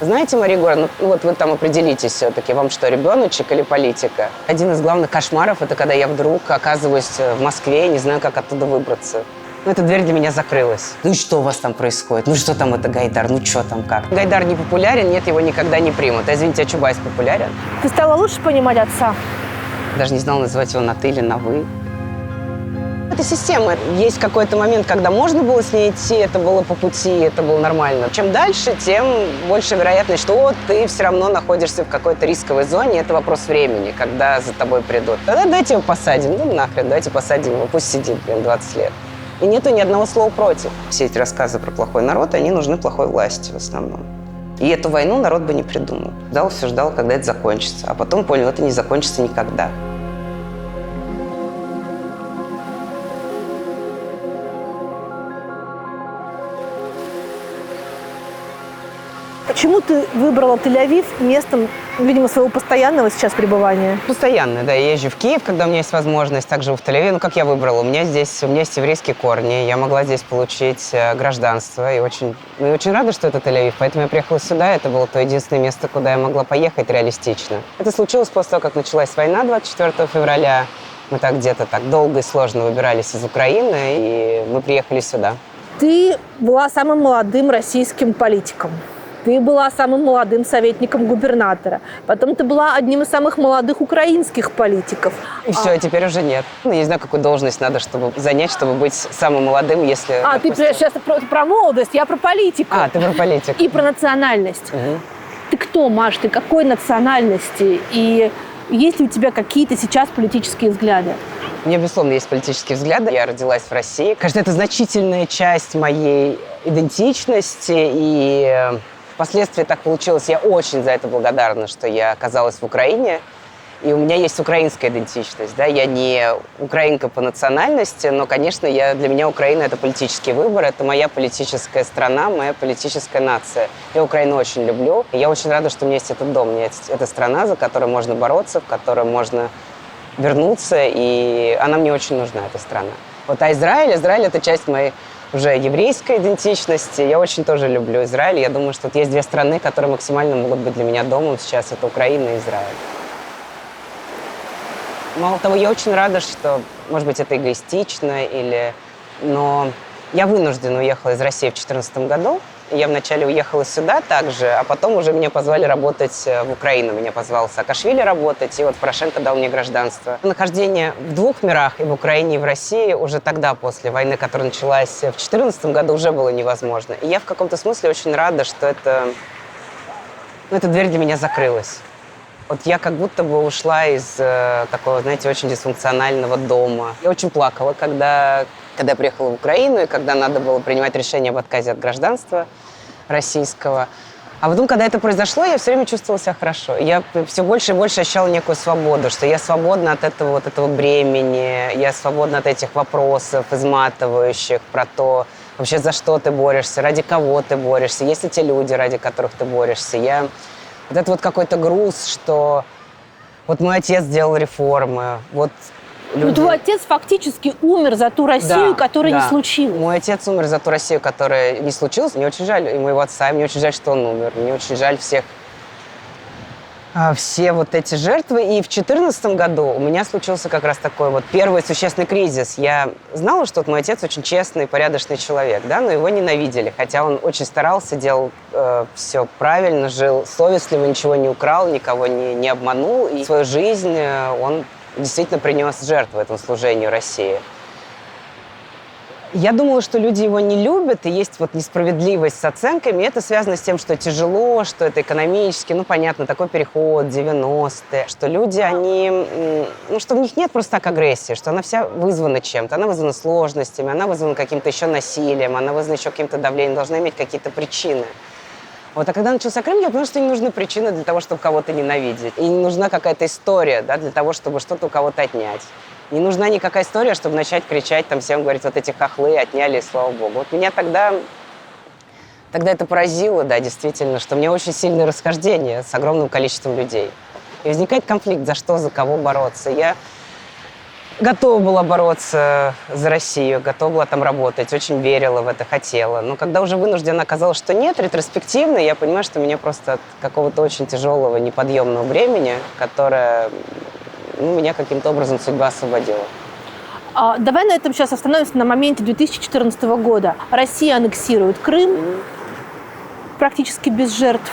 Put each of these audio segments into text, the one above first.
Знаете, Мария Егоровна, ну вот вы там определитесь все-таки, вам что, ребеночек или политика? Один из главных кошмаров – это когда я вдруг оказываюсь в Москве и не знаю, как оттуда выбраться. Ну, эта дверь для меня закрылась. Ну и что у вас там происходит? Ну что там это Гайдар? Ну что там как? Гайдар не популярен, нет, его никогда не примут. А извините, а Чубайс популярен? Ты стала лучше понимать отца? Даже не знала, называть его на «ты» или на «вы». Это система. Есть какой-то момент, когда можно было с ней идти, это было по пути, это было нормально. Чем дальше, тем больше вероятность, что ты все равно находишься в какой-то рисковой зоне. Это вопрос времени, когда за тобой придут. Тогда давайте его посадим. Ну нахрен, давайте посадим его, пусть сидит, 20 лет. И нету ни одного слова против. Все эти рассказы про плохой народ, они нужны плохой власти в основном. И эту войну народ бы не придумал. Все ждал, когда это закончится. А потом понял, это не закончится никогда. Почему ты выбрала Тель-Авив местом, видимо, своего постоянного сейчас пребывания? Постоянно, да. Я езжу в Киев, когда у меня есть возможность, также живу в Тель-Авиве. Ну, как я выбрала? У меня есть еврейские корни. Я могла здесь получить гражданство. И очень рада, что это Тель-Авив. Поэтому я приехала сюда. Это было то единственное место, куда я могла поехать реалистично. Это случилось после того, как началась война 24 февраля. Мы так где-то так долго и сложно выбирались из Украины, и мы приехали сюда. Ты была самым молодым российским политиком. Ты была самым молодым советником губернатора. Потом ты была одним из самых молодых украинских политиков. И все, теперь уже нет. Я не знаю, какую должность надо занять, чтобы быть самым молодым, если... Ты сейчас про молодость, я про политику. Ты про политику. И про национальность. Угу. Ты кто, Маш? Ты какой национальности? И есть ли у тебя какие-то сейчас политические взгляды? У меня, безусловно, есть политические взгляды. Я родилась в России. Кажется, это значительная часть моей идентичности, и... Впоследствии так получилось. Я очень за это благодарна, что я оказалась в Украине. И у меня есть украинская идентичность. Да? Я не украинка по национальности, но, конечно, для меня Украина – это политический выбор, это моя политическая страна, моя политическая нация. Я Украину очень люблю. И я очень рада, что у меня есть этот дом. У меня есть эта страна, за которую можно бороться, в которую можно вернуться. И она мне очень нужна, эта страна. А Израиль – это часть моей уже еврейской идентичности. Я очень тоже люблю Израиль. Я думаю, что есть две страны, которые максимально могут быть для меня домом сейчас. Это Украина и Израиль. Мало того, я очень рада, что, может быть, это эгоистично, но я вынуждена уехала из России в 2014 году. Я вначале уехала сюда также, а потом уже меня позвали работать в Украину. Меня позвал Саакашвили работать, и Порошенко дал мне гражданство. Нахождение в двух мирах, и в Украине, и в России, уже тогда, после войны, которая началась в 2014 году, уже было невозможно. И я в каком-то смысле очень рада, что эта дверь для меня закрылась. Я как будто бы ушла из такого, знаете, очень дисфункционального дома. Я очень плакала, когда я приехала в Украину, и когда надо было принимать решение об отказе от гражданства российского. А потом, когда это произошло, я все время чувствовала себя хорошо. Я все больше и больше ощущала некую свободу, что я свободна от этого бремени, я свободна от этих вопросов изматывающих про то, вообще за что ты борешься, ради кого ты борешься, есть ли те люди, ради которых ты борешься. Это какой-то груз, что мой отец делал реформы, люди... Твой отец фактически умер за ту Россию, которая не случилась. Мой отец умер за ту Россию, которая не случилась. Мне очень жаль и моего отца, и мне очень жаль, что он умер. Мне очень жаль все эти жертвы. И в 2014 году у меня случился как раз такой первый существенный кризис. Я знала, что мой отец очень честный, порядочный человек, да, но его ненавидели. Хотя он очень старался, делал все правильно, жил совестливо, ничего не украл, никого не обманул. И свою жизнь он действительно принес жертву этому служению России. Я думала, что люди его не любят, и есть несправедливость с оценками. И это связано с тем, что тяжело, что это экономически, понятно, такой переход, 90-е, что люди, что в них нет просто так агрессии, что она вся вызвана чем-то. Она вызвана сложностями, она вызвана каким-то еще насилием, она вызвана еще каким-то давлением, должна иметь какие-то причины. А когда начался Крым, я поняла, что не нужны причины для того, чтобы кого-то ненавидеть. И не нужна какая-то история, да, для того, чтобы что-то у кого-то отнять. Не нужна никакая история, чтобы начать кричать, всем говорить, эти хохлы отняли, и слава богу. Меня тогда это поразило, да, действительно, что у меня очень сильное расхождение с огромным количеством людей. И возникает конфликт, за что, за кого бороться. готова была бороться за Россию, готова была там работать, очень верила в это, хотела. Но когда уже вынуждена оказалось, что нет, ретроспективно, я понимаю, что меня просто от какого-то очень тяжелого, неподъемного бремени, которое меня каким-то образом судьба освободила. Давай на этом сейчас остановимся на моменте 2014 года. Россия аннексирует Крым практически без жертв.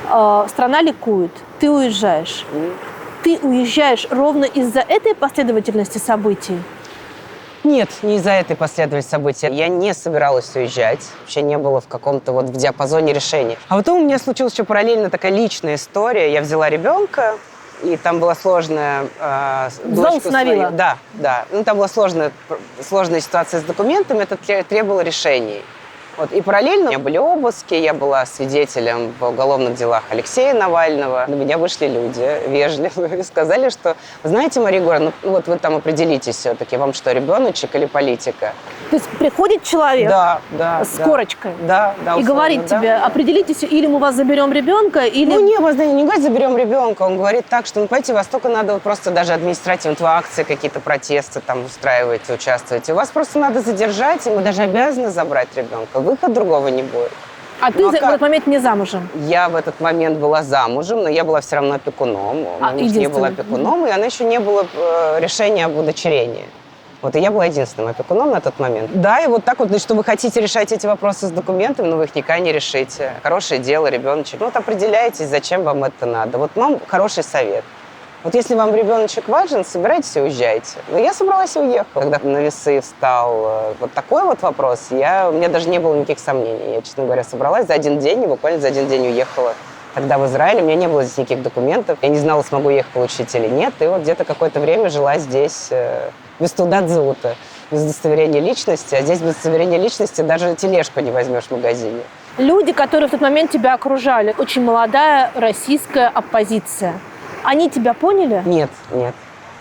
Страна ликует. Ты уезжаешь. Ты уезжаешь ровно из-за этой последовательности событий? Нет, не из-за этой последовательности событий. Я не собиралась уезжать. Вообще не было в каком-то в диапазоне решений. А потом у меня случилась еще параллельно такая личная история. Я взяла ребенка, и там была сложная... Дочку свою. Да. Там была сложная ситуация с документами, это требовало решений. И параллельно у меня были обыски, я была свидетелем в уголовных делах Алексея Навального. На меня вышли люди вежливые и сказали, что, знаете, Мария Егоровна, вы там определитесь все-таки, вам что, ребеночек или политика? То есть приходит человек с корочкой и говорит тебе, определитесь, или мы вас заберем ребенка, или... Не говорит, заберем ребенка, он говорит так, что, понимаете, вас только надо просто даже административно, акции какие-то, протесты там устраиваете, участвуете. Вас просто надо задержать, и мы даже обязаны забрать ребенка. Выхода другого не будет. А ты в этот момент не замужем? Я в этот момент была замужем, но я была все равно опекуном. Муж не был опекуном, и она еще не было решения об удочерении. И я была единственным опекуном на тот момент. Да, и что вы хотите решать эти вопросы с документами, но вы их никогда не решите. Хорошее дело, ребеночек. Определяйтесь, зачем вам это надо. Вам хороший совет. Если вам ребеночек важен, собирайтесь и уезжайте. Но я собралась и уехала. Когда на весы встал такой вопрос, у меня даже не было никаких сомнений. Я, честно говоря, собралась за один день и буквально за один день уехала. Тогда в Израиль, у меня не было здесь никаких документов. Я не знала, смогу ехать получить или нет. И где-то какое-то время жила здесь без тудат-заута, без удостоверения личности. А здесь без удостоверения личности даже тележку не возьмешь в магазине. Люди, которые в тот момент тебя окружали, очень молодая российская оппозиция. Они тебя поняли? Нет.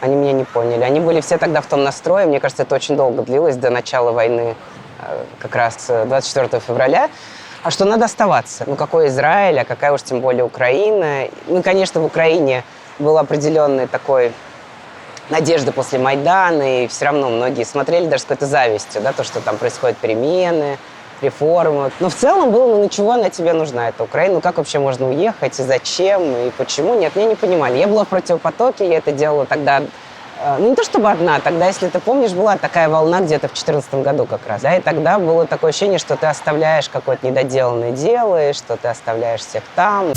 Они меня не поняли. Они были все тогда в том настрое. Мне кажется, это очень долго длилось, до начала войны, как раз 24 февраля. А что надо оставаться? Какой Израиль, а какая уж тем более Украина? Конечно, в Украине был определенный такой надежда после Майдана, и все равно многие смотрели даже с какой-то завистью, то, что там происходят перемены, реформы. Но в целом было, чего она тебе нужна, эта Украина? Как вообще можно уехать, и зачем, и почему? Нет, меня не понимали. Я была в противопотоке, я это делала тогда, не то чтобы одна, тогда, если ты помнишь, была такая волна где-то в 2014 году как раз, и тогда было такое ощущение, что ты оставляешь какое-то недоделанное дело, и что ты оставляешь всех там.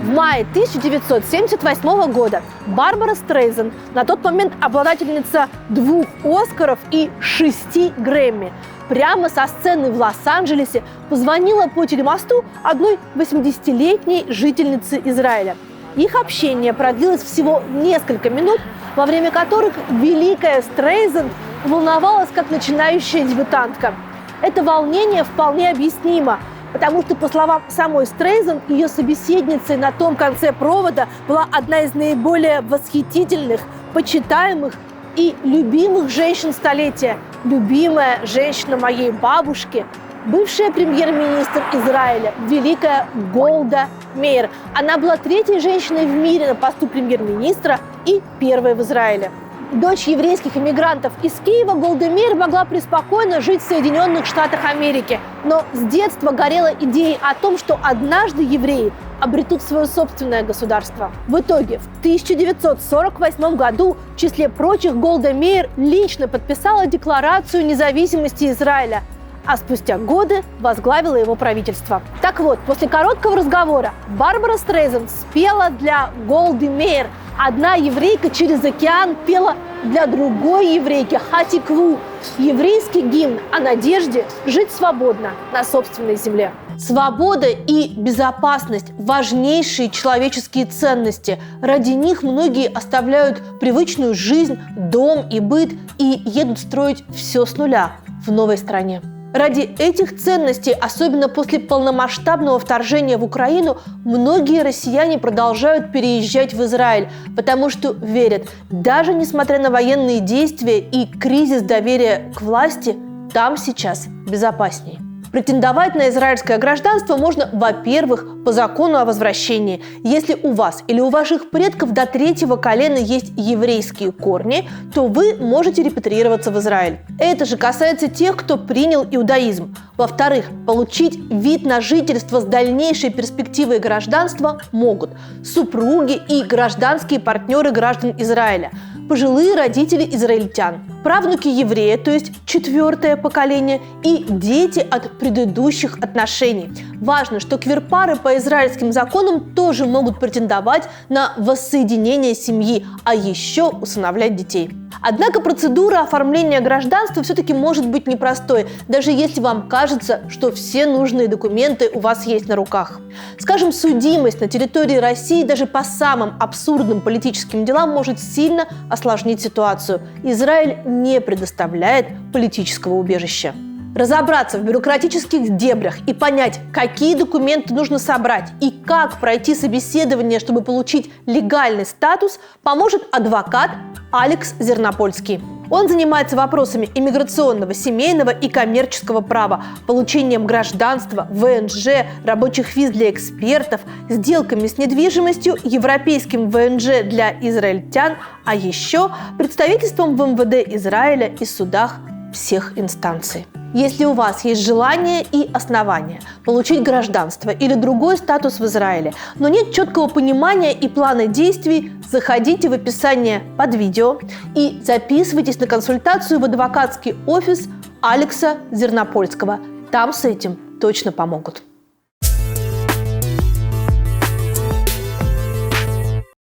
В мае 1978 года Барбара Стрейзанд, на тот момент обладательница 2 Оскаров и 6 Грэмми, прямо со сцены в Лос-Анджелесе позвонила по телемосту одной 80-летней жительнице Израиля. Их общение продлилось всего несколько минут, во время которых великая Стрейзанд волновалась как начинающая дебютантка. Это волнение вполне объяснимо, потому что, по словам самой Стрейзанд, ее собеседницей на том конце провода была одна из наиболее восхитительных, почитаемых и любимых женщин столетия. Любимая женщина моей бабушки, бывшая премьер-министр Израиля, великая Голда Меир. Она была 3-й женщиной в мире на посту премьер-министра и 1-й в Израиле. Дочь еврейских иммигрантов из Киева, Голда Меир могла преспокойно жить в Соединенных Штатах Америки. Но с детства горела идеей о том, что однажды евреи обретут свое собственное государство. В итоге в 1948 году, в числе прочих, Голда Меир лично подписала Декларацию независимости Израиля, а спустя годы возглавила его правительство. Так вот, после короткого разговора Барбара Стрейзанд спела для Голды Меир. Одна еврейка через океан пела для другой еврейки «Хатикву» – еврейский гимн о надежде жить свободно на собственной земле. Свобода и безопасность – важнейшие человеческие ценности. Ради них многие оставляют привычную жизнь, дом и быт и едут строить все с нуля в новой стране. Ради этих ценностей, особенно после полномасштабного вторжения в Украину, многие россияне продолжают переезжать в Израиль, потому что верят, даже несмотря на военные действия и кризис доверия к власти, там сейчас безопаснее. Претендовать на израильское гражданство можно, во-первых, по закону о возвращении. Если у вас или у ваших предков до 3-го колена есть еврейские корни, то вы можете репатриироваться в Израиль. Это же касается тех, кто принял иудаизм. Во-вторых, получить вид на жительство с дальнейшей перспективой гражданства могут супруги и гражданские партнеры граждан Израиля, пожилые родители израильтян, правнуки еврея, то есть 4-е поколение, и дети от предыдущих отношений. Важно, что квирпары по израильским законам тоже могут претендовать на воссоединение семьи, а еще усыновлять детей. Однако процедура оформления гражданства все-таки может быть непростой, даже если вам кажется, что все нужные документы у вас есть на руках. Скажем, судимость на территории России даже по самым абсурдным политическим делам может сильно осложнить ситуацию. Израиль не предоставляет политического убежища. Разобраться в бюрократических дебрях и понять, какие документы нужно собрать и как пройти собеседование, чтобы получить легальный статус, поможет адвокат Алекс Зернопольский. Он занимается вопросами иммиграционного, семейного и коммерческого права, получением гражданства, ВНЖ, рабочих виз для экспертов, сделками с недвижимостью, европейским ВНЖ для израильтян, а еще представительством в МВД Израиля и судах всех инстанций. Если у вас есть желание и основания получить гражданство или другой статус в Израиле, но нет четкого понимания и плана действий, заходите в описание под видео и записывайтесь на консультацию в адвокатский офис Алекса Зернопольского. Там с этим точно помогут.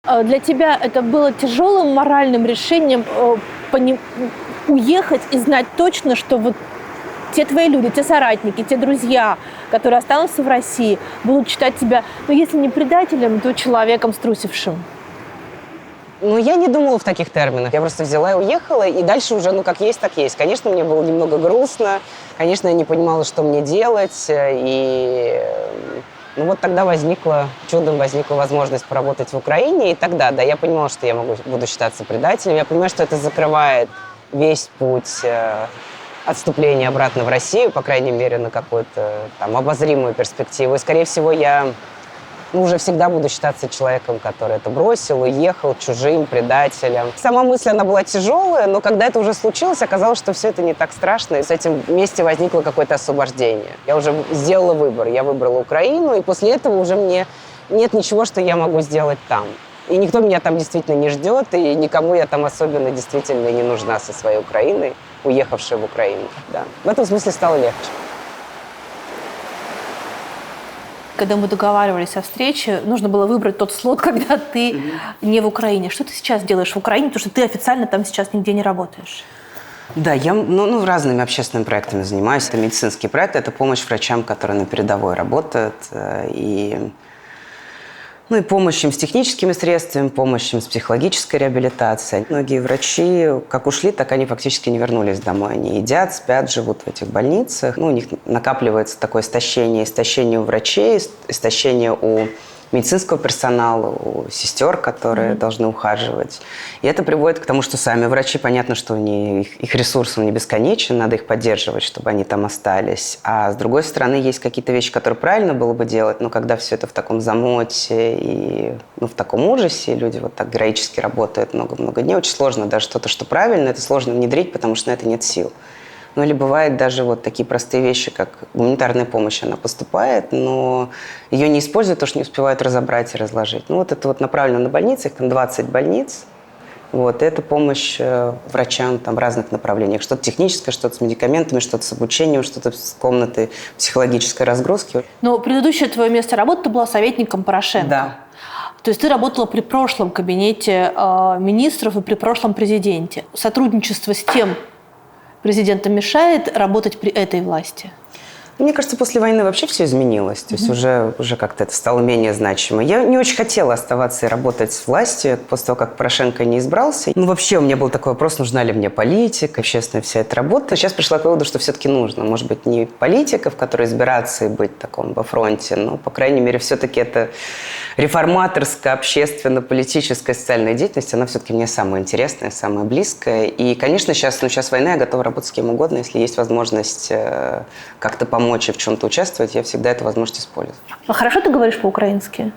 Для тебя это было тяжелым моральным решением уехать и знать точно, что вот те твои люди, те соратники, те друзья, которые останутся в России, будут считать тебя, ну, если не предателем, то человеком струсившим? Ну, я не думала в таких терминах. Я просто взяла и уехала, и дальше уже, ну, как есть, так есть. Конечно, мне было немного грустно, конечно, я не понимала, что мне делать, и ну, вот тогда чудом возникла возможность поработать в Украине, и тогда, да, я понимала, что я буду считаться предателем. Я понимаю, что это закрывает весь путь отступления обратно в Россию, по крайней мере, на какую-то там обозримую перспективу. И, скорее всего, я уже всегда буду считаться человеком, который это бросил, уехал, чужим, предателем. Сама мысль, она была тяжелая, но когда это уже случилось, оказалось, что все это не так страшно, и с этим вместе возникло какое-то освобождение. Я уже сделала выбор, я выбрала Украину, и после этого уже мне нет ничего, что я могу сделать там. И никто меня там действительно не ждет, и никому я там особенно действительно не нужна со своей Украиной, уехавшей в Украину. Да. В этом смысле стало легче. Когда мы договаривались о встрече, нужно было выбрать тот слот, когда ты не в Украине. Что ты сейчас делаешь в Украине? Потому что ты официально там сейчас нигде не работаешь. Да, я разными общественными проектами занимаюсь. Это медицинский проект, это помощь врачам, которые на передовой работают. И помощь им с техническими средствами, помощь им с психологической реабилитацией. Многие врачи, как ушли, так они фактически не вернулись домой. Они едят, спят, живут в этих больницах. У них накапливается такое истощение у врачей, истощение у медицинского персонала, у сестер, которые должны ухаживать. И это приводит к тому, что сами врачи, понятно, что их ресурс не бесконечен, надо их поддерживать, чтобы они там остались. А с другой стороны, есть какие-то вещи, которые правильно было бы делать, но когда все это в таком замоте и в таком ужасе, люди вот так героически работают много-много дней, очень сложно даже что-то, что правильно, это сложно внедрить, потому что на это нет сил. Ну, или бывает даже вот такие простые вещи, как гуманитарная помощь, она поступает, но ее не используют, потому что не успевают разобрать и разложить. Ну, вот это вот направлено на больницы, их там 20 больниц. Вот, и это помощь врачам там, в разных направлениях. Что-то техническое, что-то с медикаментами, что-то с обучением, что-то с комнатой психологической разгрузки. Но предыдущее твое место работы, ты была советником Порошенко. Да. То есть ты работала при прошлом кабинете министров и при прошлом президенте. Сотрудничество с тем президентом мешает работать при этой власти? Мне кажется, после войны вообще все изменилось. То есть уже как-то это стало менее значимо. Я не очень хотела оставаться и работать с властью после того, как Порошенко не избрался. Вообще у меня был такой вопрос, нужна ли мне политика, общественная вся эта работа. Сейчас пришла к выводу, что все-таки нужно. Может быть, не политика, в которой избираться и быть таком во фронте, но, по крайней мере, все-таки это реформаторская, общественно-политическая, социальная деятельность, она все-таки мне самая интересная, самая близкая. И, конечно, сейчас война, я готова работать с кем угодно, если есть возможность как-то помочь помочь и в чем-то участвовать, я всегда эту возможность использую. А хорошо ты говоришь по-украински?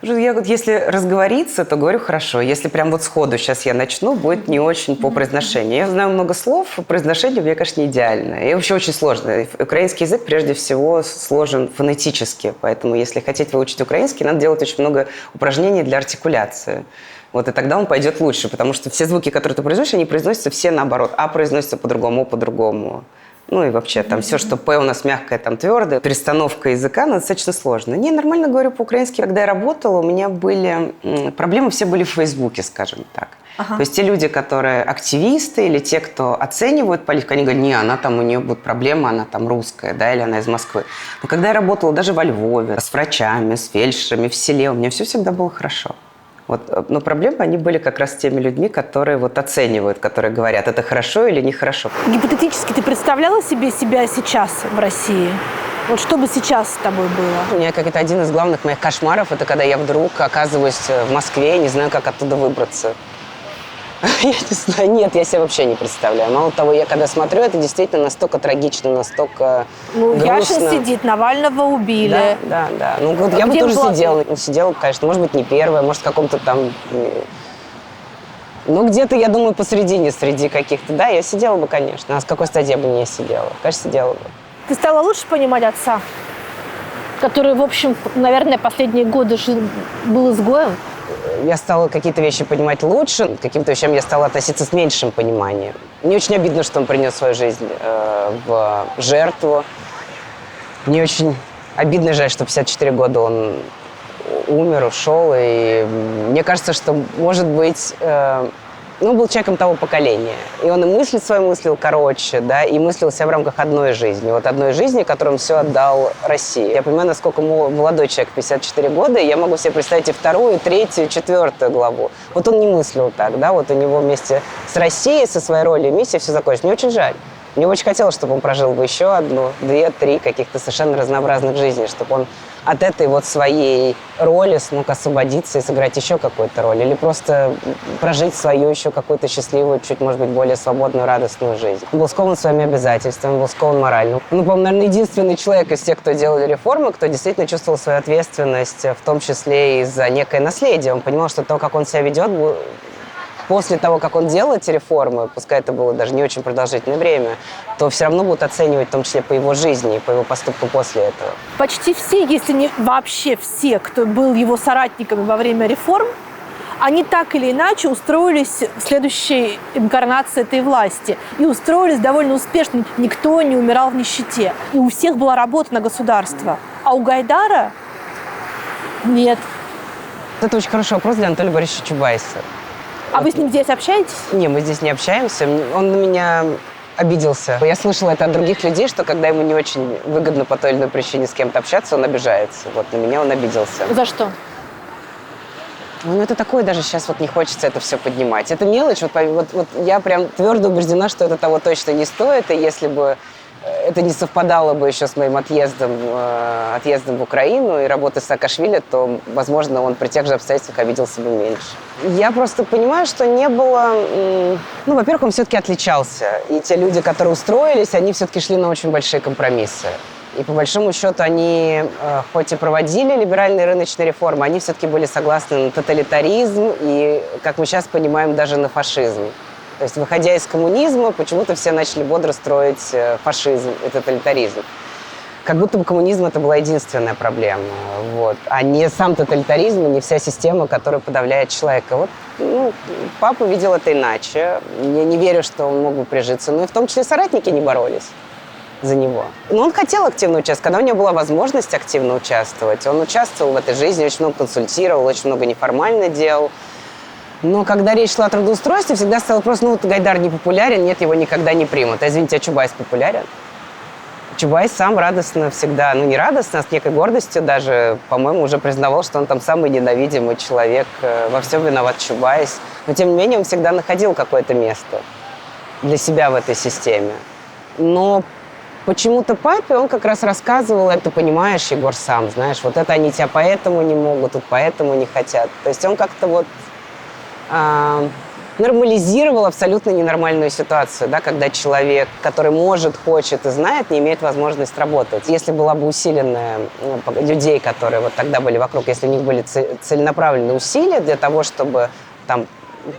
Я вот если разговориться, то говорю хорошо. Если прям вот сходу сейчас я начну, будет не очень по произношению. Я знаю много слов, произношение у меня, конечно, не идеальное. И вообще очень сложно. Украинский язык, прежде всего, сложен фонетически. Поэтому, если хотите выучить украинский, надо делать очень много упражнений для артикуляции. Вот, и тогда он пойдет лучше, потому что все звуки, которые ты произносишь, они произносятся все наоборот. А произносятся по-другому, по-другому. Ну и вообще там все, что П у нас мягкое, там твердое, перестановка языка, она достаточно сложная. Не, нормально говорю по-украински. Когда я работала, у меня были проблемы, все были в Фейсбуке, скажем так. Ага. То есть те люди, которые активисты или те, кто оценивают политику, они говорят, не, она там, у нее будут проблемы, она там русская, да, или она из Москвы. Но когда я работала даже во Львове, с врачами, с фельдшерами, в селе, у меня все всегда было хорошо. Вот, но проблемы, они были как раз с теми людьми, которые вот оценивают, которые говорят, это хорошо или нехорошо. Гипотетически ты представляла себе себя сейчас в России? Вот что бы сейчас с тобой было? У меня как-то один из главных моих кошмаров, это когда я вдруг оказываюсь в Москве и не знаю, как оттуда выбраться. Я не знаю, нет, я себе вообще не представляю. Мало того, я когда смотрю, это действительно настолько трагично, настолько грустно. Яшин сидит, Навального убили. Да. Ну вот я бы тоже сидела. Сидела, конечно, может быть, не первая, может, в каком-то там... Ну, где-то, я думаю, посередине, среди каких-то. Да, я сидела бы, конечно. А с какой стадии я бы не сидела? Конечно, сидела бы. Ты стала лучше понимать отца, который, в общем, наверное, последние годы был изгоем? Я стала какие-то вещи понимать лучше, к каким-то вещам я стала относиться с меньшим пониманием. Мне очень обидно, что он принес свою жизнь в жертву. Мне очень обидно и жаль, что в 54 года он умер, ушел. И мне кажется, что, может быть, он был человеком того поколения. И он и мыслить свою мыслил короче, да, и мыслил себя в рамках одной жизни. Вот одной жизни, которой он все отдал России. Я понимаю, насколько молодой человек, 54 года, и я могу себе представить и вторую, и третью, и четвертую главу. Вот он не мыслил так, да, вот у него вместе с Россией, со своей ролью миссия все закончилось. Мне очень жаль. Мне очень хотелось, чтобы он прожил бы еще одну, две, три каких-то совершенно разнообразных жизней, чтобы он от этой вот своей роли смог освободиться и сыграть еще какую-то роль. Или просто прожить свою еще какую-то счастливую, чуть, может быть, более свободную, радостную жизнь. Он был скован своими обязательствами, был скован морально. Ну, по-моему, наверное, единственный человек из тех, кто делали реформы, кто действительно чувствовал свою ответственность, в том числе и за некое наследие. Он понимал, что то, как он себя ведет, после того, как он делал эти реформы, пускай это было даже не очень продолжительное время, то все равно будут оценивать, в том числе по его жизни и по его поступкам после этого. Почти все, если не вообще все, кто был его соратниками во время реформ, они так или иначе устроились в следующей инкарнации этой власти. И устроились довольно успешно. Никто не умирал в нищете. И у всех была работа на государство. А у Гайдара нет. Это очень хороший вопрос для Анатолия Борисовича Чубайса. А вы с ним здесь общаетесь? Не, мы здесь не общаемся. Он на меня обиделся. Я слышала это от других людей, что когда ему не очень выгодно по той или иной причине с кем-то общаться, он обижается. Вот на меня он обиделся. За что? Ну, это такое, даже сейчас вот не хочется это все поднимать. Это мелочь. Вот я прям твердо убеждена, что это того точно не стоит. И если бы это не совпадало бы еще с моим отъездом в Украину и работой с Саакашвили, то, возможно, он при тех же обстоятельствах обиделся бы меньше. Я просто понимаю, что не было... Ну, во-первых, он все-таки отличался. И те люди, которые устроились, они все-таки шли на очень большие компромиссы. И по большому счету они, хоть и проводили либеральные рыночные реформы, они все-таки были согласны на тоталитаризм и, как мы сейчас понимаем, даже на фашизм. То есть, выходя из коммунизма, почему-то все начали бодро строить фашизм и тоталитаризм. Как будто бы коммунизм это была единственная проблема, вот. А не сам тоталитаризм, не вся система, которая подавляет человека. Вот, папа видел это иначе. Я не верю, что он мог бы прижиться. Но и в том числе соратники не боролись за него. Но он хотел активно участвовать. Когда у него была возможность активно участвовать, он участвовал в этой жизни, очень много консультировал, очень много неформально делал. Но когда речь шла о трудоустройстве, всегда стал вопрос, вот Гайдар не популярен, нет, его никогда не примут. А извините, а Чубайс популярен? Чубайс сам радостно всегда, не радостно, а с некой гордостью даже, по-моему, уже признавал, что он там самый ненавидимый человек, во всем виноват Чубайс. Но, тем не менее, он всегда находил какое-то место для себя в этой системе. Но почему-то папе он как раз рассказывал, это понимаешь, Егор, сам, знаешь, вот это они тебя поэтому не могут, тут поэтому не хотят. То есть он как-то нормализировал абсолютно ненормальную ситуацию, да, когда человек, который может, хочет и знает, не имеет возможности работать. Если была бы усиленная людей, которые вот тогда были вокруг, если у них были целенаправленные усилия для того, чтобы там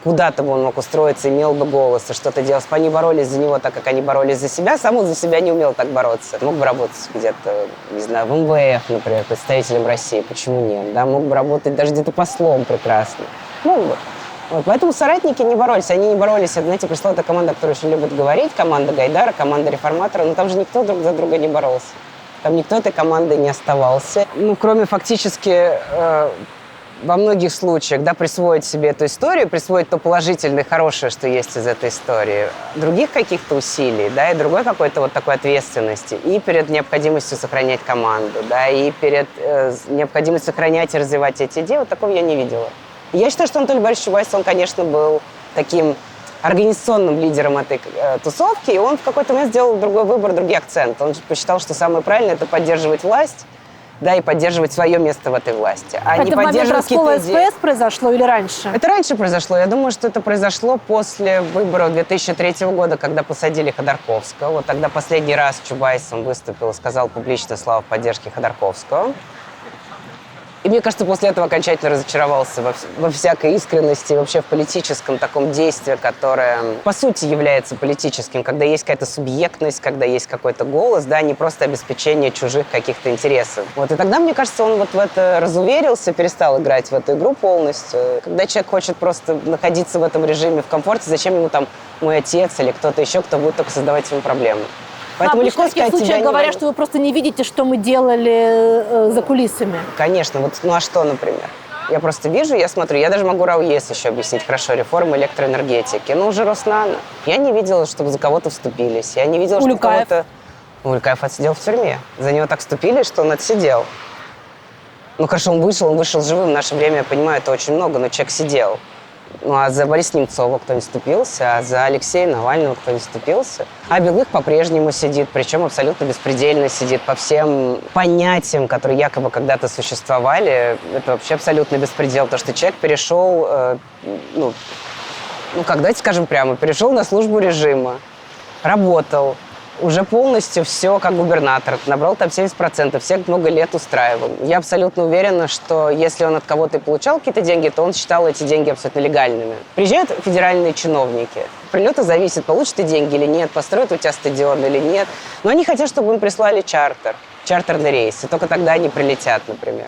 куда-то бы он мог устроиться, имел бы голос и что-то делать. Они боролись за него так, как они боролись за себя. Сам он за себя не умел так бороться. Мог бы работать где-то, не знаю, в МВФ, например, представителем России. Почему нет? Да, мог бы работать даже где-то послом прекрасно. Мог бы. Вот, поэтому соратники не боролись. Они не боролись. Знаете, пришла эта команда, которая очень любит говорить, команда Гайдара, команда Реформатора, но там же никто друг за друга не боролся. Там никто этой командой не оставался. Ну, кроме фактически... во многих случаях, да, присвоить себе эту историю, присвоить то положительное, хорошее, что есть из этой истории, других каких-то усилий, да, и другой какой-то вот такой ответственности, и перед необходимостью сохранять команду, да, и перед необходимостью сохранять и развивать эти идеи, вот такого я не видела. И я считаю, что Анатолий Борисович Чубайс, он, конечно, был таким организационным лидером этой тусовки, и он в какой-то момент сделал другой выбор, другие акценты. Он посчитал, что самое правильное – это поддерживать власть, да, и поддерживать свое место в этой власти. А это не в момент поддерживать раскола идеи. СПС произошло или раньше? Это раньше произошло. Я думаю, что это произошло после выборов 2003 года, когда посадили Ходорковского. Вот тогда последний раз Чубайс выступил и сказал публично слова в поддержке Ходорковского. И мне кажется, после этого окончательно разочаровался во всякой искренности, вообще в политическом таком действии, которое по сути является политическим, когда есть какая-то субъектность, когда есть какой-то голос, да, не просто обеспечение чужих каких-то интересов. Вот, и тогда, мне кажется, он вот в это разуверился, перестал играть в эту игру полностью. Когда человек хочет просто находиться в этом режиме в комфорте, зачем ему там мой отец или кто-то еще, кто будет только создавать ему проблемы? Поэтому легко сказать, в таких случаях говорят, что вы просто не видите, что мы делали за кулисами. Конечно. Вот, ну а что, например? Я просто вижу, я смотрю. Я даже могу РАОЕС еще объяснить хорошо. Реформа электроэнергетики. Ну, уже Роснано. Я не видела, чтобы за кого-то вступились. Я не видела, что кого-то... Улюкаев отсидел в тюрьме. За него так вступили, что он отсидел. Ну, хорошо, он вышел живым. В наше время, я понимаю, это очень много, но человек сидел. Ну, а за Бориса Немцова кто не вступился, а за Алексея Навального кто не вступился. А Белых по-прежнему сидит, причем абсолютно беспредельно сидит по всем понятиям, которые якобы когда-то существовали. Это вообще абсолютно беспредел, потому что человек перешел, давайте скажем прямо, перешел на службу режима, работал, уже полностью все как губернатор, набрал там 70%, всех много лет устраивал. Я абсолютно уверена, что если он от кого-то и получал какие-то деньги, то он считал эти деньги абсолютно легальными. Приезжают федеральные чиновники. Прилета зависит, получат ты деньги или нет, построят у тебя стадион или нет. Но они хотят, чтобы им прислали чартерный рейс, и только тогда они прилетят, например.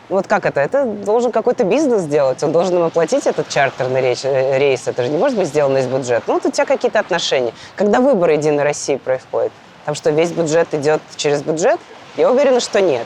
Вот как это? Это должен какой-то бизнес сделать, он должен им оплатить этот чартерный рейс. Это же не может быть сделано из бюджета. Ну, вот у тебя какие-то отношения. Когда выборы «Единой России» происходят, там что, весь бюджет идет через бюджет? Я уверена, что нет.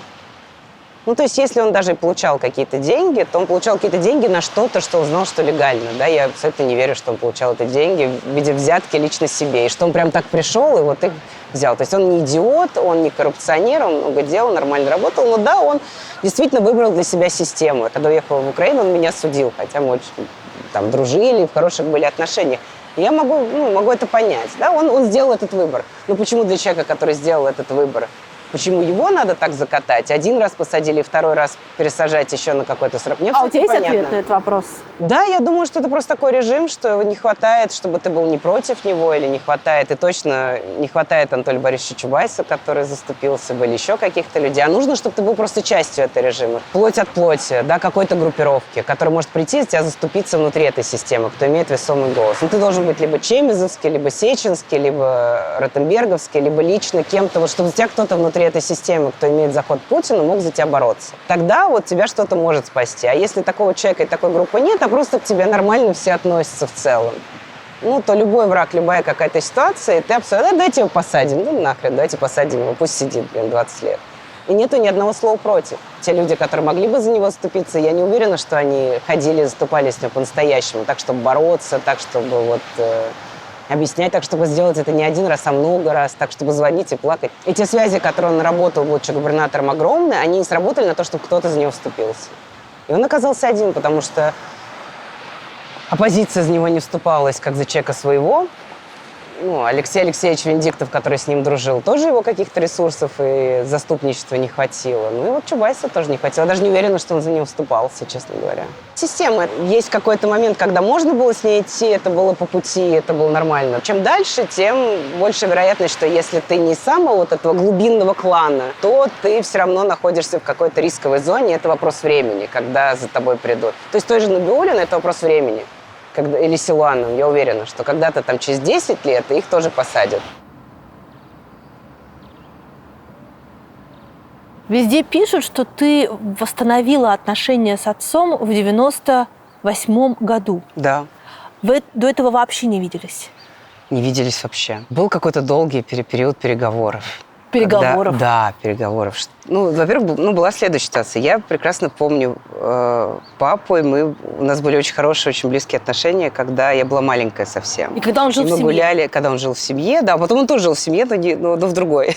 Ну, то есть, если он даже и получал какие-то деньги, то он получал какие-то деньги на что-то, что он знал, что легально, да? Я абсолютно не верю, что он получал эти деньги в виде взятки лично себе, и что он прям так пришел и вот их взял. То есть он не идиот, он не коррупционер, он много делал, нормально работал, но да, он действительно выбрал для себя систему. Когда уехал в Украину, он меня судил, хотя мы очень там дружили, в хороших были отношениях. И я могу это понять, да? Он сделал этот выбор. Но почему для человека, который сделал этот выбор, почему его надо так закатать? Один раз посадили, второй раз пересажать еще на какой-то срок. Мне у тебя есть понятно. ответ на этот вопрос? Да, я думаю, что это просто такой режим, что не хватает, чтобы ты был не против него, или не хватает, и точно не хватает Анатолия Борисовича Чубайса, который заступился бы, или еще каких-то людей. А нужно, чтобы ты был просто частью этого режима. Плоть от плоти, да, какой-то группировки, которая может прийти и тебя заступиться внутри этой системы, кто имеет весомый голос. Ну, ты должен быть либо Чемизовский, либо Сеченский, либо Ротенберговский, либо лично кем-то, вот, чтобы у тебя кто-то внутри этой системы, кто имеет заход к Путину, мог за тебя бороться. Тогда вот тебя что-то может спасти. А если такого человека и такой группы нет, а просто к тебе нормально все относятся в целом, ну, то любой враг, любая какая-то ситуация, ты абсолютно, давайте его посадим, ну, нахрен, давайте посадим его, пусть сидит, 20 лет. И нету ни одного слова против. Те люди, которые могли бы за него заступиться, я не уверена, что они ходили и заступали с ним по-настоящему, так, чтобы бороться, так, чтобы объяснять, так, чтобы сделать это не один раз, а много раз, так, чтобы звонить и плакать. И те связи, которые он наработал, будучи губернатором, огромные, они не сработали на то, чтобы кто-то за него вступился. И он оказался один, потому что оппозиция за него не вступалась, как за человека своего. Алексей Алексеевич Венедиктов, который с ним дружил, тоже его каких-то ресурсов и заступничества не хватило. Ну и вот Чубайса тоже не хватило. Я даже не уверена, что он за него вступался, честно говоря. Система. Есть какой-то момент, когда можно было с ней идти, это было по пути, это было нормально. Чем дальше, тем больше вероятность, что если ты не из самого вот этого глубинного клана, то ты все равно находишься в какой-то рисковой зоне. Это вопрос времени, когда за тобой придут. То есть той же Набиуллина это вопрос времени. Или Силуановым, я уверена, что когда-то там через 10 лет их тоже посадят. Везде пишут, что ты восстановила отношения с отцом в 98-м году. Да. Вы до этого вообще не виделись? Не виделись вообще. Был какой-то долгий период переговоров. Переговоров? Да, переговоров. Во-первых, была следующая ситуация. Я прекрасно помню папу, и у нас были очень хорошие, очень близкие отношения, когда я была маленькая совсем. И когда он жил в семье? Мы гуляли, когда он жил в семье, да, потом он тоже жил в семье, но в другой.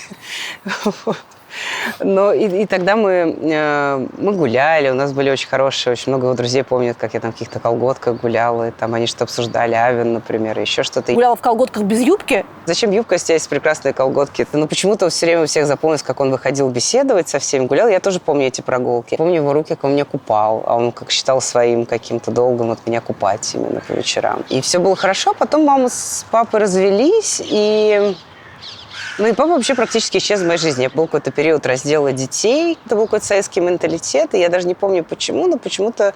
И тогда мы гуляли, у нас были очень хорошие, очень много его друзей помнят, как я там в каких-то колготках гуляла, и там они что-то обсуждали, Авен, например, еще что-то. Гуляла в колготках без юбки? Зачем юбка, если есть прекрасные колготки? Почему-то все время у всех запомнилось, как он выходил беседовать со всеми, гулял. Я тоже помню эти прогулки. Помню его руки, как он меня купал, а он как считал своим каким-то долгом от меня купать именно по вечерам. И все было хорошо, потом мама с папой развелись, и папа вообще практически исчез в моей жизни. Был какой-то период раздела детей, это был какой-то советский менталитет, и я даже не помню почему, но почему-то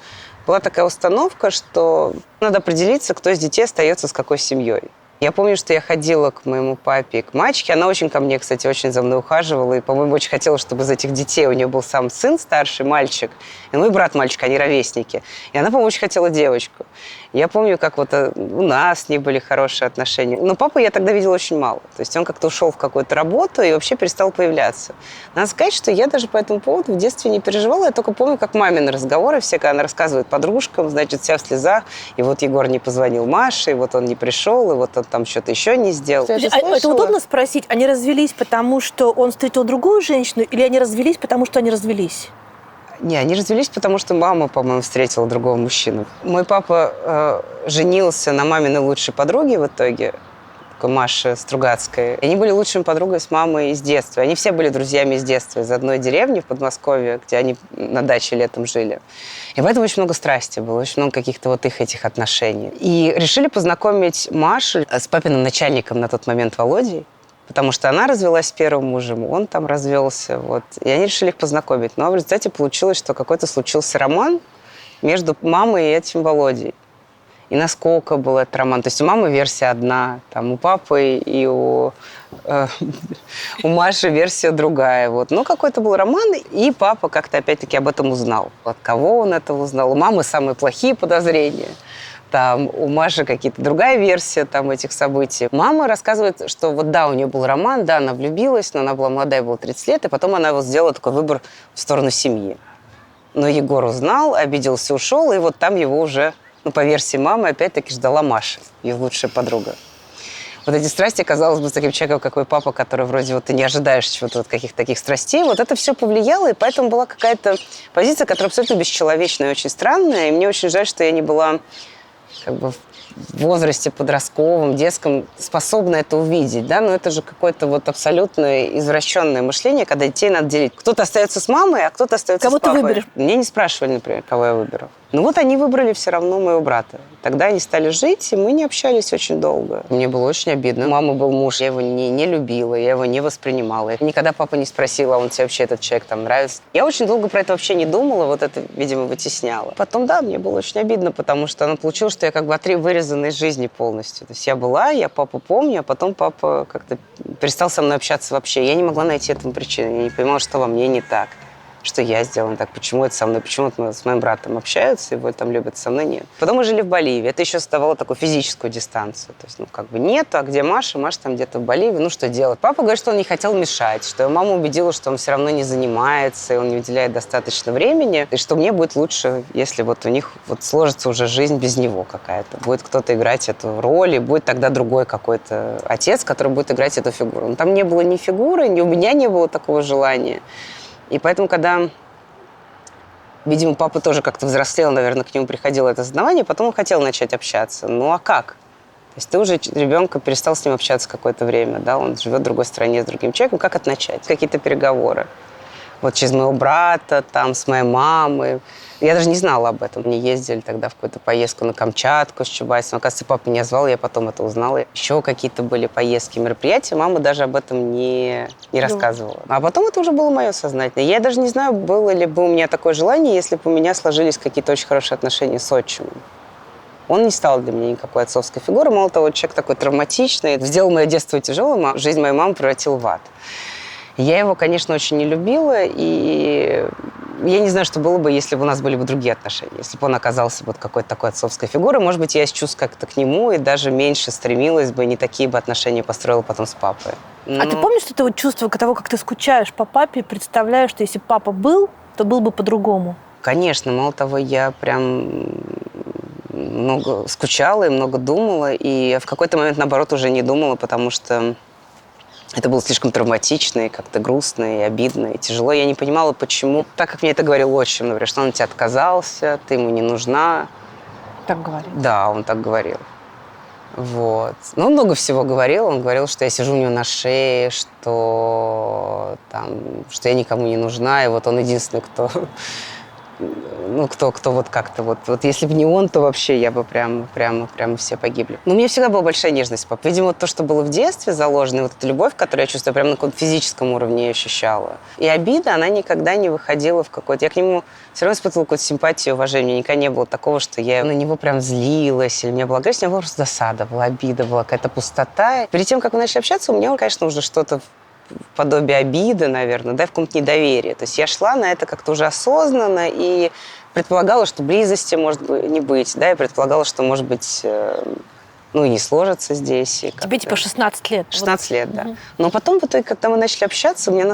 была такая установка, что надо определиться, кто из детей остается с какой семьей. Я помню, что я ходила к моему папе и к мачехе. Она очень ко мне, кстати, очень за мной ухаживала. И, по-моему, очень хотела, чтобы из этих детей у нее был сам сын старший, мальчик. И мой брат мальчик, они ровесники. И она, по-моему, очень хотела девочку. Я помню, как у нас с ней были хорошие отношения. Но папу я тогда видела очень мало. То есть он как-то ушел в какую-то работу и вообще перестал появляться. Надо сказать, что я даже по этому поводу в детстве не переживала. Я только помню, как мамины разговоры все, когда она рассказывает подружкам, значит, вся в слезах. И вот Егор не позвонил Маше, и вот он не пришел, и вот он там что-то еще не сделал. Это удобно спросить, они развелись, потому что он встретил другую женщину, или они развелись, потому что они развелись? Не, они развелись, потому что мама, по-моему, встретила другого мужчину. Мой папа женился на маминой лучшей подруге в итоге, такой Маше Стругацкой. И они были лучшими подругой с мамой из детства. Они все были друзьями из детства, из одной деревни в Подмосковье, где они на даче летом жили. И поэтому очень много страсти было, очень много каких-то вот их этих отношений. И решили познакомить Машу с папиным начальником на тот момент Володей, потому что она развелась с первым мужем, он там развелся, вот. И они решили их познакомить. Но в результате получилось, что какой-то случился роман между мамой и этим Володей. И насколько был этот роман. То есть у мамы версия одна, там, у папы и у Маши версия другая. Вот. Но какой-то был роман, и папа как-то опять-таки об этом узнал. От кого он это узнал? У мамы самые плохие подозрения. Там у Маши какие-то другая версия там этих событий. Мама рассказывает, что вот да, у нее был роман, да, она влюбилась, но она была молодая, было 30 лет, и потом она вот сделала такой выбор в сторону семьи. Но Егор узнал, обиделся, ушел, и вот там его уже, по версии мамы, опять-таки ждала Маша, ее лучшая подруга. Вот эти страсти, казалось бы, с таким человеком, как мой папа, который вроде вот ты не ожидаешь чего-то, вот каких-то таких страстей, вот это все повлияло, и поэтому была какая-то позиция, которая абсолютно бесчеловечная и очень странная, и мне очень жаль, что я не была как бы в возрасте подростковом, детском способна это увидеть, да, но это же какое-то вот абсолютно извращенное мышление, когда детей надо делить. Кто-то остается с мамой, а кто-то остается с папой. Кого ты выберешь? Мне не спрашивали, например, кого я выберу. Ну вот они выбрали все равно моего брата. Тогда они стали жить, и мы не общались очень долго. Мне было очень обидно. У мамы был муж, я его не любила, я его не воспринимала. Никогда папа не спросил, а он тебе вообще этот человек там нравится. Я очень долго про это вообще не думала, вот это, видимо, вытесняло. Потом, да, мне было очень обидно, потому что оно получилось, что я как бы вырезана из жизни полностью. То есть я папу помню, а потом папа как-то перестал со мной общаться вообще. Я не могла найти этому причину, я не понимала, что во мне не так. Что я сделала так, почему это со мной, почему это с моим братом общаются, его там любят, со мной нет. Потом мы жили в Боливии, это еще создавало такую физическую дистанцию. То есть, как бы нету, а где Маша? Маша там где-то в Боливии, что делать? Папа говорит, что он не хотел мешать, что его мама убедила, что он все равно не занимается, и он не уделяет достаточно времени, и что мне будет лучше, если вот у них вот сложится уже жизнь без него какая-то. Будет кто-то играть эту роль, и будет тогда другой какой-то отец, который будет играть эту фигуру. Но там не было ни фигуры, ни у меня не было такого желания. И поэтому, когда, видимо, папа тоже как-то взрослел, наверное, к нему приходило это осознавание, потом он хотел начать общаться. Ну а как? То есть ты уже ребенка перестал с ним общаться какое-то время, да, он живет в другой стране с другим человеком, как это начать? Какие-то переговоры. Вот через моего брата, там, с моей мамой. Я даже не знала об этом. Мы ездили тогда в какую-то поездку на Камчатку с Чубайсом. Оказывается, папа меня звал, я потом это узнала. Еще какие-то были поездки, мероприятия. Мама даже об этом не рассказывала. А потом это уже было мое сознательное. Я даже не знаю, было ли бы у меня такое желание, если бы у меня сложились какие-то очень хорошие отношения с отчимом. Он не стал для меня никакой отцовской фигурой. Мало того, человек такой травматичный. Сделал мое детство тяжелым, а жизнь моей мамы превратил в ад. Я его, конечно, очень не любила, и я не знаю, что было бы, если бы у нас были бы другие отношения. Если бы он оказался вот какой-то такой отцовской фигурой, может быть, я из чувств как-то к нему и даже меньше стремилась бы, не такие бы отношения построила потом с папой. А ты помнишь это вот чувство того, как ты скучаешь по папе, представляешь, что если папа был, то был бы по-другому? Конечно, мало того, я прям много скучала и много думала, и в какой-то момент, наоборот, уже не думала, потому что это было слишком травматично, и как-то грустно, и обидно, и тяжело. Я не понимала, почему. Так как мне это говорил отчим, например, что он от тебя отказался, ты ему не нужна. Так говорил. Да, он так говорил. Вот. Ну, он много всего говорил. Он говорил, что я сижу у него на шее, что я никому не нужна, и вот он единственный, кто вот как-то вот если бы не он, то вообще я бы прямо все погибли. Но у меня всегда была большая нежность, пап. Видимо, то, что было в детстве заложено, вот эта любовь, которую я чувствую, прямо на каком-то физическом уровне я ощущала. И обида, она никогда не выходила в какой-то... Я к нему все равно испытывала какую-то симпатию, уважение. У меня никогда не было такого, что я на него прям злилась, или у меня была агрессия, у меня была просто досада, была обида, была какая-то пустота. Перед тем, как мы начали общаться, у меня, конечно, уже что-то подобие обиды, наверное, да, в каком-то недоверии. То есть я шла на это как-то уже осознанно и предполагала, что близости может не быть, да, и предполагала, что, может быть, и не сложится здесь. И тебе типа 16 лет. 16 лет, да. Но потом, в итоге, когда мы начали общаться, я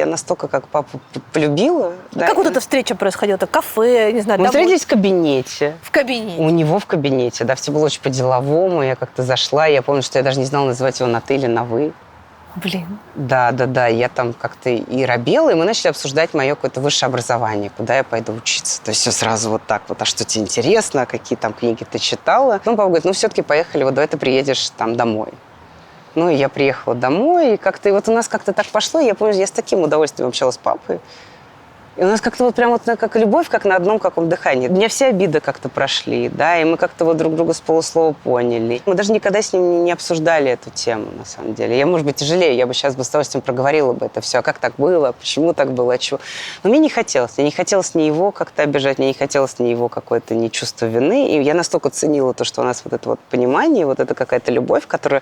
настолько как папу полюбила. А как вот эта встреча происходила? Это кафе, не знаю, мы встретились в кабинете. В кабинете? У него в кабинете, да, все было очень по-деловому. Я как-то зашла, я помню, что я даже не знала, называть его на «ты» или на «вы». Блин. Да, я там как-то и робела, и мы начали обсуждать мое какое-то высшее образование, куда я пойду учиться. То есть все сразу вот так вот, а что тебе интересно, какие там книги ты читала? Потом папа говорит, все-таки поехали, вот давай ты приедешь там домой. И я приехала домой, и как-то, и вот у нас как-то так пошло, я помню, я с таким удовольствием общалась с папой. И у нас как-то вот прям вот как любовь, как на одном каком дыхании. У меня все обиды как-то прошли, да, и мы как-то вот друг друга с полуслова поняли. Мы даже никогда с ним не обсуждали эту тему, на самом деле. Я, может быть, жалею, я бы сейчас с удовольствием проговорила бы это все, а как так было, почему так было, чего. Но мне не хотелось. Мне не хотелось ни его как-то обижать, мне не хотелось ни его какое-то ни чувство вины. И я настолько ценила то, что у нас вот это вот понимание, вот это какая-то любовь, которая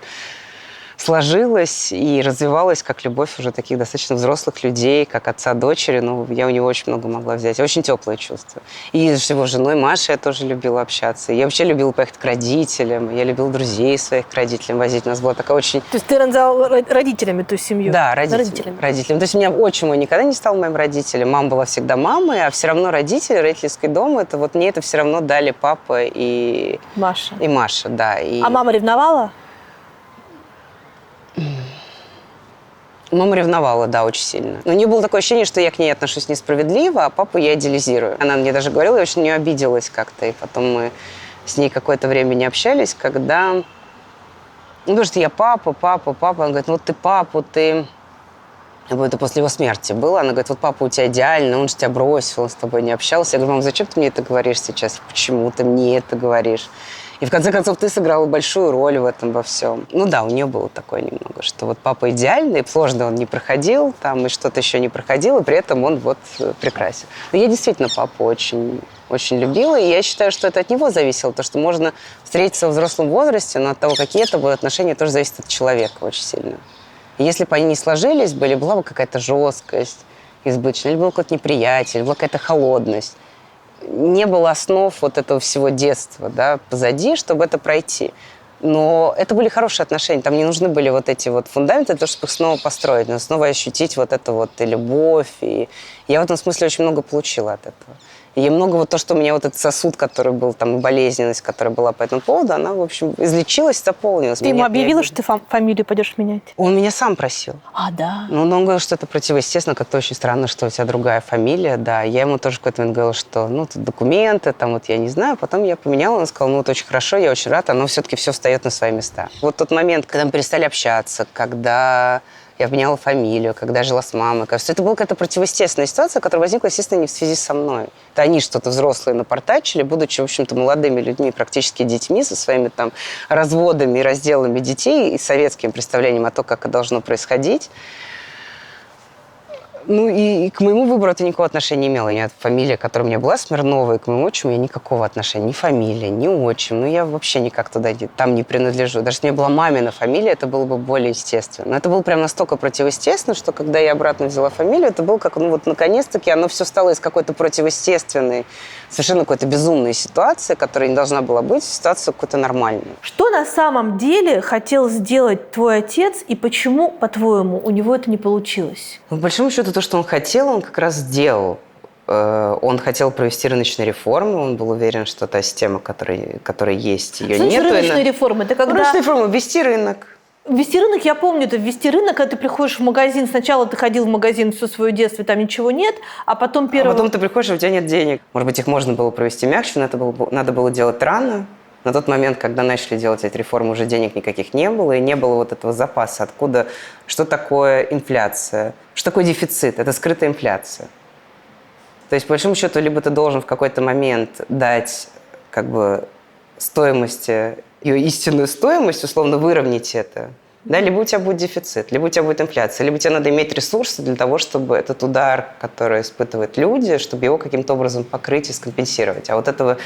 сложилась и развивалась как любовь уже таких достаточно взрослых людей, как отца дочери. Я у него очень много могла взять. Очень теплое чувство. И с его женой Машей я тоже любила общаться. Я вообще любила поехать к родителям. Я любила друзей своих к родителям возить. У нас была такая очень... То есть ты назвал родителями ту семью? Да, родителями. То есть у меня отчим мой никогда не стал моим родителем. Мама была всегда мамой, а все равно родители, родительский дом, это вот мне это все равно дали папа и Маша. И Маша, да. А мама ревновала? Мама ревновала, да, очень сильно. Но у нее было такое ощущение, что я к ней отношусь несправедливо, а папу я идеализирую. Она мне даже говорила, я очень на нее обиделась как-то. И потом мы с ней какое-то время не общались, когда... потому что я папа. Она говорит, ты папу, ты... Это после его смерти было. Она говорит, папа у тебя идеальный, он же тебя бросил, он с тобой не общался. Я говорю, мам, зачем ты мне это говоришь сейчас? Почему ты мне это говоришь? И в конце концов ты сыграла большую роль в этом во всем. У нее было такое немного, что папа идеальный, сложно он не проходил, и что-то еще не проходил, и при этом он прекрасен. Но я действительно папу очень, очень любила, и я считаю, что это от него зависело, то, что можно встретиться в взрослом возрасте, но от того, какие это будут отношения, тоже зависит от человека очень сильно. И если бы они не сложились, была бы какая-то жесткость избыточная, или было какое-то неприятие, или была какая-то холодность. Не было основ этого всего детства, да, позади, чтобы это пройти. Но это были хорошие отношения, там не нужны были эти фундаменты для того, чтобы их снова построить, но снова ощутить эту и любовь. И я в этом смысле очень много получила от этого. И много вот то, что у меня вот этот сосуд, который был, там, и болезненность, которая была по этому поводу, она, в общем, излечилась, заполнилась. Ты ему объявила, что ты фамилию пойдешь менять? Он меня сам просил. А, да. Ну, он говорил, что это противоестественно, как-то очень странно, что у тебя другая фамилия, да. Я ему тоже в какой-то момент говорила, что, ну, тут документы, там, вот я не знаю. Потом я поменяла, он сказал, ну, вот очень хорошо, я очень рад, оно все-таки все встает на свои места. Вот тот момент, когда мы перестали общаться, когда я поменяла фамилию, когда жила с мамой. Кажется, это была какая-то противоестественная ситуация, которая возникла, естественно, не в связи со мной. Это они что-то взрослые напортачили, будучи, в общем-то, молодыми людьми, практически детьми, со своими там разводами и разделами детей и советским представлением о том, как это должно происходить. Ну и к моему выбору это никакого отношения не имело. Фамилия, которая у меня была, Смирнова, и к моему отчиму я никакого отношения. Ни фамилия, ни отчим. Ну я вообще никак туда там не принадлежу. Даже если у меня была мамина фамилия, это было бы более естественно. Но это было прям настолько противоестественно, что когда я обратно взяла фамилию, это было как, ну вот наконец-таки оно все стало из какой-то противоестественной, совершенно какой-то безумной ситуации, которая не должна была быть, в ситуацию какой-то нормальной. Что на самом деле хотел сделать твой отец, и почему, по-твоему, у него это не получилось? По большому счету, то, что он хотел, он как раз сделал. Он хотел провести рыночные реформы, он был уверен, что та система, которая есть, ее нет. Рыночные реформы? Это когда... Рыночные реформы, ввести рынок. Ввести рынок, я помню, это ввести рынок, когда ты приходишь в магазин, сначала ты ходил в магазин все свое детство, там ничего нет, а потом А потом ты приходишь, а у тебя нет денег. Может быть, их можно было провести мягче, но надо было делать рано. На тот момент, когда начали делать эти реформы, уже денег никаких не было, и не было вот этого запаса, откуда, что такое инфляция, что такое дефицит, это скрытая инфляция. То есть, по большому счету, либо ты должен в какой-то момент дать как бы стоимости, ее истинную стоимость, условно выровнять это, да, либо у тебя будет дефицит, либо у тебя будет инфляция, либо тебе надо иметь ресурсы для того, чтобы этот удар, который испытывают люди, чтобы его каким-то образом покрыть и скомпенсировать. А вот этого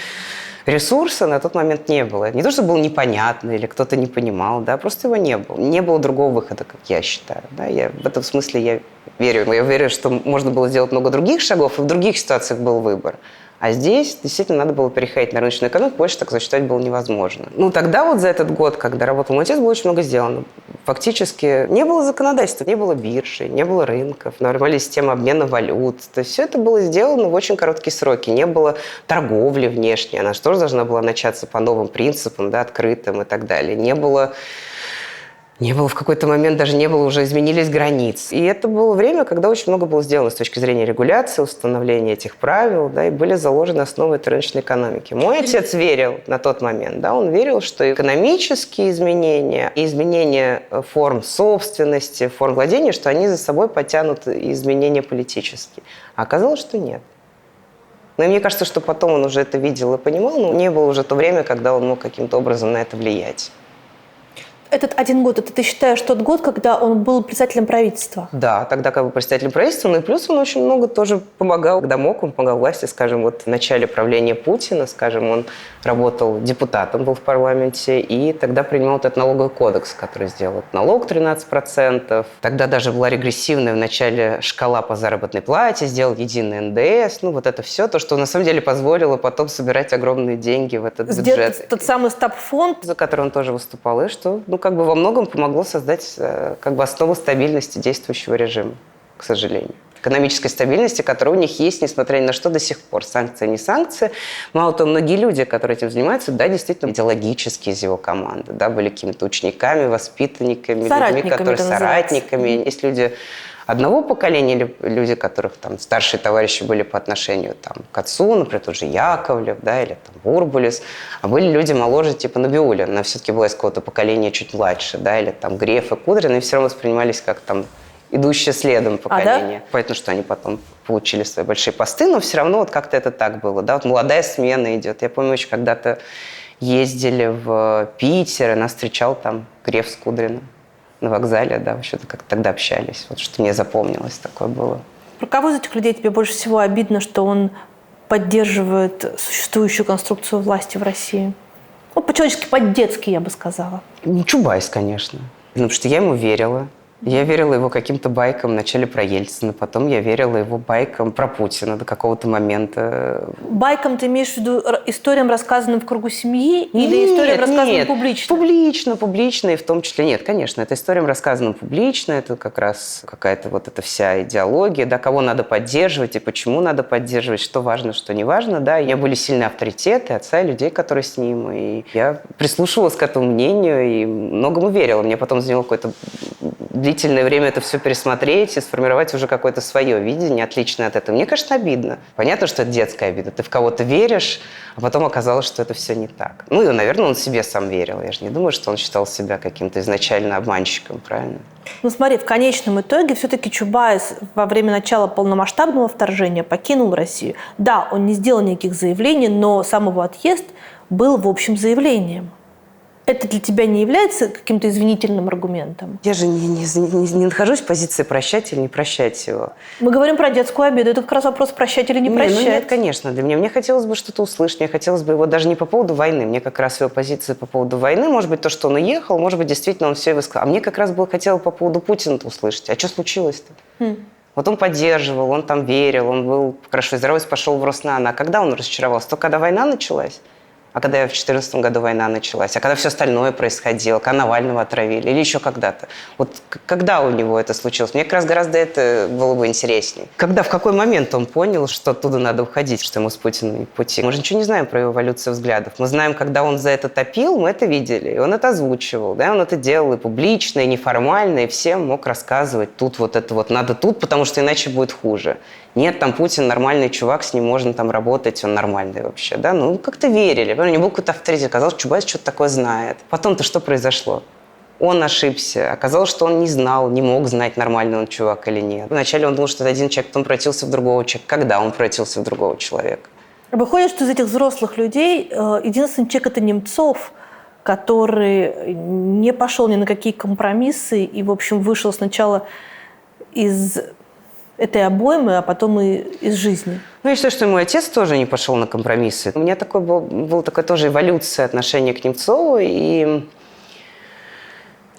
ресурса на тот момент не было. Не то, что было непонятно или кто-то не понимал, да, просто его не было. Не было другого выхода, как я считаю. Да. В этом смысле я верю. Я верю, что можно было сделать много других шагов, и в других ситуациях был выбор. А здесь действительно надо было переходить на рыночную экономику, больше так засчитать было невозможно. Ну, тогда вот за этот год, когда работал мой отец, было очень много сделано. Фактически не было законодательства, не было биржи, не было рынков, нормальная система обмена валют. То есть все это было сделано в очень короткие сроки. Не было торговли внешней, она же тоже должна была начаться по новым принципам, да, открытым и так далее. Не было в какой-то момент, даже не было, уже изменились границы. И это было время, когда очень много было сделано с точки зрения регуляции, установления этих правил, да, и были заложены основы этой рыночной экономики. Мой отец верил на тот момент, да, он верил, что экономические изменения и изменения форм собственности, форм владения, что они за собой потянут изменения политические. А оказалось, что нет. Но мне кажется, что потом он уже это видел и понимал, но не было уже то время, когда он мог каким-то образом на это влиять. Этот один год, это ты считаешь тот год, когда он был председателем правительства? Да, тогда как бы председателем правительства, ну и плюс он очень много тоже помогал, когда мог, он помогал власти, скажем, вот в начале правления Путина, скажем, он работал депутатом, был в парламенте, и тогда принимал этот налоговый кодекс, который сделал налог 13%. Тогда даже была регрессивная в начале шкала по заработной плате, сделал единый НДС, ну вот это все, то, что на самом деле позволило потом собирать огромные деньги в этот бюджет. Тот самый стабфонд, за который он тоже выступал, и что, как бы во многом помогло создать как бы основу стабильности действующего режима, к сожалению. Экономической стабильности, которая у них есть, несмотря ни на что, до сих пор. Санкции, не санкции. Мало того, многие люди, которые этим занимаются, да, действительно идеологически из его команды, да, были какими-то учениками, воспитанниками, людьми, которые соратниками. Есть люди одного поколения, или люди, которых там старшие товарищи были по отношению там, к отцу, например, тот же Яковлев, да, или там Бурбулис, а были люди моложе, типа Набиуллина, она все-таки была из какого-то поколения чуть младше, да, или там Греф и Кудрин, и все равно воспринимались как там идущее следом поколение. Да? Понятно, что они потом получили свои большие посты, но все равно вот как-то это так было, да, вот молодая смена идет. Я помню, еще когда-то ездили в Питер, и нас встречал там Греф с Кудриным на вокзале, да, вообще-то как тогда общались. Вот что мне запомнилось, такое было. Про кого из этих людей тебе больше всего обидно, что он поддерживает существующую конструкцию власти в России? Ну, по-человечески, по-детски, я бы сказала. Чубайс, конечно. Потому что я ему верила. Я верила его каким-то байкам, вначале про Ельцина, потом я верила его байкам про Путина до какого-то момента. Байкам ты имеешь в виду историям, рассказанным в кругу семьи, или историям, рассказанным публично? Публично, и в том числе, нет, конечно, это историям, рассказанным публично, это как раз какая-то вот эта вся идеология, да, кого надо поддерживать и почему надо поддерживать, что важно, что не важно, да. У меня были сильные авторитеты отца и людей, которые с ним, и я прислушивалась к этому мнению и многому верила. Мне потом заняло какое-то длительное время это все пересмотреть и сформировать уже какое-то свое видение, отличное от этого. Мне, конечно, обидно. Понятно, что это детская обида. Ты в кого-то веришь, а потом оказалось, что это все не так. Ну, и, наверное, он себе сам верил. Я же не думаю, что он считал себя каким-то изначально обманщиком, правильно? Ну, смотри, в конечном итоге все-таки Чубайс во время начала полномасштабного вторжения покинул Россию. Да, он не сделал никаких заявлений, но сам его отъезд был, в общем, заявлением. Это для тебя не является каким-то извинительным аргументом? Я же не нахожусь в позиции прощать или не прощать его. Мы говорим про детскую обиду. Это как раз вопрос прощать или не прощать. Ну нет, конечно. Для меня. Мне хотелось бы что-то услышать. Мне хотелось бы его даже не по поводу войны. Мне как раз его позиция по поводу войны. Может быть, то, что он уехал, может быть, действительно он все высказал. А мне как раз было хотелось по поводу Путина-то услышать. А что случилось-то? Вот он поддерживал, он там верил, он был хорошо здоровый, пошел в Роснано. А когда он разочаровался? Только когда война началась? А когда в 2014 году война началась? А когда все остальное происходило? Когда Навального отравили? Или еще когда-то? Вот когда у него это случилось? Мне как раз гораздо это было бы интереснее. Когда, в какой момент он понял, что оттуда надо уходить, что ему с Путиным не пути? Мы же ничего не знаем про его эволюцию взглядов. Мы знаем, когда он за это топил, мы это видели. И он это озвучивал. Да? Он это делал и публично, и неформально, и всем мог рассказывать. Тут вот это вот надо тут, потому что иначе будет хуже. Нет, там Путин нормальный чувак, с ним можно там работать, он нормальный вообще, да? Ну, как-то верили. У него был какой-то авторитет. Оказалось, Чубайс что-то такое знает. Потом-то что произошло? Он ошибся. Оказалось, что он не знал, не мог знать, нормальный он чувак или нет. Вначале он думал, что это один человек, потом превратился в другого человека. Когда он превратился в другого человека? Выходит, что из этих взрослых людей единственный человек – это Немцов, который не пошел ни на какие компромиссы и, в общем, вышел сначала из этой обоймы, а потом и из жизни. Ну, я считаю, что мой отец тоже не пошел на компромиссы. У меня была такая тоже эволюция отношения к Немцову, и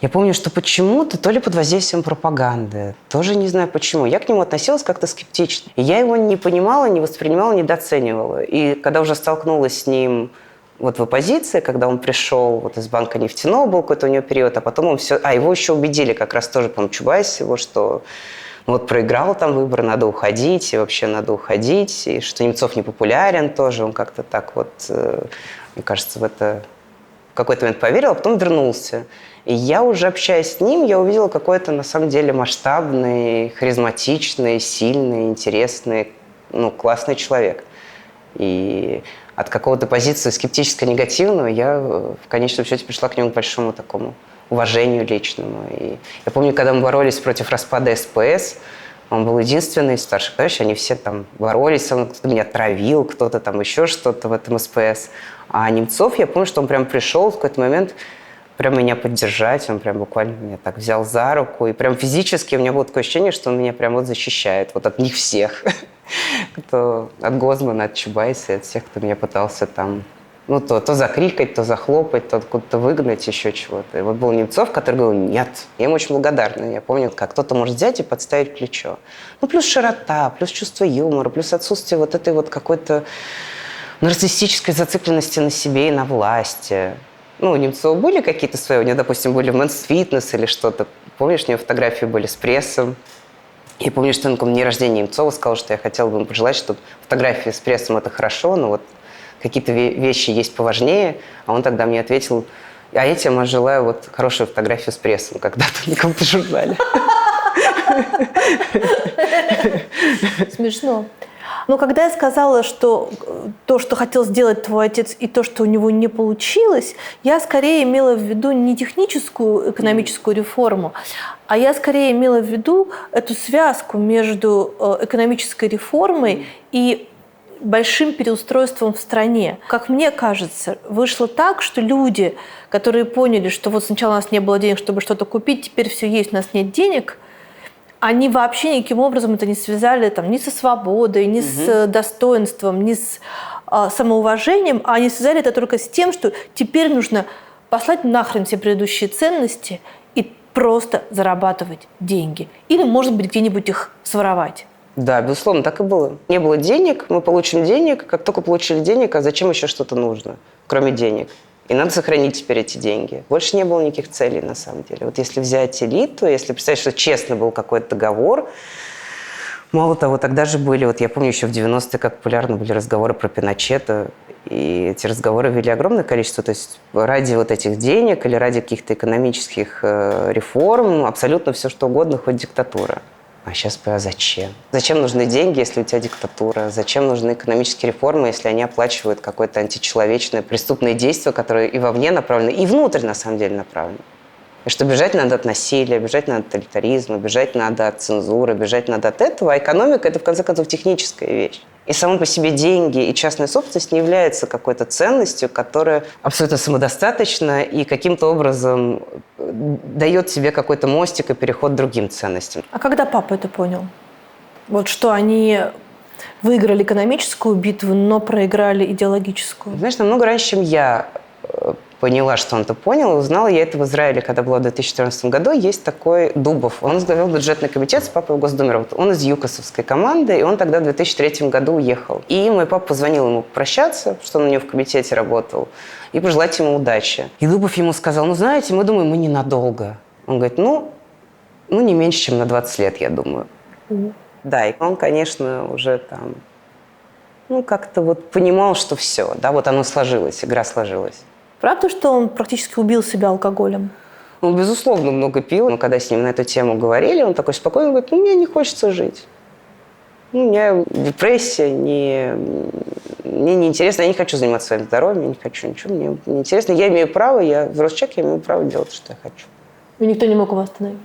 я помню, что почему-то, то ли под воздействием пропаганды, тоже не знаю почему, я к нему относилась как-то скептично. И я его не понимала, не воспринимала, недооценивала. И когда уже столкнулась с ним вот в оппозиции, когда он пришел вот из банка нефтяного, был какой-то у него период, а потом он все... его еще убедили как раз тоже, по-моему, Чубайс его, что вот проиграл там выборы, надо уходить, и вообще надо уходить, и что Немцов не популярен тоже, он как-то так вот, мне кажется, в это в какой-то момент поверил, а потом вернулся. И я уже, общаясь с ним, я увидела какой-то, на самом деле, масштабный, харизматичный, сильный, интересный, классный человек. И от какого-то позиции скептическо-негативного я в конечном счете пришла к нему к большому такому уважению личному. И я помню, когда мы боролись против распада СПС, он был единственный из старших товарищей, они все там боролись, кто-то меня травил, кто-то там еще что-то в этом СПС. А Немцов, я помню, что он прям пришел в какой-то момент прям меня поддержать, он прям буквально меня так взял за руку, и прям физически у меня было такое ощущение, что он меня прям вот защищает, вот от них всех. От Гозмана, от Чубайса, от всех, кто меня пытался там то закрикать, то захлопать, то откуда-то выгнать, еще чего-то. И вот был Немцов, который говорил, нет. Я ему очень благодарна. Я помню, как кто-то может взять и подставить плечо. Плюс широта, плюс чувство юмора, плюс отсутствие вот этой вот какой-то нарциссической зацикленности на себе и на власти. У Немцова были какие-то свои, у него, допустим, были в Men's Fitness или что-то. Помнишь, у него фотографии были с прессом. Я помню, что он на дне рождения Немцова сказал, что я хотела бы ему пожелать, что фотографии с прессом – это хорошо, но вот какие-то вещи есть поважнее. А он тогда мне ответил, а я тебе желаю вот хорошую фотографию с прессом когда-то в каком-то журнале. Смешно. Но когда я сказала, что то, что хотел сделать твой отец, и то, что у него не получилось, я скорее имела в виду не техническую экономическую реформу, а я скорее имела в виду эту связку между экономической реформой и большим переустройством в стране. Как мне кажется, вышло так, что люди, которые поняли, что вот сначала у нас не было денег, чтобы что-то купить, теперь все есть, у нас нет денег, они вообще никаким образом это не связали ни со свободой, ни с достоинством, ни с самоуважением, а они связали это только с тем, что теперь нужно послать нахрен все предыдущие ценности и просто зарабатывать деньги? Или, может быть, где-нибудь их своровать? Да, безусловно, так и было. Не было денег, мы получим денег. Как только получили денег, а зачем еще что-то нужно, кроме денег? И надо сохранить теперь эти деньги. Больше не было никаких целей, на самом деле. Вот если взять элиту, если представить, что честно был какой-то договор, мало того, тогда же были, вот я помню еще в 90-е, как популярны были разговоры про Пиночета, и эти разговоры вели огромное количество, то есть ради вот этих денег или ради каких-то экономических реформ абсолютно все что угодно, хоть диктатура. А сейчас зачем? Зачем нужны деньги, если у тебя диктатура? Зачем нужны экономические реформы, если они оплачивают какое-то античеловечное преступное действие, которое и вовне направлено, и внутрь, на самом деле, направлено? И что бежать надо от насилия, бежать надо от тоталитаризма, бежать надо от цензуры, бежать надо от этого. А экономика – это, в конце концов, техническая вещь. И само по себе деньги и частная собственность не являются какой-то ценностью, которая абсолютно самодостаточна и каким-то образом дает себе какой-то мостик и переход к другим ценностям. А когда папа это понял? Вот что они выиграли экономическую битву, но проиграли идеологическую. Знаешь, намного раньше, чем я поняла, что он это понял. Узнала я это в Израиле, когда была в 2014 году. Есть такой Дубов. Он возглавлял бюджетный комитет с папой в Госдуме. Вот он из ЮКОСовской команды, и он тогда в 2003 году уехал. И мой папа позвонил ему попрощаться, что он у него в комитете работал, и пожелать ему удачи. И Дубов ему сказал: ну, знаете, мы думаем, мы ненадолго. Он говорит: ну не меньше, чем на 20 лет, я думаю. Да, и он, конечно, уже там, как-то вот понимал, что все, да, вот оно сложилось, игра сложилась. Правда, что он практически убил себя алкоголем? Он, безусловно, много пил. Но когда с ним на эту тему говорили, он такой спокойно говорит: мне не хочется жить. У меня депрессия, мне неинтересно, я не хочу заниматься своим здоровьем, я не хочу ничего, мне неинтересно. Я имею право, я взрослый человек, я имею право делать, что я хочу. И никто не мог его остановить?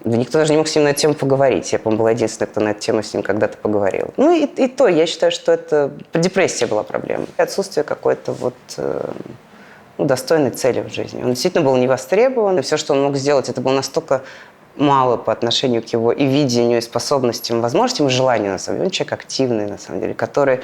Да никто даже не мог с ним на эту тему поговорить. Я, по-моему, была единственная, кто на эту тему с ним когда-то поговорил. И то, я считаю, что это депрессия была проблема. Отсутствие какой-то достойной цели в жизни. Он действительно был невостребован, и все, что он мог сделать, это было настолько мало по отношению к его и видению, и способностям, возможностям, и желанию, на самом деле. Он человек активный, на самом деле, которому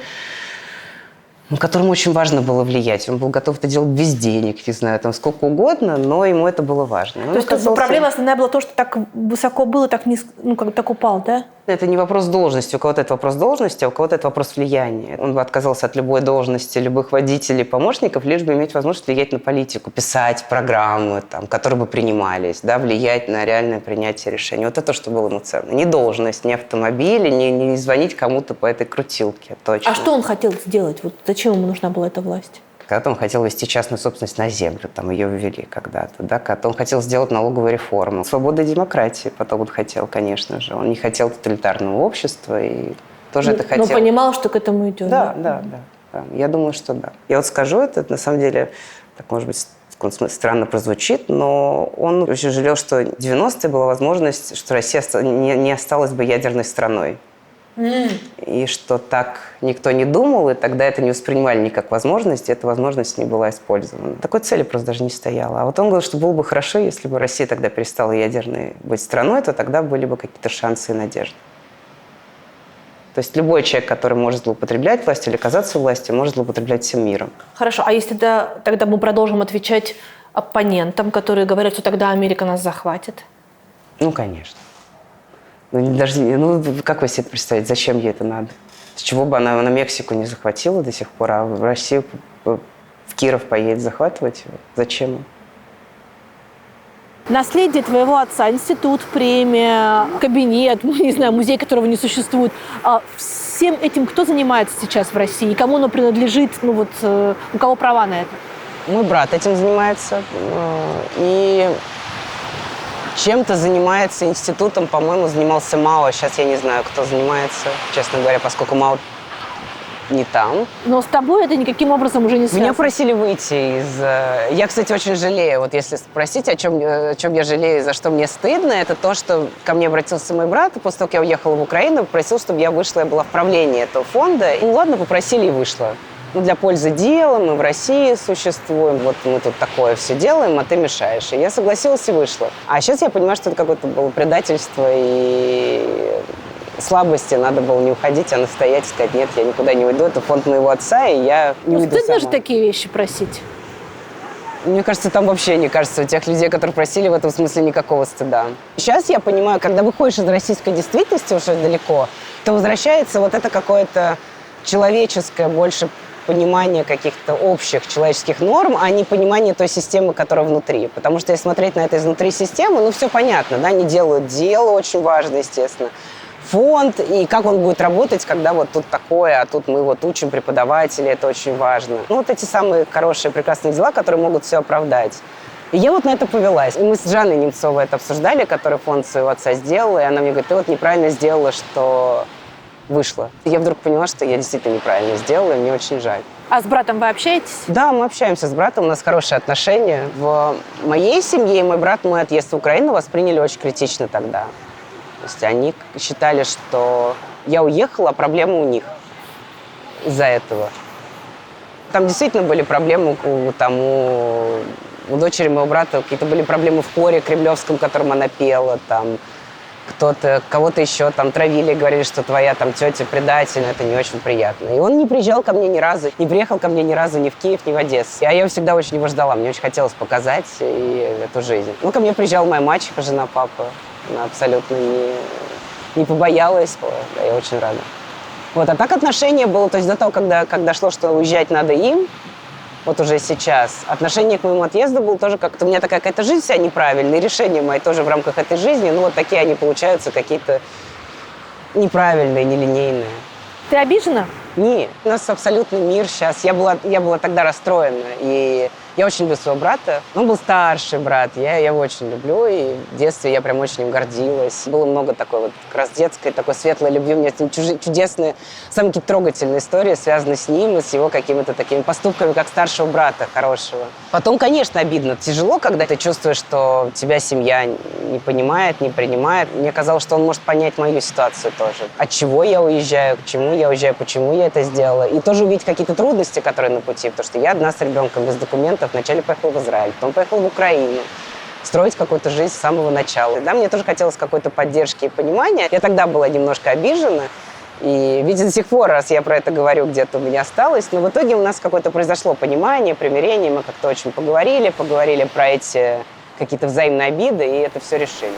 очень важно было влиять. Он был готов это делать без денег, не знаю, там сколько угодно, но ему это было важно. То есть проблема основная была то, что так высоко было, так низко, так упал, да? Это не вопрос должности. У кого-то это вопрос должности, а у кого-то это вопрос влияния. Он бы отказался от любой должности, любых водителей, помощников, лишь бы иметь возможность влиять на политику, писать программы, которые бы принимались, да, влиять на реальное принятие решений. Вот это то, что было ему ценно. Не должность, не автомобиль, не звонить кому-то по этой крутилке. Точно. А что он хотел сделать? Вот зачем ему нужна была эта власть? Когда-то он хотел ввести частную собственность на землю, ее ввели когда-то, да, когда-то он хотел сделать налоговую реформу. Свобода и демократии потом он хотел, конечно же. Он не хотел тоталитарного общества и тоже это хотел. Но понимал, что к этому идет. Да. Я думаю, что да. Я вот скажу это, на самом деле, так, может быть, странно прозвучит, но он очень жалел, что в 90-е была возможность, что Россия не осталась бы ядерной страной. И что так никто не думал, и тогда это не воспринимали ни как возможность, и эта возможность не была использована. Такой цели просто даже не стояло. А вот он говорил, что было бы хорошо, если бы Россия тогда перестала ядерной быть страной, то тогда были бы какие-то шансы и надежды. То есть любой человек, который может злоупотреблять властью или казаться властью, может злоупотреблять всем миром. Хорошо, а если тогда мы продолжим отвечать оппонентам, которые говорят, что тогда Америка нас захватит? Конечно. Как вы себе это представляете, зачем ей это надо? С чего бы она Мексику не захватила до сих пор, а в Россию, в Киров поедет захватывать его? Зачем? Наследие твоего отца, институт, премия, кабинет, не знаю, музей, которого не существует. Всем этим кто занимается сейчас в России? Кому оно принадлежит? У кого права на это? Мой брат этим занимается. И чем-то занимается институтом, по-моему, занимался МАО. Сейчас я не знаю, кто занимается, честно говоря, поскольку МАО не там. Но с тобой это никаким образом уже не связано. Меня просили выйти из... Я, кстати, очень жалею. Вот если спросить, о чем я жалею, за что мне стыдно, это то, что ко мне обратился мой брат, и после того, как я уехала в Украину, попросил, чтобы я вышла, я была в правлении этого фонда. И ладно, попросили и вышла. Для пользы дела, мы в России существуем, вот мы тут такое все делаем, а ты мешаешь. И я согласилась и вышла. А сейчас я понимаю, что это какое-то было предательство и слабости. Надо было не уходить, а настоять, сказать: нет, я никуда не уйду, это фонд моего отца, и я не уйду сама. Стыдно же такие вещи просить? Мне кажется, там вообще, не кажется, у тех людей, которые просили, в этом смысле никакого стыда. Сейчас я понимаю, когда выходишь из российской действительности уже далеко, то возвращается вот это какое-то человеческое больше понимание каких-то общих человеческих норм, а не понимание той системы, которая внутри. Потому что если смотреть на это изнутри системы, ну, все понятно, да, они делают дело очень важно, естественно. Фонд и как он будет работать, когда вот тут такое, а тут мы вот учим преподавателей, это очень важно. Ну, вот эти самые хорошие, прекрасные дела, которые могут все оправдать. И я вот на это повелась. И мы с Жанной Немцовой это обсуждали, которая фонд своего отца сделала, и она мне говорит, ты вот неправильно сделала, что вышло. И я вдруг поняла, что я действительно неправильно сделала, и мне очень жаль. А с братом вы общаетесь? Да, мы общаемся с братом, у нас хорошие отношения. В моей семье мой брат мой отъезд в Украину восприняли очень критично тогда. То есть они считали, что я уехала, а проблемы у них из-за этого. Там действительно были проблемы у дочери моего брата, какие-то были проблемы в хоре кремлевском, которым она пела, там кого-то еще там травили, говорили, что твоя там тетя предатель, это не очень приятно. И он не приезжал ко мне ни разу, не приехал ко мне ни разу ни в Киев, ни в Одессу. А я всегда очень его ждала, мне очень хотелось показать эту жизнь. Ну, ко мне приезжала моя мачеха, жена папы. Она абсолютно не побоялась, да, я очень рада. Вот, а так отношение было, то есть до того, когда дошло, что уезжать надо им, вот уже сейчас, отношение к моему отъезду было тоже как-то, у меня такая какая-то жизнь вся неправильная, решения мои тоже в рамках этой жизни, ну вот такие они получаются какие-то неправильные, нелинейные. Ты обижена? Нет, у нас абсолютный мир сейчас. Я была тогда расстроена, и я очень люблю своего брата. Он был старший брат, я его очень люблю, и в детстве я прям очень им гордилась. Было много такой вот как раз детской, такой светлой любви. У меня с ним чудесные, самые какие-то трогательные истории связаны с ним и с его какими-то такими поступками, как старшего брата хорошего. Потом, конечно, обидно, тяжело, когда ты чувствуешь, что тебя семья не понимает, не принимает. Мне казалось, что он может понять мою ситуацию тоже. От чего я уезжаю, к чему я уезжаю, почему я это сделала. И тоже увидеть какие-то трудности, которые на пути. Потому что я одна с ребенком без документов вначале поехала в Израиль, потом поехала в Украину. Строить какую-то жизнь с самого начала. Да, мне тоже хотелось какой-то поддержки и понимания. Я тогда была немножко обижена. И, видите, до сих пор, раз я про это говорю, где-то у меня осталось. Но в итоге у нас какое-то произошло понимание, примирение. Мы как-то очень поговорили про эти какие-то взаимные обиды, и это все решили.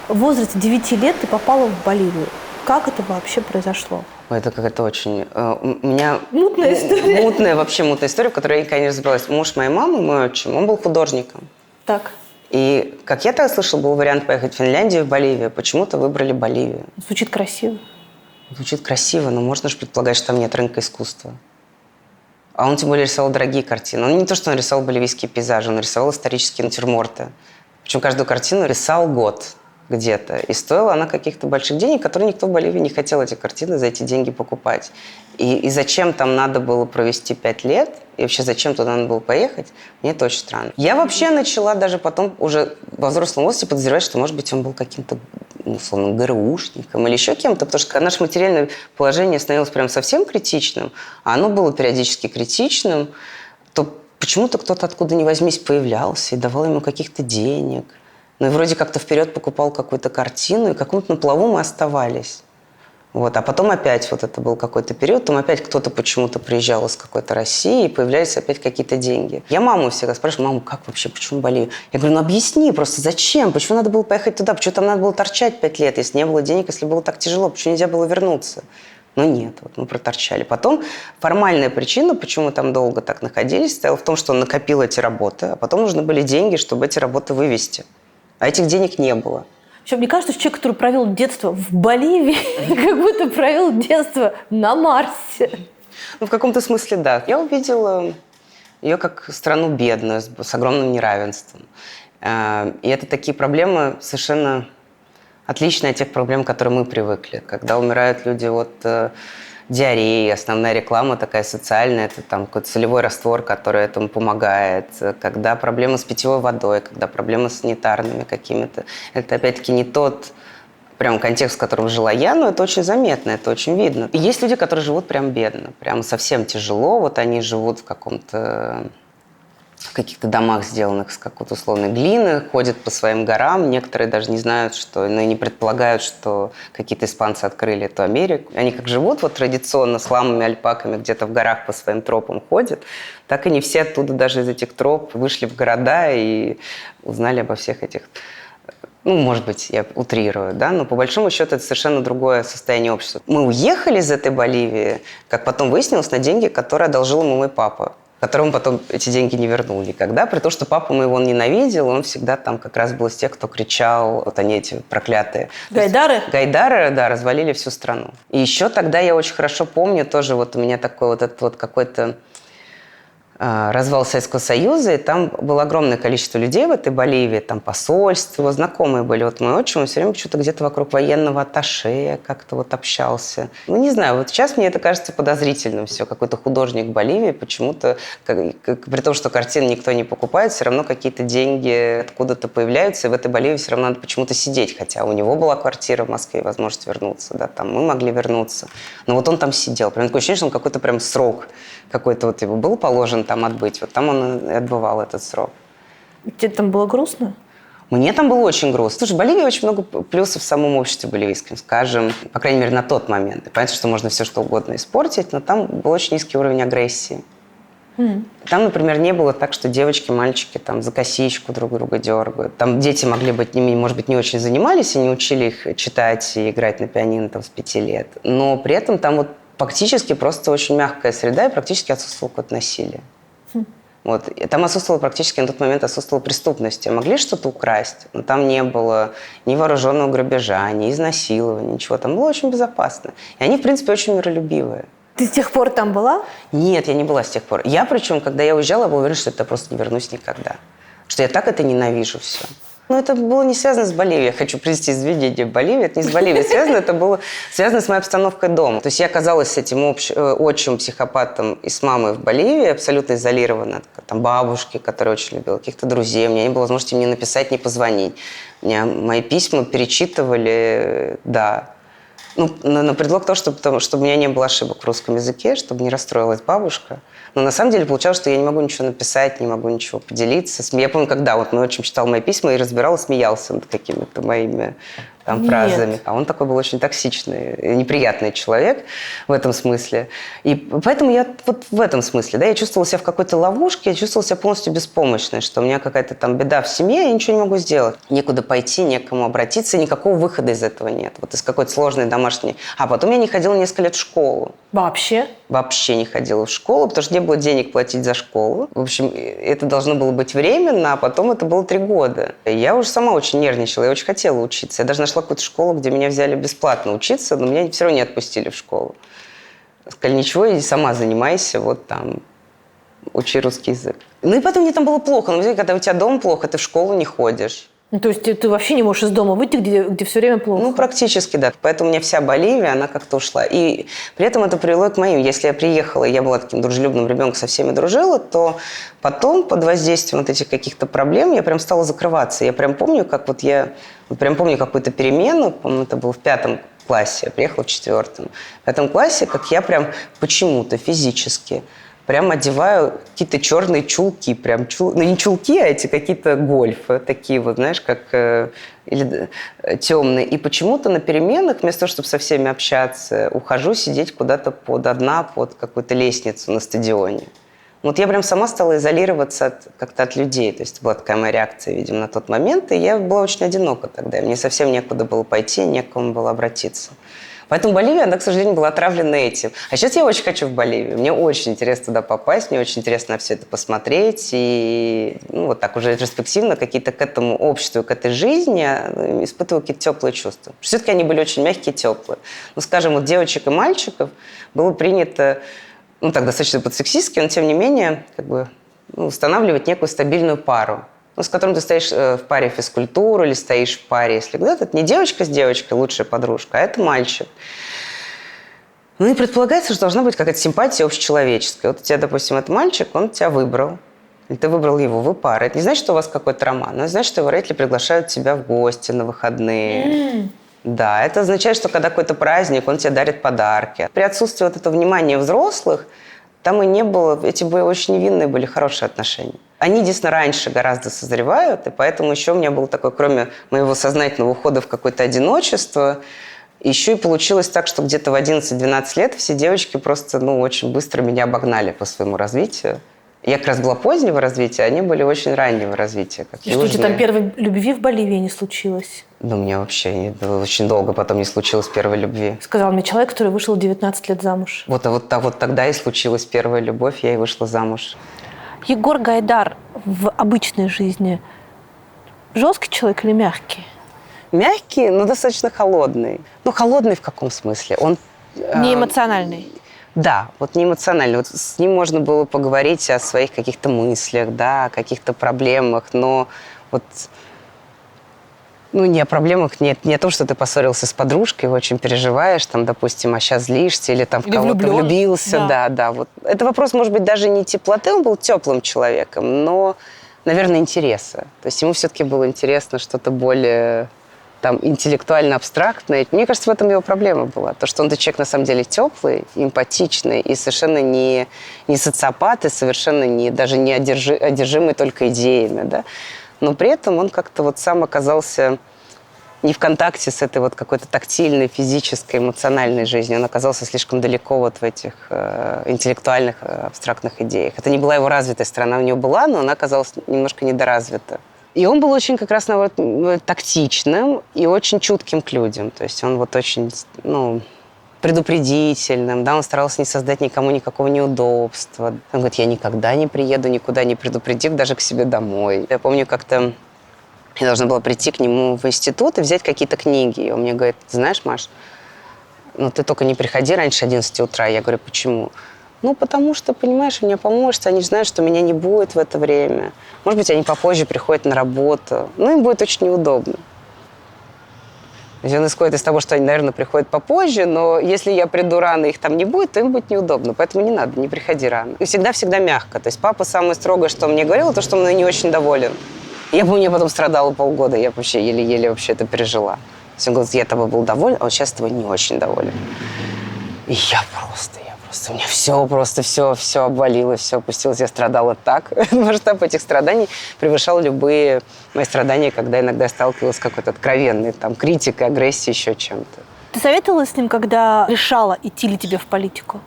В возрасте 9 лет ты попала в Боливию. Как это вообще произошло? Это какая-то очень... У меня... Мутная история. Мутная история, в которой я никогда не разобралась. Муж моей мамы, мой отчим, он был художником. Так. И, как я тогда слышала, был вариант поехать в Финляндию, в Боливию. Почему-то выбрали Боливию. Звучит красиво. Звучит красиво, но можно же предполагать, что там нет рынка искусства. А он тем более рисовал дорогие картины. Он не то, что он рисовал боливийские пейзажи, он рисовал исторические натюрморты. Причем каждую картину рисовал год где-то. И стоила она каких-то больших денег, которые никто в Боливии не хотел эти картины за эти деньги покупать. И зачем там надо было провести 5 лет, и вообще зачем туда надо было поехать, мне это очень странно. Я вообще начала даже потом уже во взрослом возрасте подозревать, что, может быть, он был каким-то, условно, ГРУшником или еще кем-то, потому что когда наше материальное положение становилось прям совсем критичным, а оно было периодически критичным, то почему-то кто-то откуда ни возьмись появлялся и давал ему каких-то денег. Ну и вроде как-то вперед покупал какую-то картину, и какому-то на плаву мы оставались. Вот. А потом опять вот это был какой-то период, там опять кто-то почему-то приезжал из какой-то России, и появлялись опять какие-то деньги. Я маму всегда спрашиваю, маму, как вообще, почему Боливия? Я говорю, ну объясни просто, зачем? Почему надо было поехать туда? Почему там надо было торчать 5 лет, если не было денег, если было так тяжело? Почему нельзя было вернуться? Но нет, вот мы проторчали. Потом формальная причина, почему мы там долго так находились, стояла в том, что он накопил эти работы, а потом нужны были деньги, чтобы эти работы вывести. А этих денег не было. Вообще, мне кажется, что человек, который провел детство в Боливии, как будто провел детство на Марсе. Ну, в каком-то смысле, да. Я увидела ее как страну бедную, с огромным неравенством. И это такие проблемы совершенно отличные от тех проблем, к которым мы привыкли. Когда умирают люди от диареи, основная реклама такая социальная, это там какой-то солевой раствор, который этому помогает. Когда проблемы с питьевой водой, когда проблемы с санитарными какими-то. Это опять-таки не тот прям контекст, в котором жила я, но это очень заметно, это очень видно. И есть люди, которые живут прям бедно, прям совсем тяжело. Вот они живут в каком-то в каких-то домах, сделанных из какой-то условной глины, ходят по своим горам. Некоторые даже не знают, что, ну, и не предполагают, что какие-то испанцы открыли эту Америку. Они как живут вот традиционно с ламами, альпаками, где-то в горах по своим тропам ходят, так и не все оттуда даже из этих троп вышли в города и узнали обо всех этих... Ну, может быть, я утрирую, да, но по большому счету это совершенно другое состояние общества. Мы уехали из этой Боливии, как потом выяснилось, на деньги, которые одолжил ему мой папа, которому потом эти деньги не вернул никогда, при том, что папа моего он ненавидел, он всегда там как раз был из тех, кто кричал, вот они эти проклятые. Гайдары? Гайдары, да, развалили всю страну. И еще тогда я очень хорошо помню, тоже вот у меня такой вот этот вот какой-то развал Советского Союза, и там было огромное количество людей в этой Боливии, там посольства, его знакомые были. Вот мой отчим, он все время что-то где-то вокруг военного атташе как-то вот общался. Ну, не знаю, вот сейчас мне это кажется подозрительным все. Какой-то художник в Боливии почему-то, при том, что картин никто не покупает, все равно какие-то деньги откуда-то появляются, и в этой Боливии все равно надо почему-то сидеть, хотя у него была квартира в Москве, возможность вернуться, да, там мы могли вернуться. Но вот он там сидел. Прям такое ощущение, что он какой-то прям срок какой-то вот его был положен там отбыть. Вот там он и отбывал этот срок. Тебе там было грустно? Мне там было очень грустно. Слушай, в Боливии очень много плюсов в самом обществе боливийском, скажем, по крайней мере, на тот момент. И понятно, что можно все что угодно испортить, но там был очень низкий уровень агрессии. Там, например, не было так, что девочки, мальчики там за косичку друг друга дергают. Там дети могли быть, может быть, не очень занимались и не учили их читать и играть на пианино там, с 5 лет. Но при этом там вот фактически просто очень мягкая среда и практически отсутствовало какое-то насилие. Вот. И там практически на тот момент отсутствовала преступность. Могли что-то украсть, но там не было ни вооруженного грабежа, ни изнасилования, ничего. Там было очень безопасно. И они, в принципе, очень миролюбивые. Ты с тех пор там была? Нет, я не была с тех пор. Я, причем, когда я уезжала, я была уверена, что я просто не вернусь никогда. Что я так это ненавижу все. Но это было не связано с Боливией. Я хочу привести извинения в Боливии. Это не с Боливией связано, это было связано с моей обстановкой дома. То есть я оказалась с этим отчим, психопатом и с мамой в Боливии, абсолютно изолирована от там, бабушки, которая очень любила, каких-то друзей. У меня не было возможности мне написать, не позвонить. Меня мои письма перечитывали, да. Ну, на предлог того, чтобы у меня не было ошибок в русском языке, чтобы не расстроилась бабушка. Но на самом деле получалось, что я не могу ничего написать, не могу ничего поделиться. Я помню, когда вот мой отчим читал мои письма и разбирал, и смеялся над какими-то моими там, фразами. А он такой был очень токсичный, неприятный человек в этом смысле. И поэтому я вот в этом смысле, да, я чувствовала себя в какой-то ловушке, я чувствовала себя полностью беспомощной, что у меня какая-то там беда в семье, я ничего не могу сделать. Некуда пойти, некому обратиться, никакого выхода из этого нет. Вот из какой-то сложной домашней... А потом я не ходила несколько лет в школу. Вообще? Вообще не ходила в школу, потому что не было денег платить за школу. В общем, это должно было быть временно, а потом это было 3 года. И я уже сама очень нервничала, я очень хотела учиться. Я даже нашла какую-то школу, где меня взяли бесплатно учиться, но меня все равно не отпустили в школу. Сказали, ничего, иди сама занимайся, вот там, учи русский язык. Ну и потом мне там было плохо. Но когда у тебя дома плохо, ты в школу не ходишь. Ну, то есть ты вообще не можешь из дома выйти, где все время плохо? Ну, практически, да. Поэтому у меня вся Боливия, она как-то ушла. И при этом это привело к моим. Если я приехала, и я была таким дружелюбным ребенком, со всеми дружила, то потом под воздействием вот этих каких-то проблем я прям стала закрываться. Я прям помню, как вот я... Прям помню какую-то перемену, по-моему, это было в 5 классе, я приехала в 4. В 5 классе, как я прям почему-то физически прям одеваю какие-то черные чулки, прям ну не чулки, а эти какие-то гольфы, такие вот, знаешь, как или темные. И почему-то на переменах, вместо того, чтобы со всеми общаться, ухожу сидеть куда-то под какую-то лестницу на стадионе. Вот я прям сама стала изолироваться как-то от людей. То есть это была такая моя реакция, видимо, на тот момент. И я была очень одинока тогда. Мне совсем некуда было пойти, некому было обратиться. Поэтому Боливия, она, к сожалению, была отравлена этим. А сейчас я очень хочу в Боливию. Мне очень интересно туда попасть, мне очень интересно на все это посмотреть. И вот так уже ретроспективно какие-то к этому обществу, к этой жизни испытываю какие-то теплые чувства. Все-таки они были очень мягкие, теплые. Ну, скажем, вот девочек и мальчиков было принято, так достаточно подсексистски, но тем не менее, устанавливать некую стабильную пару. С которым ты стоишь в паре физкультуры или стоишь в паре, если куда-то. Это не девочка с девочкой, лучшая подружка, а это мальчик. Ну и предполагается, что должна быть какая-то симпатия общечеловеческая. Вот у тебя, допустим, этот мальчик, он тебя выбрал. Или ты выбрал его, вы пара. Это не значит, что у вас какой-то роман. Это значит, что его родители приглашают тебя в гости на выходные. Да, это означает, что когда какой-то праздник, он тебе дарит подарки. При отсутствии вот этого внимания взрослых, там и не было, эти были очень невинные были, хорошие отношения. они действительно раньше гораздо созревают, и поэтому еще у меня был такой, кроме моего сознательного ухода в какое-то одиночество, еще и получилось так, что где-то в 11-12 лет все девочки просто, очень быстро меня обогнали по своему развитию. Я как раз была позднего развития, а они были очень раннего развития. Как И что, у тебя южные. там первой любви в Боливии не случилось? У меня вообще очень долго потом не случилось первой любви. Сказал мне человек, который вышел в 19 лет замуж. Вот тогда и случилась первая любовь, я и вышла замуж. Егор Гайдар в обычной жизни жесткий человек или мягкий? Мягкий, но достаточно холодный. Холодный в каком смысле? Он Не эмоциональный. Да, не эмоционально. Вот с ним можно было поговорить о своих каких-то мыслях, да, о каких-то проблемах, но не о проблемах, не о том, что ты поссорился с подружкой, очень переживаешь, там, допустим, а сейчас злишься или там в кого-то влюбился. Да. Это вопрос, может быть, даже не теплоты, он был теплым человеком, но, наверное, интереса. То есть ему все-таки было интересно что-то более интеллектуально абстрактное. Мне кажется, в этом его проблема была. То, что он человек на самом деле теплый, эмпатичный и совершенно не социопат, и совершенно даже не одержимый только идеями, да. Но при этом он как-то сам оказался не в контакте с этой какой-то тактильной, физической, эмоциональной жизнью. Он оказался слишком далеко в этих интеллектуальных, абстрактных идеях. Это не была его развитая сторона. У него была, но она оказалась немножко недоразвита. И он был очень как раз тактичным и очень чутким к людям. То есть он очень, предупредительным, да, он старался не создать никому никакого неудобства. Он говорит, я никогда не приеду, никуда не предупредив, даже к себе домой. Я помню, как-то я должна была прийти к нему в институт и взять какие-то книги. И он мне говорит, знаешь, Маш, ты только не приходи раньше 11 утра. Я говорю, почему? Потому что, понимаешь, мне поможет, они же знают, что меня не будет в это время. Может быть, они попозже приходят на работу. Им будет очень неудобно. То есть он исходит из того, что они, наверное, приходят попозже, но если я приду рано, их там не будет, то им будет неудобно. Поэтому не надо, не приходи рано. И всегда-всегда мягко. То есть папа самое строгое, что он мне говорил, то, что он мной не очень доволен. Я помню, я потом страдала полгода, я вообще еле-еле вообще это пережила. То есть он говорит, я тобой был доволен, а вот сейчас тобой не очень доволен. И я у меня все обвалилось, все опустилось, я страдала так. Масштаб этих страданий превышал любые мои страдания, когда иногда я сталкивалась с какой-то откровенной критикой, агрессией, еще чем-то. Ты советовалась с ним, когда решала, идти ли тебе в политику?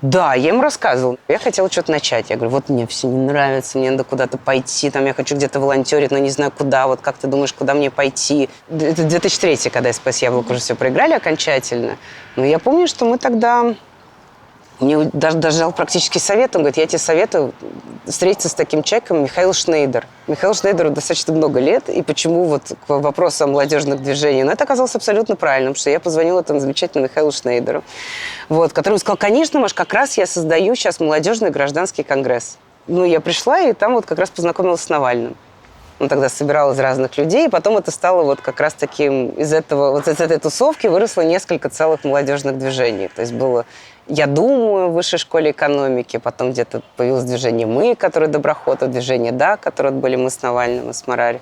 Да, я ему рассказывала. Я хотела что-то начать. Я говорю, мне все не нравится, мне надо куда-то пойти, я хочу где-то волонтерить, но не знаю куда. Как ты думаешь, куда мне пойти? Это 2003, когда СПС Яблоко уже все проиграли окончательно. Но я помню, что мы тогда... Мне даже дал практический совет. Он говорит, я тебе советую встретиться с таким человеком Михаил Шнейдер. Михаилу Шнейдеру достаточно много лет. И почему к вопросу о молодежных движениях? Но это оказалось абсолютно правильным, что я позвонила этому замечательному Михаилу Шнейдеру, который сказал, конечно, Маш, как раз я создаю сейчас молодежный гражданский конгресс. Я пришла и там как раз познакомилась с Навальным. Он тогда собирал из разных людей, и потом это стало как раз таким, из этой тусовки выросло несколько целых молодежных движений. То есть было «Я думаю» в высшей школе экономики, потом где-то появилось движение «Мы», которое Доброхотов, движение «Да», которое были мы с Навальным и с Марари.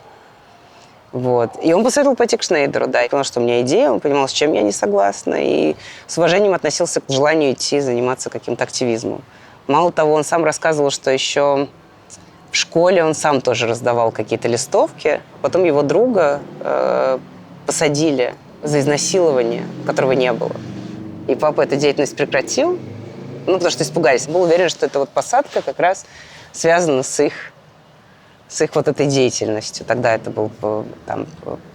И он посоветовал пойти к Шнейдеру, да. Я поняла, что у меня идея, он понимал, с чем я не согласна, и с уважением относился к желанию идти заниматься каким-то активизмом. Мало того, он сам рассказывал, что еще в школе он сам тоже раздавал какие-то листовки. Потом его друга посадили за изнасилование, которого не было. И папа эту деятельность прекратил, потому что испугались. Был уверен, что эта посадка как раз связана с их этой деятельностью. Тогда это был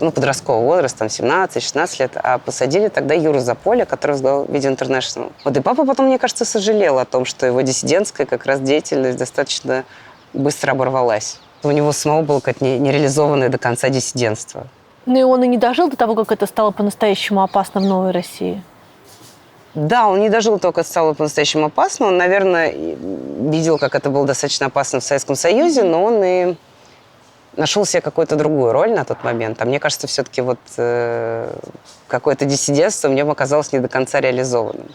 подростковый возраст, 17-16 лет. А посадили тогда Юру Заполя, который возглавлял Video International. И папа потом, мне кажется, сожалел о том, что его диссидентская как раз деятельность достаточно быстро оборвалась. У него самого было какое-то нереализованное до конца диссидентство. И он и не дожил до того, как это стало по-настоящему опасно в Новой России? Да, он не дожил только, это стало по-настоящему опасно. Он, наверное, видел, как это было достаточно опасно в Советском Союзе, но он и нашел себе какую-то другую роль на тот момент. А мне кажется, все-таки какое-то диссидентство в нем оказалось не до конца реализованным.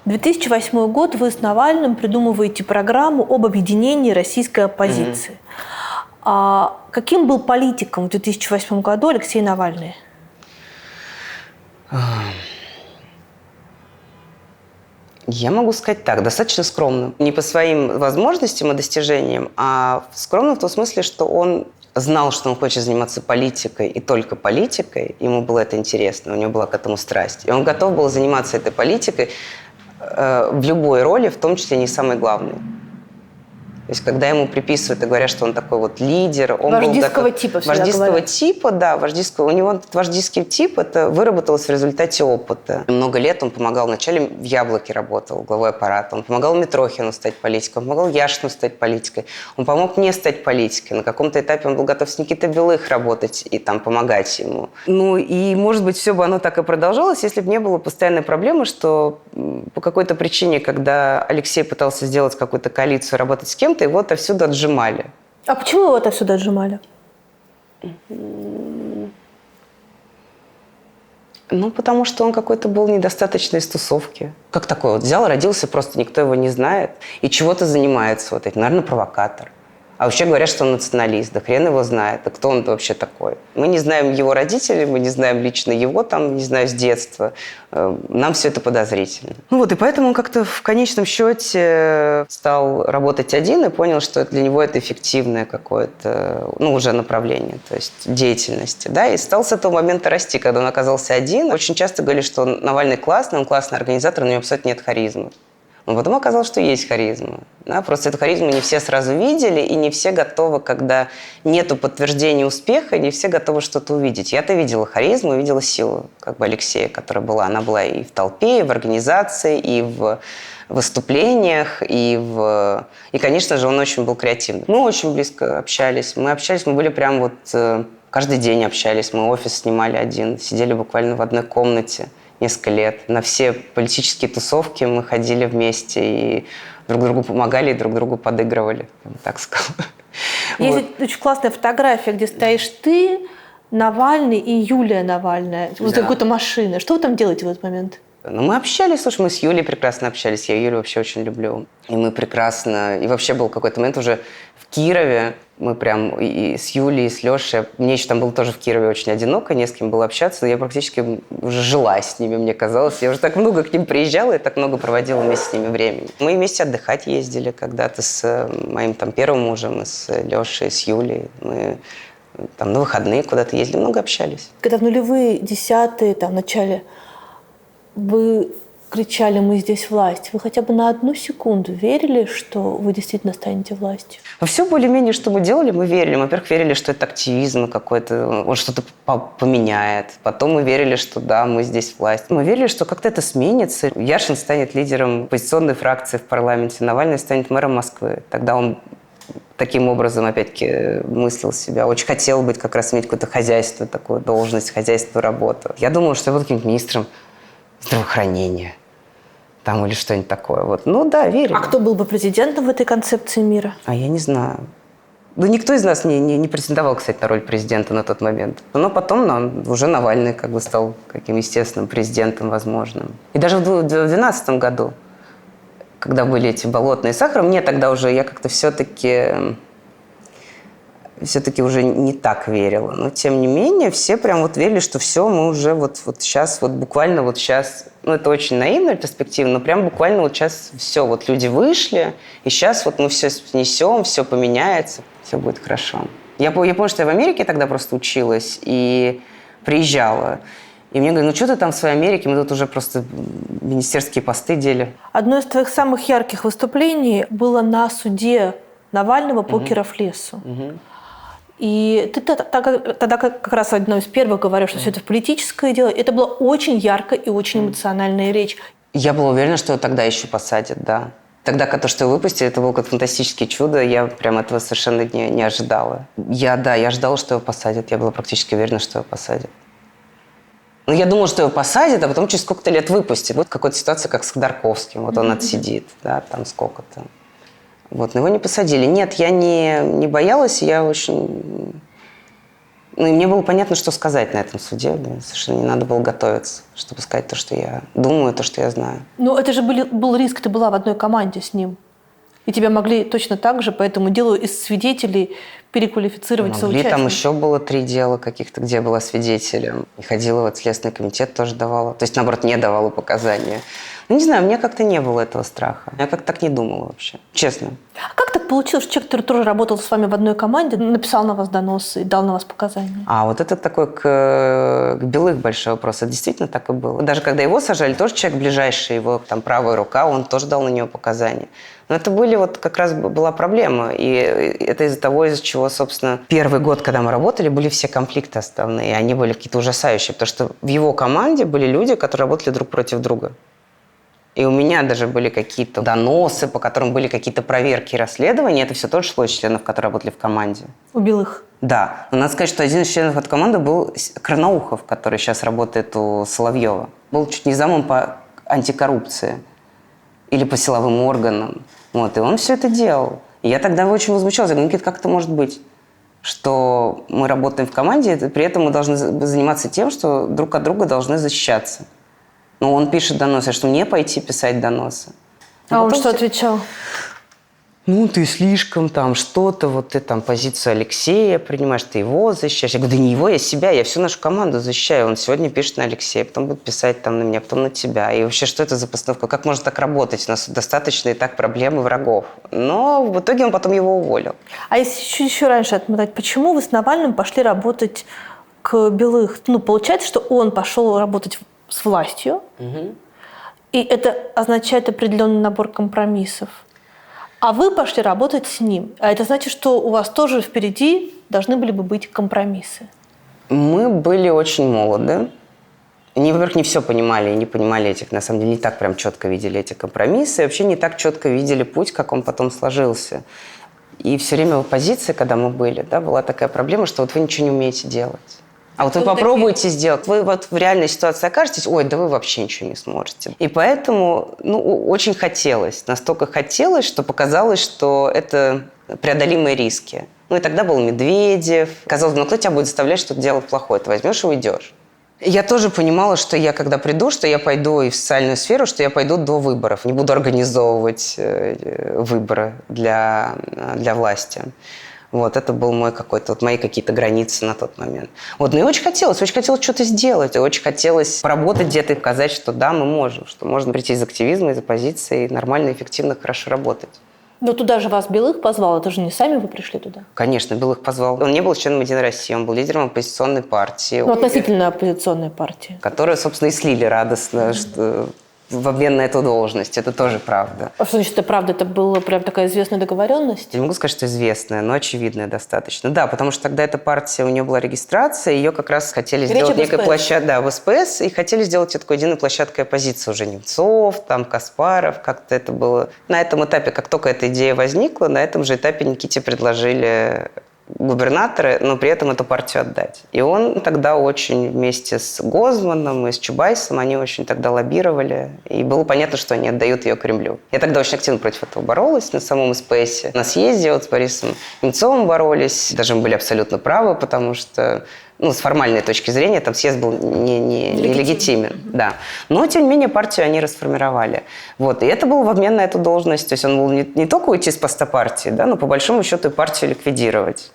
2008 год вы с Навальным придумываете программу об объединении российской оппозиции. А каким был политиком в 2008 году Алексей Навальный? Я могу сказать так, достаточно скромным. Не по своим возможностям и достижениям, а скромным в том смысле, что он знал, что он хочет заниматься политикой и только политикой. Ему было это интересно, у него была к этому страсть. И он готов был заниматься этой политикой в любой роли, в том числе не самой главной. То есть, когда ему приписывают и говорят, что он такой вот лидер, он Вождистского типа всегда вождистского говорят. типа, да, вождистского. У него этот вождистский тип, это выработалось в результате опыта. Много лет он помогал, вначале в «Яблоке» работал, главой аппарата, он помогал Митрохину стать политиком, он помогал Яшину стать политикой, он помог мне стать политикой. На каком-то этапе он был готов с Никитой Белых работать и там помогать ему. Ну и, может быть, все бы оно так и продолжалось, если бы не было постоянной проблемы, что по какой-то причине, когда Алексей пытался сделать какую-то коалицию, работать с кем-то, его отовсюду отжимали. А почему его отсюда отжимали? Ну, потому что он какой-то был недостаточно из тусовки. Как такой вот взял, родился, просто никто его не знает, и чего-то занимается вот этим. Наверное, провокатор. А вообще говорят, что он националист. Да хрен его знает. Да кто он вообще такой? Мы не знаем его родителей, мы не знаем лично его, там, не знаю, с детства. Нам все это подозрительно. Ну вот, и поэтому он как-то в конечном счете стал работать один и понял, что для него это эффективное какое-то, ну, уже направление, то есть деятельности, да, и стал с этого момента расти. Когда он оказался один, очень часто говорили, что Навальный классный, он классный организатор, но у него абсолютно нет харизмы. Но потом оказалось, что есть харизма. Да? Просто эту харизму не все сразу видели, и не все готовы, когда нету подтверждения успеха, не все готовы что-то увидеть. Я-то видела харизму, видела силу, как бы Алексея, которая была. Она была и в толпе, и в организации, и в выступлениях, и, конечно же, он очень был креативным. Мы очень близко общались. Мы были прям вот каждый день общались. Мы офис снимали один, сидели буквально в одной комнате несколько лет. На все политические тусовки мы ходили вместе и друг другу помогали, и друг другу подыгрывали, я бы так сказала. Есть Вот. очень классная фотография, где стоишь ты, Навальный и Юлия Навальная. Возле какой-то машины. Что вы там делаете в этот момент? Ну, мы общались, слушай, мы с Юлей прекрасно общались. Я Юлю вообще очень люблю. И мы прекрасно... И вообще был какой-то момент уже в Кирове. Мы прям и с Юлей, и с Лешей. Мне еще там было тоже в Кирове очень одиноко, не с кем было общаться. Я практически уже жила с ними, мне казалось. Я уже так много к ним приезжала и так много проводила вместе с ними времени. Мы вместе отдыхать ездили когда-то с моим там первым мужем, и с Лешей, и с Юлей. Мы там на выходные куда-то ездили, много общались. Когда в нулевые, десятые, там, в начале, вы кричали «Мы здесь власть», вы хотя бы на одну секунду верили, что вы действительно станете властью? Во все более-менее, что мы делали, мы верили. Мы, во-первых, верили, что это активизм какой-то, он что-то поменяет. Потом мы верили, что да, мы здесь власть. Мы верили, что как-то это сменится. Яшин станет лидером оппозиционной фракции в парламенте, Навальный станет мэром Москвы. Тогда он таким образом, опять-таки, мыслил себя. Очень хотел быть, как раз иметь какое-то хозяйство, такую должность, хозяйственную работу. Я думала, что я буду каким-то министром здравоохранения. Там или что-нибудь такое. Вот. Ну да, верили. А кто был бы президентом в этой концепции мира? А я не знаю. Да никто из нас не претендовал, кстати, на роль президента на тот момент. Но потом уже Навальный как бы стал каким естественным президентом возможным. И даже в 2012 году, когда были эти болотные сахара, мне тогда уже, я как-то все-таки уже не так верила. Но, тем не менее, все прям вот верили, что все, мы уже вот сейчас, вот буквально вот сейчас, ну, это очень наивная перспектива, но прям буквально вот сейчас все, вот люди вышли, и сейчас вот мы все снесем, все поменяется, все будет хорошо. Я помню, что я в Америке тогда просто училась и приезжала. И мне говорят, ну что ты там в своей Америке, мы тут уже просто министерские посты делели. Одно из твоих самых ярких выступлений было на суде Навального по Кировлесу. И ты тогда как раз одно из первых говорил, что все это политическое дело. Это была очень яркая и очень эмоциональная речь. Я была уверена, что тогда еще посадят, да. Тогда, то, что выпустили, это было как фантастическое чудо. Я прям этого совершенно не ожидала. Я ожидала, что его посадят. Я была практически уверена, что его посадят. Ну, я думала, что его посадят, а потом через сколько-то лет выпустят. Вот какая-то ситуация, как с Ходорковским. Вот он отсидит, да, там сколько-то. Вот, но его не посадили. Нет, я не боялась, я очень... Ну, и мне было понятно, что сказать на этом суде. Мне совершенно не надо было готовиться, чтобы сказать то, что я думаю, то, что я знаю. Но это же был риск, ты была в одной команде с ним. И тебя могли точно так же по этому делу из свидетелей переквалифицировать в соучастника. Там еще было 3 дела каких-то, где я была свидетелем. И ходила в Следственный комитет, тоже давала. То есть, наоборот, не давала показания. Ну, не знаю, у меня как-то не было этого страха. Я как-то так не думала вообще, честно. А как так получилось, что человек, который тоже работал с вами в одной команде, написал на вас донос и дал на вас показания? А вот это такой к Белых большой вопрос. Это действительно так и было. Даже когда его сажали, тоже человек ближайший, его там правая рука, он тоже дал на него показания. Но это были вот как раз была проблема. И это из-за того, из-за чего, собственно, первый год, когда мы работали, были все конфликты основные. И они были какие-то ужасающие. Потому что в его команде были люди, которые работали друг против друга. И у меня даже были какие-то доносы, по которым были какие-то проверки и расследования. Это все тоже шло из членов, которые работали в команде. У Белых? Да. Но надо сказать, что один из членов этой команды был Карнаухов, который сейчас работает у Соловьева. Был чуть не замом по антикоррупции или по силовым органам. Вот. И он все это делал. И я тогда очень возмущалась. Я говорю, Никита, как это может быть? Что мы работаем в команде, и при этом мы должны заниматься тем, что друг от друга должны защищаться. Ну, он пишет доносы, что мне пойти писать доносы. А он что отвечал? Ну, ты слишком там что-то, вот ты там позицию Алексея принимаешь, ты его защищаешь. Я говорю, да не его, я себя, я всю нашу команду защищаю. Он сегодня пишет на Алексея, потом будет писать там на меня, потом на тебя. И вообще, что это за постановка? Как может так работать? У нас достаточно и так проблем и врагов. Но в итоге он потом его уволил. А если еще раньше отмотать, почему вы с Навальным пошли работать к Белых? Ну, получается, что он пошел работать с властью, и это означает определенный набор компромиссов. А вы пошли работать с ним. А это значит, что у вас тоже впереди должны были бы быть компромиссы. Мы были очень молоды. Во-первых, не все понимали, и не понимали этих, на самом деле, не так прям четко видели эти компромиссы, и вообще не так четко видели путь, как он потом сложился. И все время в оппозиции, когда мы были, да, была такая проблема, что вот вы ничего не умеете делать. А вот вы попробуете сделать, вы вот в реальной ситуации окажетесь, ой, да вы вообще ничего не сможете. И поэтому, очень хотелось, настолько хотелось, что показалось, что это преодолимые риски. Ну и тогда был Медведев. Казалось, кто тебя будет заставлять что-то делать плохое? Ты возьмешь и уйдешь. Я тоже понимала, что я, когда приду, что я пойду и в социальную сферу, что я пойду до выборов. Не буду организовывать выборы для власти. Вот, это был мои какие-то границы на тот момент. Вот, но и очень хотелось что-то сделать, и очень хотелось поработать где-то и показать, что да, мы можем, что можно прийти из активизма, из оппозиции, и нормально, эффективно, хорошо работать. Но туда же вас Белых позвал, это же не сами вы пришли туда? Конечно, Белых позвал. Он не был членом «Единой России», он был лидером оппозиционной партии. Ну, относительно оппозиционной партии. Которую, собственно, и слили радостно, что в обмен на эту должность. Это тоже правда. А что значит это правда? Это была прям такая известная договоренность? Я не могу сказать, что известная, но очевидная достаточно. Да, потому что тогда эта партия, у нее была регистрация, ее как раз хотели сделать некой площадкой, да, в СПС, и хотели сделать эту единой площадкой оппозиции уже Немцов, там, Каспаров, как-то это было. На этом этапе, как только эта идея возникла, на этом же этапе Никите предложили губернаторы, но при этом эту партию отдать. И он тогда очень вместе с Гозманом и с Чубайсом, они очень тогда лоббировали, и было понятно, что они отдают ее Кремлю. Я тогда очень активно против этого боролась на самом СПСе. На съезде вот с Борисом Немцовым боролись, даже мы были абсолютно правы, потому что с формальной точки зрения там съезд был нелегитимен. Да. Но, тем не менее, партию они расформировали. Вот. И это было в обмен на эту должность. То есть он был не только уйти с поста партии, да, но по большому счету и партию ликвидировать.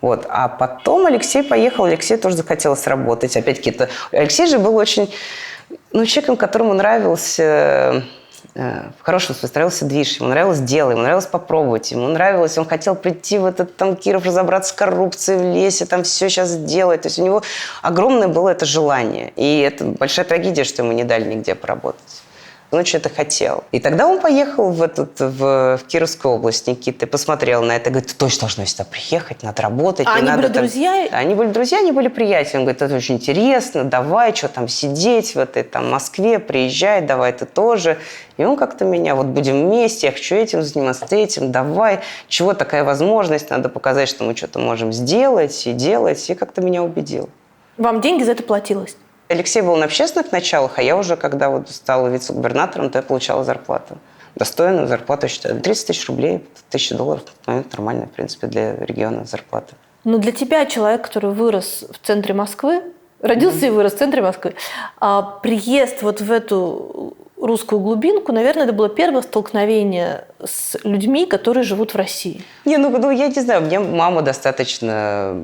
Вот. А потом Алексей поехал, Алексей тоже захотелось работать. Опять-таки, Алексей же был очень человеком, которому нравился... в хорошем смысле, нравился движ, ему нравилось дело, ему нравилось попробовать, ему нравилось, он хотел прийти в этот там Киров, разобраться с коррупцией в лесе, там все сейчас сделать. То есть у него огромное было это желание. И это большая трагедия, что ему не дали нигде поработать. Он очень это хотел. И тогда он поехал в Кировскую область, Никита, и посмотрел на это, говорит, ты точно должна сюда приехать, надо работать. А они были друзья? Они были друзья, они были приятели. Он говорит, это очень интересно, давай, что там сидеть в этой там Москве, приезжай, давай ты тоже. И он как-то меня, вот будем вместе, я хочу этим заниматься, этим, давай. Чего такая возможность, надо показать, что мы что-то можем сделать, и как-то меня убедил. Вам деньги за это платилось? Алексей был на общественных началах, а я уже, когда вот стала вице-губернатором, то я получала зарплату. Достойную зарплату, я считаю. 30 тысяч рублей, $1000 в тот момент нормально, в принципе, для региона зарплаты. Но для тебя, человек, который вырос в центре Москвы, родился и вырос в центре Москвы, приезд вот в эту русскую глубинку, наверное, это было первое столкновение с людьми, которые живут в России. Ну, я не знаю, у меня мама достаточно,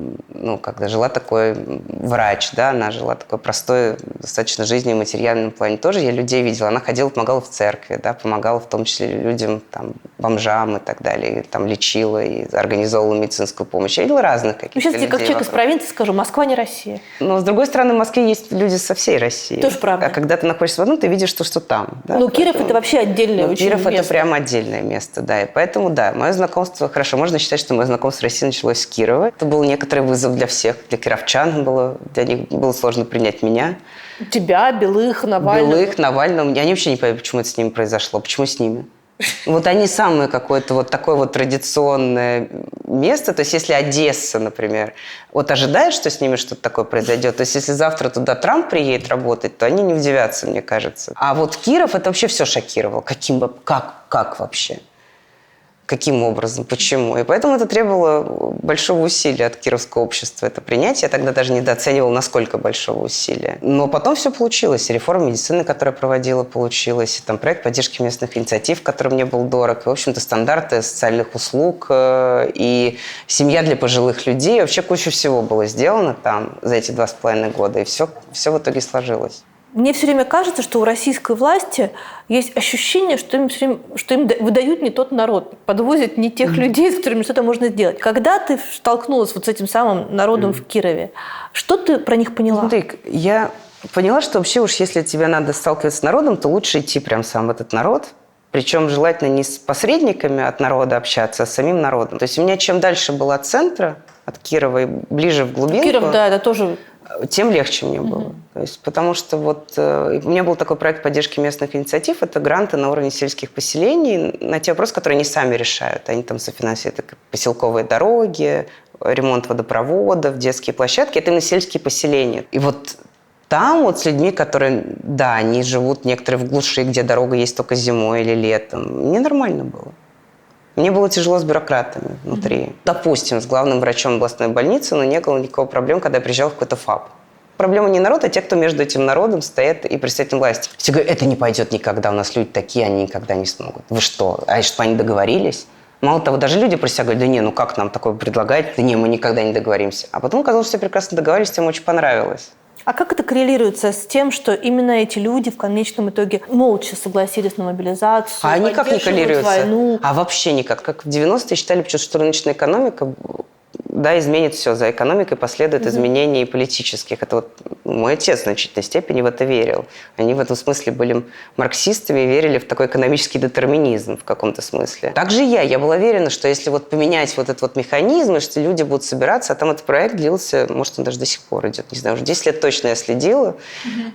когда жила такой врач, да, она жила такой простой достаточно жизнью в материальном плане тоже. Я людей видела, она ходила, помогала в церкви, да, помогала в том числе людям, там, бомжам и так далее, и, там, лечила и организовывала медицинскую помощь. Я видела разных каких-то Сейчас людей тебе, как человек из вокруг. провинции, скажу, Москва не Россия. Но, с другой стороны, в Москве есть люди со всей России. Тоже правда. А когда ты находишься в одном, ты видишь, что там. Да? Ну, Киров – это вообще отдельное очень Киров – это место. прямо отдельное место, да. И поэтому, да, мое знакомство, хорошо, можно считать, что мое знакомство с Россией началось с Кирова. Это был некоторый вызов для всех. Для кировчан для них было сложно принять меня. Тебя, Белых, Навального. Белых, Навального. Я вообще не понимаю, почему это с ними произошло. Почему с ними? Вот они самое какое-то вот такое вот традиционное место. То есть если Одесса, например, вот ожидает, что с ними что-то такое произойдет, то есть если завтра туда Трамп приедет работать, то они не удивятся, мне кажется. А вот Киров это вообще все шокировал. Как вообще? Каким образом? Почему? И поэтому это требовало большого усилия от кировского общества, это принять. Я тогда даже недооценивала, насколько большого усилия. Но потом все получилось. И реформа медицины, которую я проводила, получилась. И там проект поддержки местных инициатив, который мне был дорог. И, в общем-то, стандарты социальных услуг. И семья для пожилых людей. И вообще куча всего было сделано там за эти 2,5 года. И все в итоге сложилось. Мне все время кажется, что у российской власти есть ощущение, что им выдают не тот народ, подвозят не тех людей, с которыми что-то можно сделать. Когда ты столкнулась вот с этим самым народом в Кирове, что ты про них поняла? Смотри, я поняла, что вообще уж если тебе надо сталкиваться с народом, то лучше идти прям сам в этот народ. Причем желательно не с посредниками от народа общаться, а с самим народом. То есть у меня чем дальше было от центра, от Кирова и ближе в глубинку, Киров, да, это тоже... тем легче мне было. То есть, потому что вот у меня был такой проект поддержки местных инициатив, это гранты на уровне сельских поселений на те вопросы, которые они сами решают. Они там софинансируют поселковые дороги, ремонт водопроводов, детские площадки. Это именно сельские поселения. И вот там вот с людьми, которые, да, они живут некоторые в глуши, где дорога есть только зимой или летом, мне нормально было. Мне было тяжело с бюрократами внутри. Допустим, с главным врачом областной больницы, но не было никакого проблем, когда я приезжала в какой-то ФАП. Проблема не народ, а те, кто между этим народом стоят и представителем власти. Все говорят, это не пойдет никогда, у нас люди такие, они никогда не смогут. Вы что? А что, они договорились? Мало того, даже люди про себя говорят, да не, ну как нам такое предлагать? Да не, мы никогда не договоримся. А потом оказалось, что все прекрасно договорились, всем очень понравилось. А как это коррелируется с тем, что именно эти люди в конечном итоге молча согласились на мобилизацию, А никак не коррелируется. Войну? А вообще никак. Как в 90-е считали, что рыночная экономика, да, изменит все. За экономикой последуют изменения и политических. Это вот мой отец в значительной степени в это верил. Они в этом смысле были марксистами и верили в такой экономический детерминизм в каком-то смысле. Также я была уверена, что если вот поменять вот этот вот механизм, что люди будут собираться, а там этот проект длился, может, он даже до сих пор идет, не знаю, уже 10 лет точно я следила.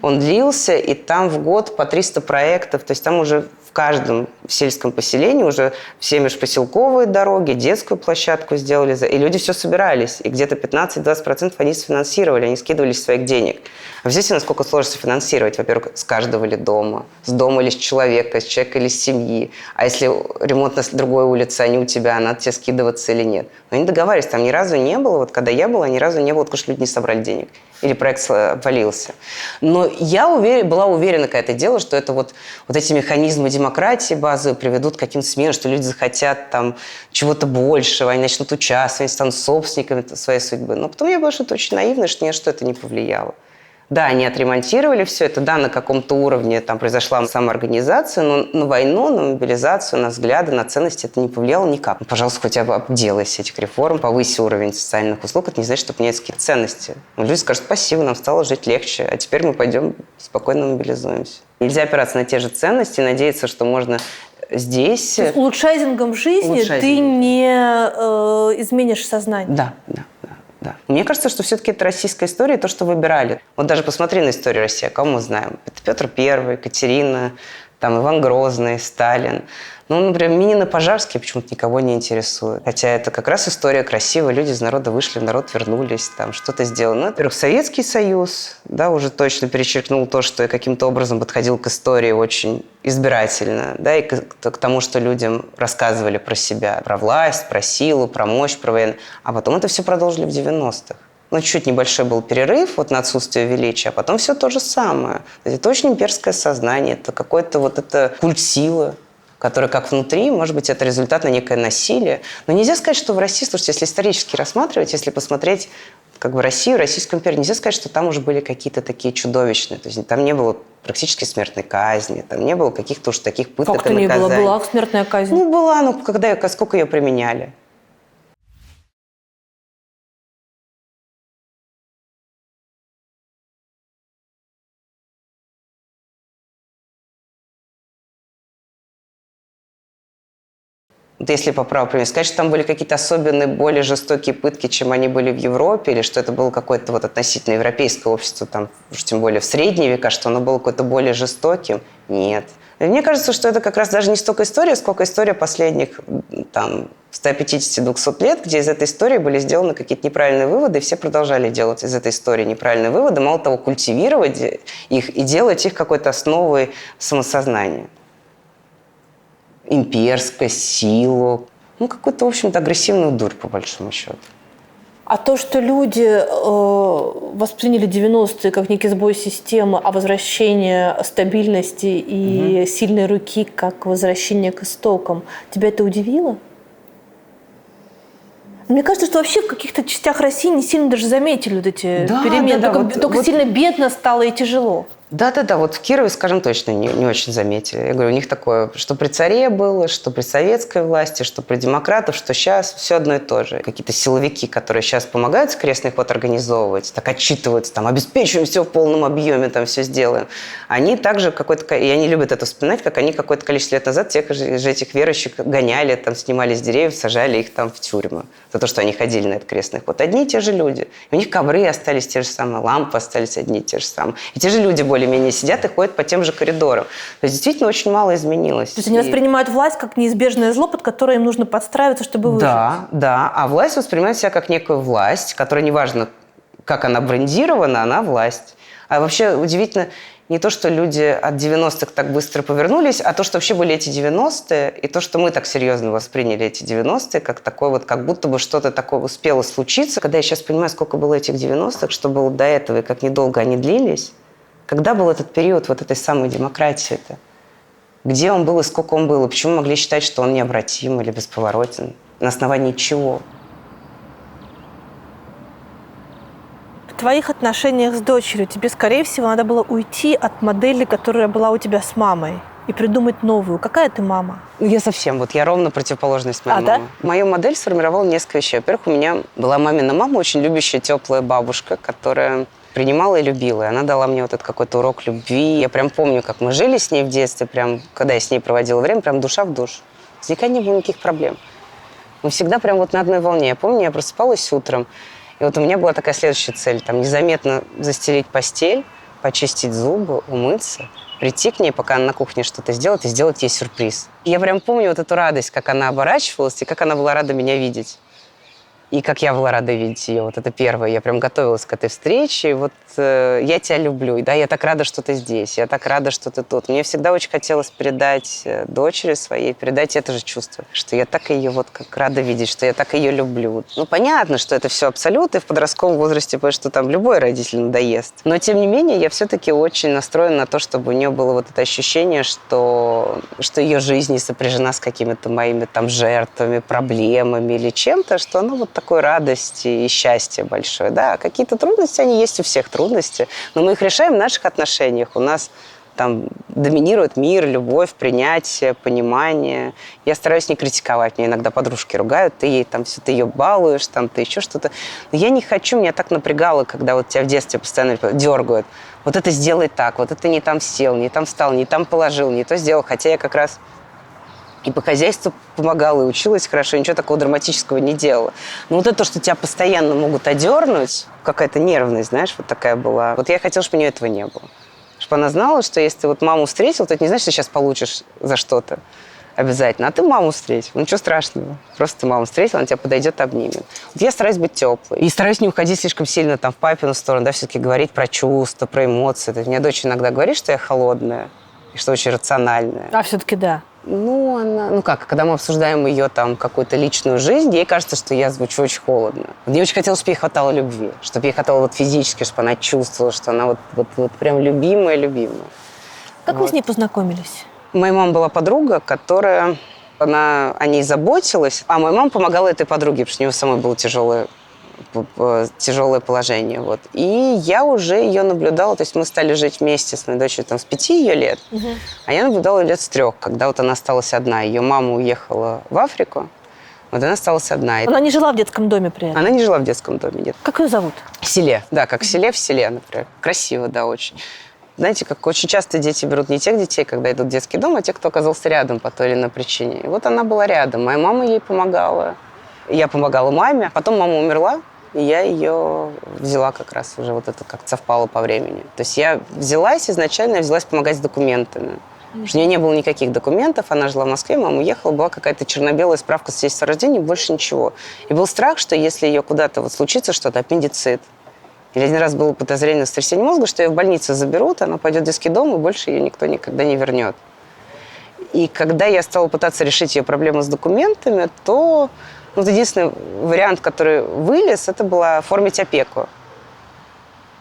Он длился, и там в год по 300 проектов, то есть там уже в каждом сельском поселении уже все межпоселковые дороги, детскую площадку сделали, и люди все собирались. И где-то 15-20% они сфинансировали, они скидывали из своих денег. А здесь насколько сложно финансировать, во-первых, с каждого ли дома, с дома или с человека или с семьи. А если ремонт на другой улице, а не у тебя, надо тебе скидываться или нет. Но они договаривались, там ни разу не было, вот когда я была, ни разу не было, потому что люди не собрали денег. Или проект обвалился. Но я была уверена, когда это дело, что это вот эти механизмы демократии базовые приведут к каким-то сменам, что люди захотят там чего-то большего, они начнут участвовать, они станут собственниками своей судьбы. Но потом я была что-то очень наивная, что ни на что это не повлияло. Да, они отремонтировали все это, да, на каком-то уровне там произошла самоорганизация, но на войну, на мобилизацию, на взгляды, на ценности это не повлияло никак. Ну, пожалуйста, хотя бы обделайся этих реформ, повыси уровень социальных услуг, это не значит, что поменяются какие-то ценности. Но люди скажут, спасибо, нам стало жить легче, а теперь мы пойдем спокойно мобилизуемся. Нельзя опираться на те же ценности и надеяться, что можно здесь... То есть улучшайзингом жизни ты не изменишь сознание. Да. Да. Мне кажется, что все-таки это российская история, то, что выбирали. Вот даже посмотри на историю России, кого мы знаем. Это Петр I, Екатерина, там Иван Грозный, Сталин. Ну, например, Минин и Пожарский почему-то никого не интересует. Хотя это как раз история красивая. Люди из народа вышли, в народ вернулись, там что-то сделали. Ну, во-первых, Советский Союз, да, уже точно перечеркнул то, что я каким-то образом подходил к истории очень избирательно, да, и к тому, что людям рассказывали про себя, про власть, про силу, про мощь, про военную. А потом это все продолжили в 90-х. но чуть небольшой был перерыв вот на отсутствие величия, а потом все то же самое. Это очень имперское сознание, это какой-то вот это культ силы, который как внутри, может быть, это результат на некое насилие. Но нельзя сказать, что в России, слушайте, если исторически рассматривать, если посмотреть как бы Россию, Российскую империю, нельзя сказать, что там уже были какие-то такие чудовищные. То есть там не было практически смертной казни, там не было каких-то уж таких пыток Как-то и не было, наказаний. была смертная казнь. Ну, была, но сколько ее применяли? Вот если по праву примеру, сказать, что там были какие-то особенные, более жестокие пытки, чем они были в Европе, или что это было какое-то вот относительно европейское общество, там, уж тем более в средние века, что оно было какое-то более жестоким, нет. И мне кажется, что это как раз даже не столько история, сколько история последних там 150-200 лет, где из этой истории были сделаны какие-то неправильные выводы, и все продолжали делать из этой истории неправильные выводы, мало того, культивировать их и делать их какой-то основой самосознания. Имперскость, силу, ну, какую-то, в общем-то, агрессивную дурь, по большому счету. А то, что люди восприняли 90-е как некий сбой системы, а возвращение стабильности и сильной руки как возвращение к истокам, тебя это удивило? Мне кажется, что вообще в каких-то частях России не сильно даже заметили вот эти перемены. Только сильно бедно стало и тяжело. Да-да-да, вот в Кирове, скажем, точно не очень заметили. Я говорю, у них такое, что при царе было, что при советской власти, что при демократах, что сейчас, все одно и то же. Какие-то силовики, которые сейчас помогают крестный ход организовывать, так отчитываются, там, обеспечиваем все в полном объеме, там, все сделаем. Они также какой-то, и они любят это вспоминать, как они какое-то количество лет назад тех же этих верующих гоняли, там, снимали с деревьев, сажали их там в тюрьму за то, что они ходили на этот крестный ход. Одни и те же люди. И у них ковры остались те же самые, лампы остались одни и те же самые. И те же люди более-менее сидят и ходят по тем же коридорам. То есть действительно очень мало изменилось. То есть они воспринимают власть как неизбежное зло, под которое им нужно подстраиваться, чтобы выжить. Да. А власть воспринимает себя как некую власть, которая, неважно, как она брендирована, она власть. А вообще удивительно не то, что люди от 90-х так быстро повернулись, а то, что вообще были эти 90-е, и то, что мы так серьезно восприняли эти 90-е, как такой вот, как будто бы что-то такое успело случиться. Когда я сейчас понимаю, сколько было этих 90-х, что было до этого, и как недолго они длились, когда был этот период вот этой самой демократии-то? Где он был и сколько он был? И почему могли считать, что он необратим или бесповоротен? На основании чего? В твоих отношениях с дочерью тебе, скорее всего, надо было уйти от модели, которая была у тебя с мамой, и придумать новую. Какая ты мама? Я совсем, я ровно противоположность моей мамы. Да? Мою модель сформировала несколько вещей. Во-первых, у меня была мамина мама, очень любящая, теплая бабушка, которая принимала и любила. И она дала мне вот этот какой-то урок любви. Я прям помню, как мы жили с ней в детстве, прям, когда я с ней проводила время, прям душа в душу. Никогда не было никаких проблем. Мы всегда прям вот на одной волне. Я помню, я просыпалась утром, и вот у меня была такая следующая цель. Там незаметно застелить постель, почистить зубы, умыться, прийти к ней, пока она на кухне что-то сделает, и сделать ей сюрприз. И я прям помню вот эту радость, как она оборачивалась, и как она была рада меня видеть. И как я была рада видеть ее. Вот это первое. Я прям готовилась к этой встрече. И вот я тебя люблю. И, да, я так рада, что ты здесь. Я так рада, что ты тут. Мне всегда очень хотелось передать дочери своей, передать это же чувство. Что я так ее вот как рада видеть, что я так ее люблю. Ну, понятно, что это все абсолют. И в подростковом возрасте, потому что там любой родитель надоест. Но, тем не менее, я все-таки очень настроена на то, чтобы у нее было вот это ощущение, что ее жизнь не сопряжена с какими-то моими там жертвами, проблемами или чем-то, что она вот такой радости и счастья большое. Да, какие-то трудности, они есть у всех трудности, но мы их решаем в наших отношениях. У нас там доминирует мир, любовь, принятие, понимание. Я стараюсь не критиковать. Мне иногда подружки ругают, ты ей там все, ты ее балуешь, там, ты еще что-то. Но я не хочу, меня так напрягало, когда вот тебя в детстве постоянно дергают. Вот это сделай так, вот это не там сел, не там встал, не там положил, не то сделал. Хотя я как раз и по хозяйству помогала, и училась хорошо, ничего такого драматического не делала. Но вот это, что тебя постоянно могут одернуть, какая-то нервность, знаешь, вот такая была. Вот я хотела, чтобы у нее этого не было. Чтобы она знала, что если ты вот маму встретил, то это не значит, что ты сейчас получишь за что-то обязательно. А ты маму встретил, ну ничего страшного. Просто ты маму встретил, она тебя подойдет, обнимет. Вот я стараюсь быть теплой. И стараюсь не уходить слишком сильно там в папину сторону, да, все-таки говорить про чувства, про эмоции. Мне дочь иногда говорит, что я холодная, и что очень рациональная. А все-таки да. Ну, когда мы обсуждаем ее там какую-то личную жизнь, ей кажется, что я звучу очень холодно. Мне очень хотелось, чтобы ей хватало любви, чтобы ей хватало вот физически, чтобы она чувствовала, что она вот прям любимая. Как вы с ней познакомились? У моей мамы была подруга, которая о ней заботилась, а моя мама помогала этой подруге, потому что у нее самой было тяжелое положение. Вот. И я уже ее наблюдала, то есть мы стали жить вместе с моей дочерью там, с 5 ее лет, а я наблюдала ее лет с 3, когда вот она осталась одна. Ее мама уехала в Африку, вот она осталась одна. Она не жила в детском доме при этом? Она не жила в детском доме, нет. Как ее зовут? В селе, да, как в селе, например. Красиво, да, очень. Знаете, как очень часто дети берут не тех детей, когда идут в детский дом, а тех, кто оказался рядом по той или иной причине. И вот она была рядом. Моя мама ей помогала. Я помогала маме. Потом мама умерла, и я ее взяла как раз уже, вот это как-то совпало по времени. То есть я изначально взялась помогать с документами. Потому что у нее не было никаких документов, она жила в Москве, мама уехала, была какая-то черно-белая справка с свидетельством о рождении, больше ничего. И был страх, что если ее куда-то вот случится что-то, аппендицит, или один раз было подозрение на сотрясение мозга, что ее в больницу заберут, она пойдет в детский дом, и больше ее никто никогда не вернет. И когда я стала пытаться решить ее проблему с документами, то единственный вариант, который вылез, это было оформить опеку.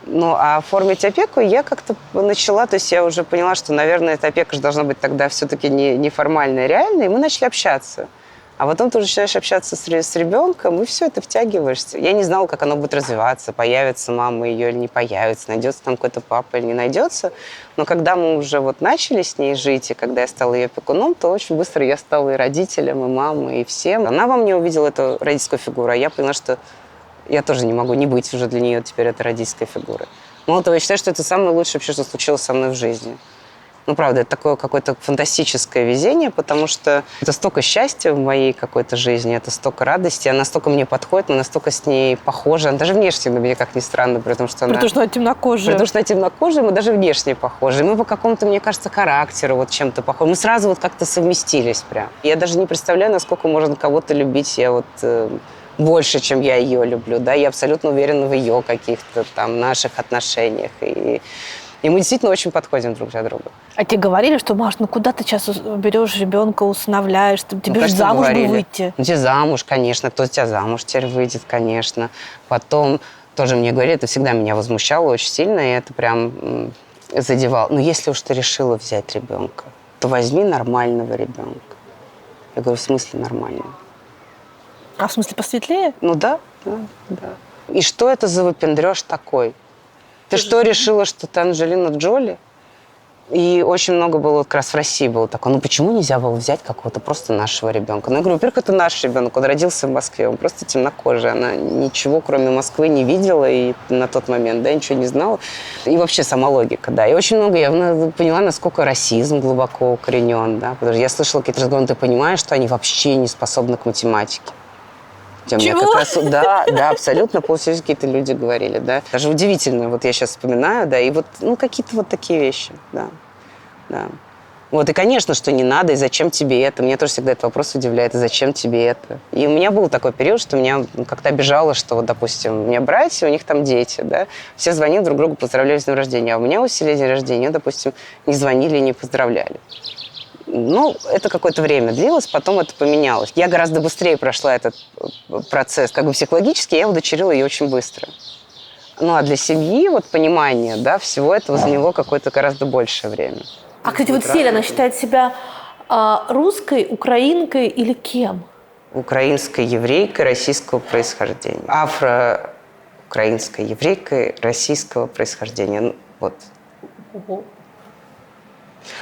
Ну, а оформить опеку я как-то начала, то есть я уже поняла, что, наверное, эта опека же должна быть тогда все-таки не формальная, а реальная, и мы начали общаться. А потом ты уже начинаешь общаться с ребенком, и все это втягиваешься. Я не знала, как оно будет развиваться, появится мама ее или не появится, найдется там какой-то папа или не найдется. Но когда мы уже вот начали с ней жить, и когда я стала ее опекуном, то очень быстро я стала и родителем, и мамой, и всем. Она во мне увидела эту родительскую фигуру, а я поняла, что я тоже не могу не быть уже для нее теперь этой родительской фигурой. Мало того, я считаю, что это самое лучшее вообще, что случилось со мной в жизни. Ну, правда, это такое какое-то фантастическое везение, потому что это столько счастья в моей какой-то жизни, это столько радости, она настолько мне подходит, мы настолько с ней похожи. Она даже внешне на меня, как ни странно, при том, что она... При том, что она темнокожая. При том, что она темнокожая, мы даже внешне похожи. Мы по какому-то, мне кажется, характеру вот чем-то похожи. Мы сразу вот как-то совместились прям. Я даже не представляю, насколько можно кого-то любить я вот... больше, чем я ее люблю, да, я абсолютно уверена в ее каких-то там наших отношениях, и мы действительно очень подходим друг для друга. А тебе говорили, что, Маш, ну куда ты сейчас берешь ребенка, усыновляешь, тебе же замуж бы выйти? Где замуж, конечно, кто у тебя замуж теперь выйдет, конечно. Потом тоже мне говорили, это всегда меня возмущало очень сильно, и это прям задевало. Ну, если уж ты решила взять ребенка, то возьми нормального ребенка. Я говорю, в смысле нормального? А в смысле посветлее? Ну да. И что это за выпендрёж такой? Ты что, решила, что ты Анджелина Джоли? И очень много было, как раз в России было такое, ну почему нельзя было взять какого-то просто нашего ребенка? Ну, я говорю, во-первых, это наш ребенок, он родился в Москве, он просто темнокожий, она ничего, кроме Москвы, не видела и на тот момент, да, ничего не знала. И вообще сама логика, да. И очень много я поняла, насколько расизм глубоко укоренен, да, потому что я слышала какие-то разговоры, ты понимаешь, что они вообще не способны к математике. Чего? Как раз, да, абсолютно полностью какие-то люди говорили, да. Даже удивительно, вот я сейчас вспоминаю, да, и вот, ну, какие-то вот такие вещи, да. Вот, и, конечно, что не надо, и зачем тебе это? Меня тоже всегда этот вопрос удивляет, и зачем тебе это? И у меня был такой период, что меня как-то обижало, что, вот, допустим, у меня братья, у них там дети, да, все звонили друг другу, поздравляли с днем рождения, а у меня у Селе день рождения, допустим, не звонили и не поздравляли. Ну, это какое-то время длилось, потом это поменялось. Я гораздо быстрее прошла этот процесс, как бы психологически, я удочерила ее очень быстро. Ну, а для семьи, вот, понимание, да, всего этого заняло какое-то гораздо большее время. А, кстати, вот Селя, она считает себя русской, украинкой или кем? Украинской еврейкой российского происхождения. Афро-украинской еврейкой российского происхождения. Ну, вот. Ого.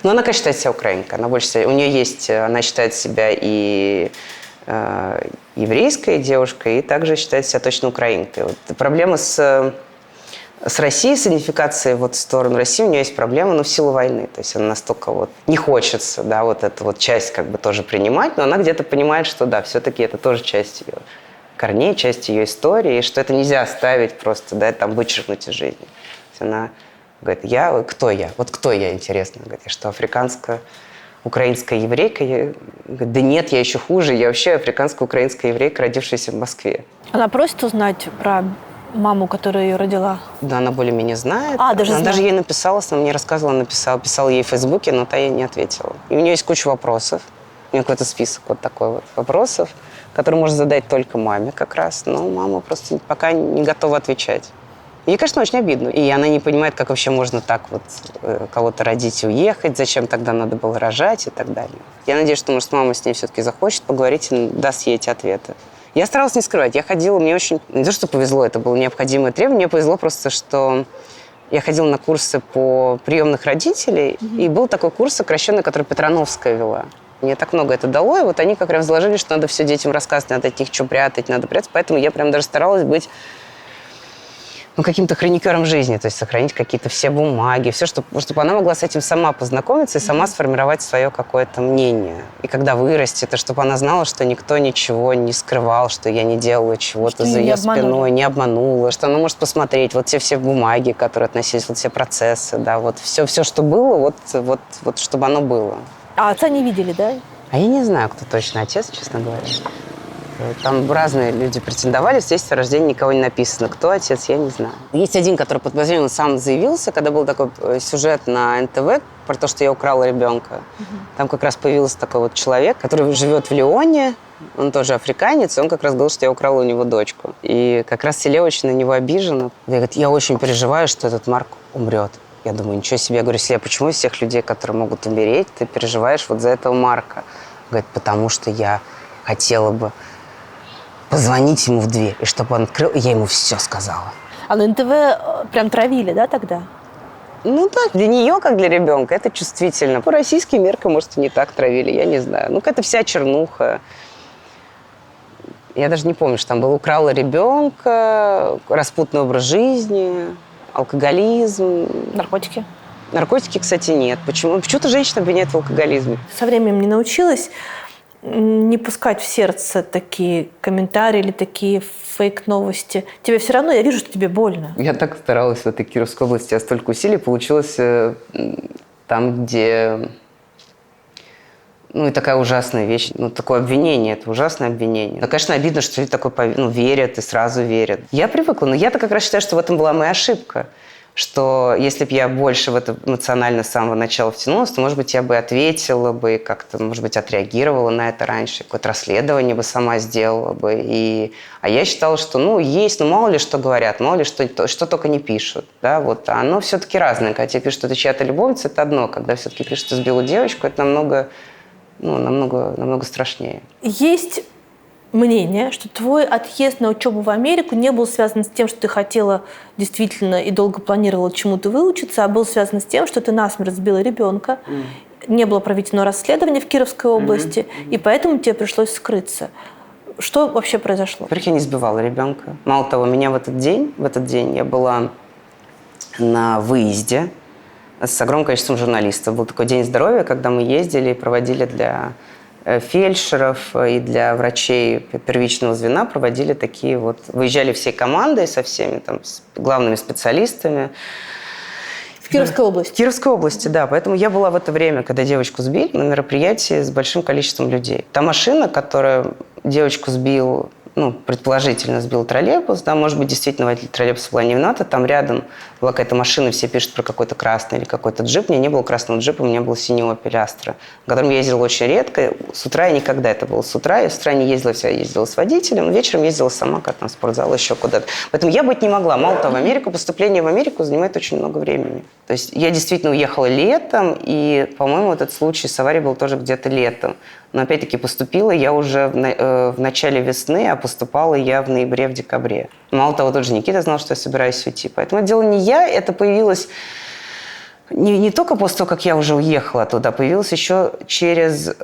Но она, конечно, считает себя украинкой. Она больше, у нее есть, она считает себя и еврейской девушкой, и также считает себя точно украинкой. Вот. Проблема с Россией, с идентификацией вот в сторону России, у нее есть проблема, но в силу войны. То есть она настолько вот не хочется, да, вот эту вот часть как бы тоже принимать, но она где-то понимает, что да, все-таки это тоже часть ее корней, часть ее истории, и что это нельзя оставить просто, да, там вычеркнуть из жизни. То есть она говорит, кто я? Вот кто я, интересно? Говорит, я что, африканско-украинская еврейка? Я говорю, да нет, я еще хуже, я вообще африканско-украинская еврейка, родившаяся в Москве. Она просит узнать про маму, которая ее родила? Да, она более-менее знает. Даже она знает. даже ей написала, она мне рассказывала, писала ей в Фейсбуке, но та ей не ответила. И у нее есть куча вопросов. У нее какой-то список вот такой вот вопросов, который можно задать только маме как раз. Но мама просто пока не готова отвечать. Ей, конечно, очень обидно. И она не понимает, как вообще можно так вот кого-то родить и уехать, зачем тогда надо было рожать и так далее. Я надеюсь, что, может, мама с ней все-таки захочет поговорить и даст ей эти ответы. Я старалась не скрывать. Я ходила, мне очень... Не то, что повезло, это было необходимое требование. Мне повезло просто, что я ходила на курсы по приемных родителей, и был такой курс сокращенный, который Петрановская вела. Мне так много это дало, и вот они как раз заложили, что надо все детям рассказывать, надо от них что прятать, надо прятать. Поэтому я прям даже старалась быть каким-то хроникером жизни, то есть сохранить какие-то все бумаги, все, чтобы она могла с этим сама познакомиться и сама сформировать свое какое-то мнение. И когда вырастет, чтобы она знала, что никто ничего не скрывал, что я не делала чего-то за ее спиной, не обманула, что она может посмотреть вот все бумаги, которые относились, вот все процессы, да, вот все, что было, вот чтобы оно было. А отца не видели, да? А я не знаю, кто точно отец, честно говоря. Там разные люди претендовали, в свидетельстве о рождении никого не написано. Кто отец, я не знаю. Есть один, который под подозрением сам заявился, когда был такой сюжет на НТВ про то, что я украла ребенка. Там как раз появился такой вот человек, который живет в Лионе, он тоже африканец, и он как раз говорил, что я украла у него дочку. И как раз Селе очень на него обижена. Говорит, я очень переживаю, что этот Марк умрет. Я думаю, ничего себе. Я говорю, Селе, почему из всех людей, которые могут умереть, ты переживаешь вот за этого Марка? Говорит, потому что я хотела бы позвонить ему в дверь, и чтобы он открыл, и я ему все сказала. А на НТВ прям травили, да, тогда? Ну да, для нее, как для ребенка, это чувствительно. По российским меркам, может, и не так травили, я не знаю. Ну, какая-то вся чернуха. Я даже не помню, что там было. Украла ребенка, распутный образ жизни, алкоголизм. Наркотики? Наркотики, кстати, нет. Почему? Почему-то женщина обвиняет в алкоголизме. Со временем не научилась не пускать в сердце такие комментарии или такие фейк-новости. Тебе все равно, я вижу, что тебе больно. Я так старалась в этой Кировской области, а столько усилий получилось там, где... и такая ужасная вещь, такое обвинение, это ужасное обвинение. Конечно, обидно, что люди такой верят и сразу верят. Я привыкла, но я-то как раз считаю, что в этом была моя ошибка. Что если бы я больше в это эмоционально с самого начала втянулась, то, может быть, я бы ответила бы, как-то, может быть, отреагировала на это раньше, какое-то расследование бы сама сделала бы. А я считала, что, есть, мало ли что говорят, мало ли что только не пишут. Да, вот. А оно все-таки разное. Когда тебе пишут, что ты чья-то любовница, это одно. Когда все-таки пишут, что сбила девочку, это намного страшнее. Есть мнение, что твой отъезд на учебу в Америку не был связан с тем, что ты хотела действительно и долго планировала чему-то выучиться, а был связан с тем, что ты насмерть сбила ребенка, не было проведено расследование в Кировской области, и поэтому тебе пришлось скрыться. Что вообще произошло? Во-первых, я не сбивала ребенка. Мало того, меня в этот день я была на выезде с огромным количеством журналистов. Был такой день здоровья, когда мы ездили и проводили для фельдшеров и для врачей первичного звена проводили такие вот... Выезжали всей командой со всеми там, с главными специалистами. В Кировской области? В Кировской области, да. Поэтому я была в это время, когда девочку сбили, на мероприятии с большим количеством людей. Та машина, которая девочку сбил, предположительно сбил троллейбус, да, может быть, действительно водитель троллейбуса была не виновата, там рядом была какая-то машина, все пишут про какой-то красный или какой-то джип. У меня не было красного джипа, у меня был синий Opel Astra, на котором я ездила очень редко. С утра я никогда, это было с утра, я с утра не ездила, я ездила с водителем, вечером ездила сама, как там в спортзал, еще куда-то. Поэтому я быть не могла. Мало того, поступление в Америку занимает очень много времени. То есть я действительно уехала летом, и, по-моему, этот случай с аварией был тоже где-то летом. Но опять-таки поступила я уже в начале весны, а поступала я в ноябре, в декабре. Мало того, тот же Никита знал, что я собираюсь уйти. Поэтому это дело не я, это появилось не только после того, как я уже уехала туда, появилось еще через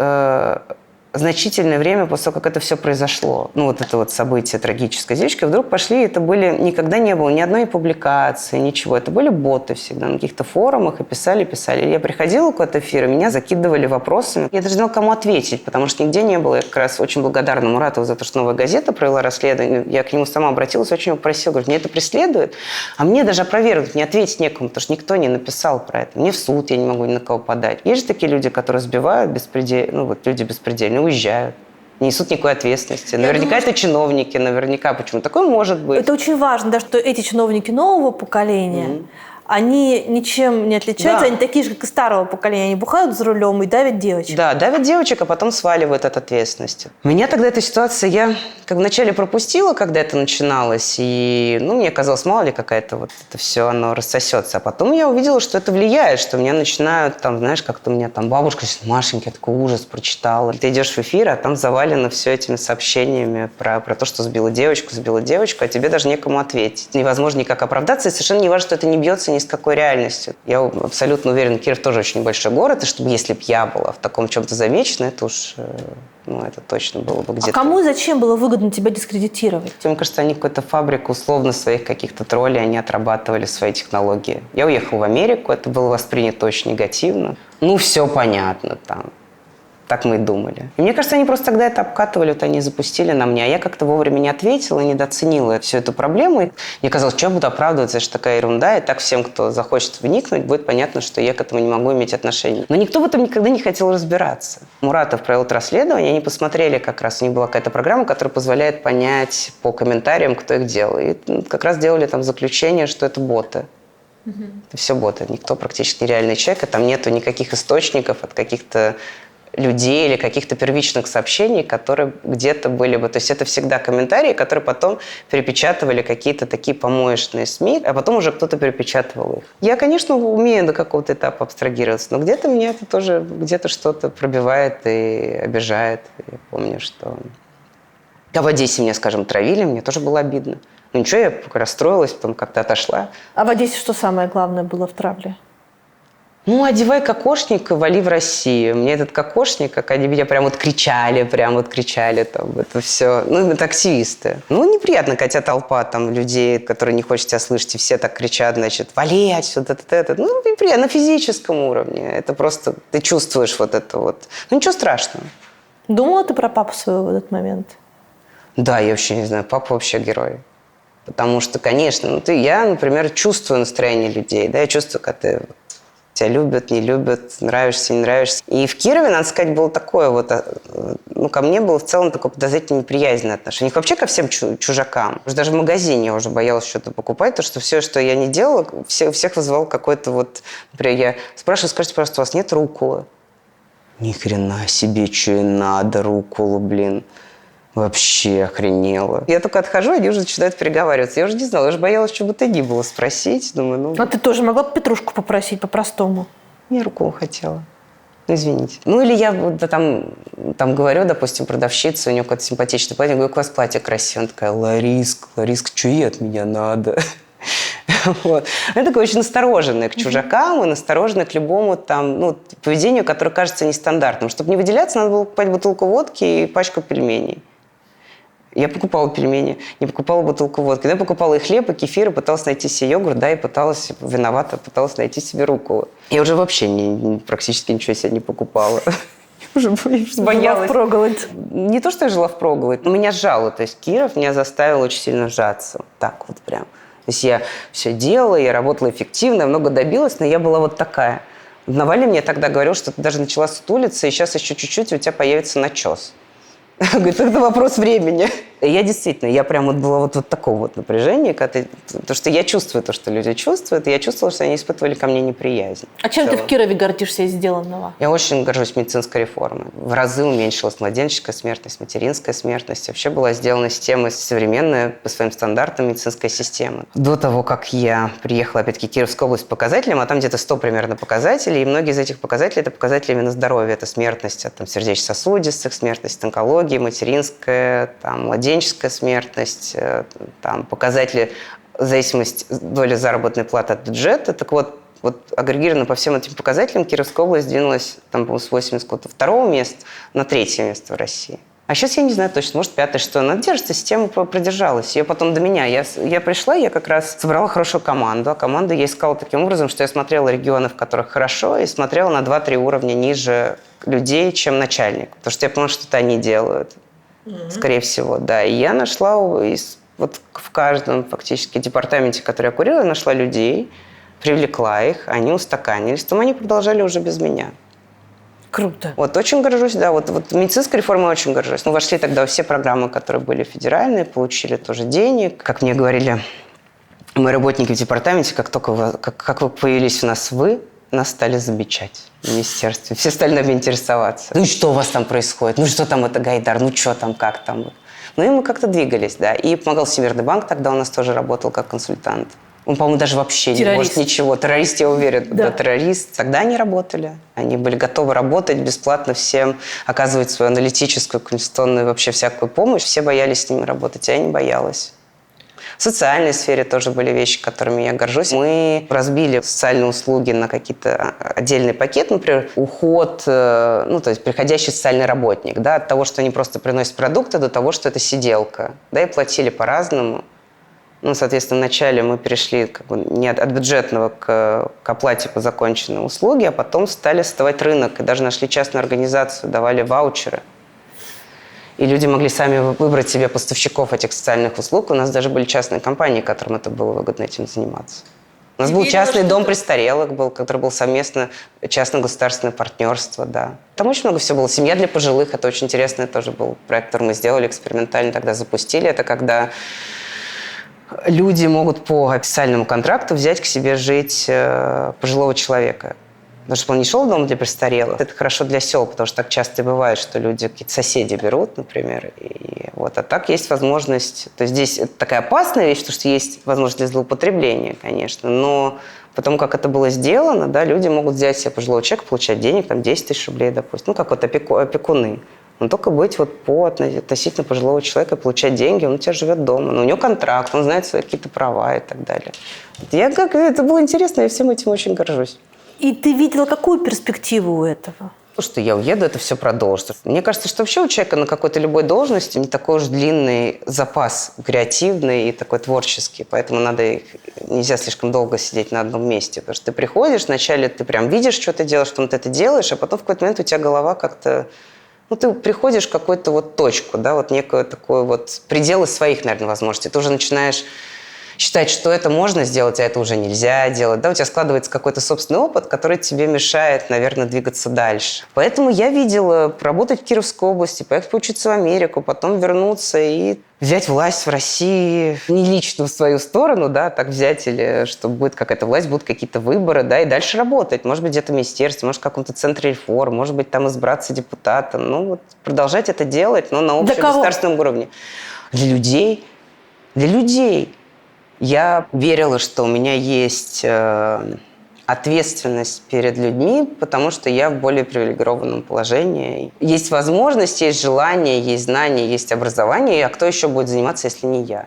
значительное время после того, как это все произошло. Это вот событие трагическое с девочкой. Вдруг пошли, это были, никогда не было ни одной публикации, ничего. Это были боты всегда на каких-то форумах и писали. Я приходила в какой-то эфир, и меня закидывали вопросами. Я даже не знала, кому ответить, потому что нигде не было. Я как раз очень благодарна Муратову за то, что «Новая газета» провела расследование. Я к нему сама обратилась, очень его просила. Говорю, мне это преследует, а мне даже опровергнуть, не ответить некому, потому что никто не написал про это. Мне в суд я не могу ни на кого подать. Есть же такие люди, которые сбивают беспредельно, люди беспредельно, уезжают. не несут никакой ответственности. Наверняка это чиновники, наверняка. Почему? Такое может быть. Это очень важно, да, что эти чиновники нового поколения, они ничем не отличаются, Да. они такие же, как и старого поколения. Они бухают за рулем и давят девочек. Да, давят девочек, а потом сваливают от ответственности. Меня тогда эта ситуация, я как вначале пропустила, когда это начиналось, и, мне казалось, мало ли какая-то вот это все, оно рассосется. А потом я увидела, что это влияет, что меня начинают, там, знаешь, как-то у меня там бабушка говорит: Машенька, я такой ужас прочитала. Ты идешь в эфир, а там завалено все этими сообщениями про то, что сбила девочку, а тебе даже некому ответить. Невозможно никак оправдаться, и совершенно не важно, что это не бьется ни с какой реальностью. Я абсолютно уверена, Киров тоже очень небольшой город, и чтобы, если бы я была в таком чем-то замечена, это уж, это точно было бы где-то. А кому и зачем было выгодно тебя дискредитировать? Мне кажется, они какую-то фабрику условно своих каких-то троллей, они отрабатывали свои технологии. Я уехала в Америку, это было воспринято очень негативно. Все понятно там. Так мы и думали. И мне кажется, они просто тогда это обкатывали, вот они запустили на мне, а я как-то вовремя не ответила, недооценила всю эту проблему. И мне казалось, что я буду оправдываться, это же такая ерунда, и так всем, кто захочет вникнуть, будет понятно, что я к этому не могу иметь отношения. Но никто в этом никогда не хотел разбираться. Муратов провел это расследование, они посмотрели как раз, у них была какая-то программа, которая позволяет понять по комментариям, кто их делал. И как раз делали там заключение, что это боты. Это все боты, никто практически реальный человек, и там нету никаких источников от каких-то людей или каких-то первичных сообщений, которые где-то были бы. То есть это всегда комментарии, которые потом перепечатывали какие-то такие помоечные СМИ, а потом уже кто-то перепечатывал их. Я, конечно, умею до какого-то этапа абстрагироваться, но где-то меня это тоже, где-то что-то пробивает и обижает. Я помню, что... А в Одессе меня, скажем, травили, мне тоже было обидно. Ничего, я расстроилась, потом как-то отошла. А в Одессе что самое главное было в травле? Одевай кокошник, вали в Россию. Мне этот кокошник, как они меня прям вот кричали, там, это все. Это активисты. Неприятно, хотя толпа там людей, которые не хочет тебя слышать, и все так кричат, значит, вали отсюда, это. Неприятно на физическом уровне. Это просто, ты чувствуешь вот это вот. Ничего страшного. Думала ты про папу своего в этот момент? Да, я вообще не знаю, папа вообще герой. Потому что, конечно, я, например, чувствую настроение людей, да, я чувствую, когда тебя любят, не любят, нравишься, не нравишься. И в Кирове, надо сказать, было такое вот, ко мне было в целом такое подозрительно неприязненное отношение. Вообще ко всем чужакам. Даже в магазине я уже боялась что-то покупать, потому что все, что я не делала, всех вызывал какой-то вот... Например, я спрашиваю: скажите, пожалуйста, у вас нет рукколы? Ни хрена себе, что и надо, рукколу, блин. Вообще охренела. Я только отхожу, они уже начинают переговариваться. Я уже не знала, я уже боялась, что бы то ни было спросить. Думаю, А ты тоже могла бы Петрушку попросить по-простому? Я руку хотела. Извините. Или я там говорю, допустим, продавщице, у нее какое-то симпатичное платье, я говорю: у вас платье красивое. Она такая: Лариска, что ей от меня надо? Вот. Она такая очень настороженная к чужакам и настороженная к любому поведению, которое кажется нестандартным. Чтобы не выделяться, надо было покупать бутылку водки и пачку пельменей. Я покупала пельмени, не покупала бутылку водки. Но я покупала и хлеб, и кефир, и пыталась найти себе йогурт, и пыталась найти себе руку. Я уже вообще практически ничего себе не покупала. Уже боялась. Впроголодь. Не то, что я жила впроголодь, но меня сжало. То есть Киров меня заставил очень сильно сжаться. Так вот прям. То есть я все делала, я работала эффективно, много добилась, но я была вот такая. Навальный мне тогда говорил, что ты даже начала сутулиться, и сейчас еще чуть-чуть, и у тебя появится начес. Говорит, это вопрос времени. И я действительно, я прям была вот такого вот напряжения, потому что я чувствую то, что люди чувствуют, и я чувствовала, что они испытывали ко мне неприязнь. А чем ты в Кирове гордишься из сделанного? Я очень горжусь медицинской реформой. В разы уменьшилась младенческая смертность, материнская смертность. Вообще была сделана система современная по своим стандартам медицинская система. До того, как я приехала, опять-таки, в Кировскую область по показателям, а там где-то 100 примерно показателей, и многие из этих показателей – это показатели именно здоровья. Это смертность от сердечно-сосудистых, смертность от онкологии, материнская, младенческая смертность, показатели зависимость доли заработной платы от бюджета. Так вот агрегированно по всем этим показателям Кировская область двинулась с 82-го места на 3-е место в России. А сейчас я не знаю точно, может, 5-е, что. Она держится, система продержалась. Ее потом до меня. Я пришла, я как раз собрала хорошую команду. А команду я искала таким образом, что я смотрела регионы, в которых хорошо, и смотрела на 2-3 уровня ниже людей, чем начальник. Потому что я поняла, что это они делают. Скорее всего, да. И я нашла в каждом фактически департаменте, который я курила, я нашла людей, привлекла их, они устаканились, потом они продолжали уже без меня. Круто. Вот очень горжусь, да. Вот медицинской реформой очень горжусь. Мы вошли тогда во все программы, которые были федеральные, получили тоже денег. Как мне говорили мои работники в департаменте, как только как вы появились у нас нас стали замечать в министерстве. Все стали нами интересоваться. Ну и что у вас там происходит? Ну что там это Гайдар? Ну что там, как там? Ну и мы как-то двигались, да. И помогал Всемирный банк, тогда у нас тоже работал как консультант. Он, по-моему, даже вообще не может ничего. Террорист, я уверен. Да, террорист. Тогда они работали. Они были готовы работать бесплатно всем, оказывать свою аналитическую, конституционную, вообще всякую помощь. Все боялись с ними работать, а я не боялась. В социальной сфере тоже были вещи, которыми я горжусь. Мы разбили социальные услуги на какие-то отдельные пакеты, например, уход, то есть приходящий социальный работник, да, от того, что они просто приносят продукты, до того, что это сиделка. Да, и платили по-разному. Ну, соответственно, вначале мы перешли не от бюджетного к оплате по законченной услуге, а потом стали создавать рынок и даже нашли частную организацию, давали ваучеры. И люди могли сами выбрать себе поставщиков этих социальных услуг. У нас даже были частные компании, которым это было выгодно этим заниматься. У нас был частный дом престарелых, который был совместно частно-государственное партнерство, да. Там очень много всего было. Семья для пожилых, это очень интересный тоже был проект, который мы сделали, экспериментально тогда запустили. Это когда люди могут по официальному контракту взять к себе жить пожилого человека. Потому что он не шел в дом для престарелых. Это хорошо для сел, потому что так часто и бывает, что люди, какие-то соседи берут, например. А так есть возможность... То есть здесь это такая опасная вещь, потому что есть возможность для злоупотребления, конечно. Но потому как это было сделано, да, люди могут взять себе пожилого человека, получать денег, 10 тысяч рублей, допустим. Как опекуны. Но только быть по относительно пожилого человека, получать деньги, он у тебя живет дома. Но у него контракт, он знает свои какие-то права и так далее. Это было интересно, я всем этим очень горжусь. И ты видела какую перспективу у этого? Что я уеду, это все продолжится. Мне кажется, что вообще у человека на какой-то любой должности не такой уж длинный запас креативный и такой творческий. Поэтому нельзя слишком долго сидеть на одном месте. Потому что ты приходишь, вначале ты прям видишь, что ты делаешь, что ты это делаешь, а потом в какой-то момент у тебя голова как-то... ты приходишь в какую-то точку, да, некую такой пределы своих, наверное, возможностей. Ты уже начинаешь считать, что это можно сделать, а это уже нельзя делать. Да, у тебя складывается какой-то собственный опыт, который тебе мешает, наверное, двигаться дальше. Поэтому я видела работать в Кировской области, поехать поучиться в Америку, потом вернуться и взять власть в России не лично в свою сторону, да, так взять, или что будет какая-то власть, будут какие-то выборы, да, и дальше работать. Может быть, где-то в министерстве, может, в каком-то центре реформ, может быть, там избраться депутатом. Продолжать это делать, но на общегосударственном уровне. Для людей. Для людей. Я верила, что у меня есть ответственность перед людьми, потому что я в более привилегированном положении. Есть возможность, есть желание, есть знания, есть образование. А кто еще будет заниматься, если не я?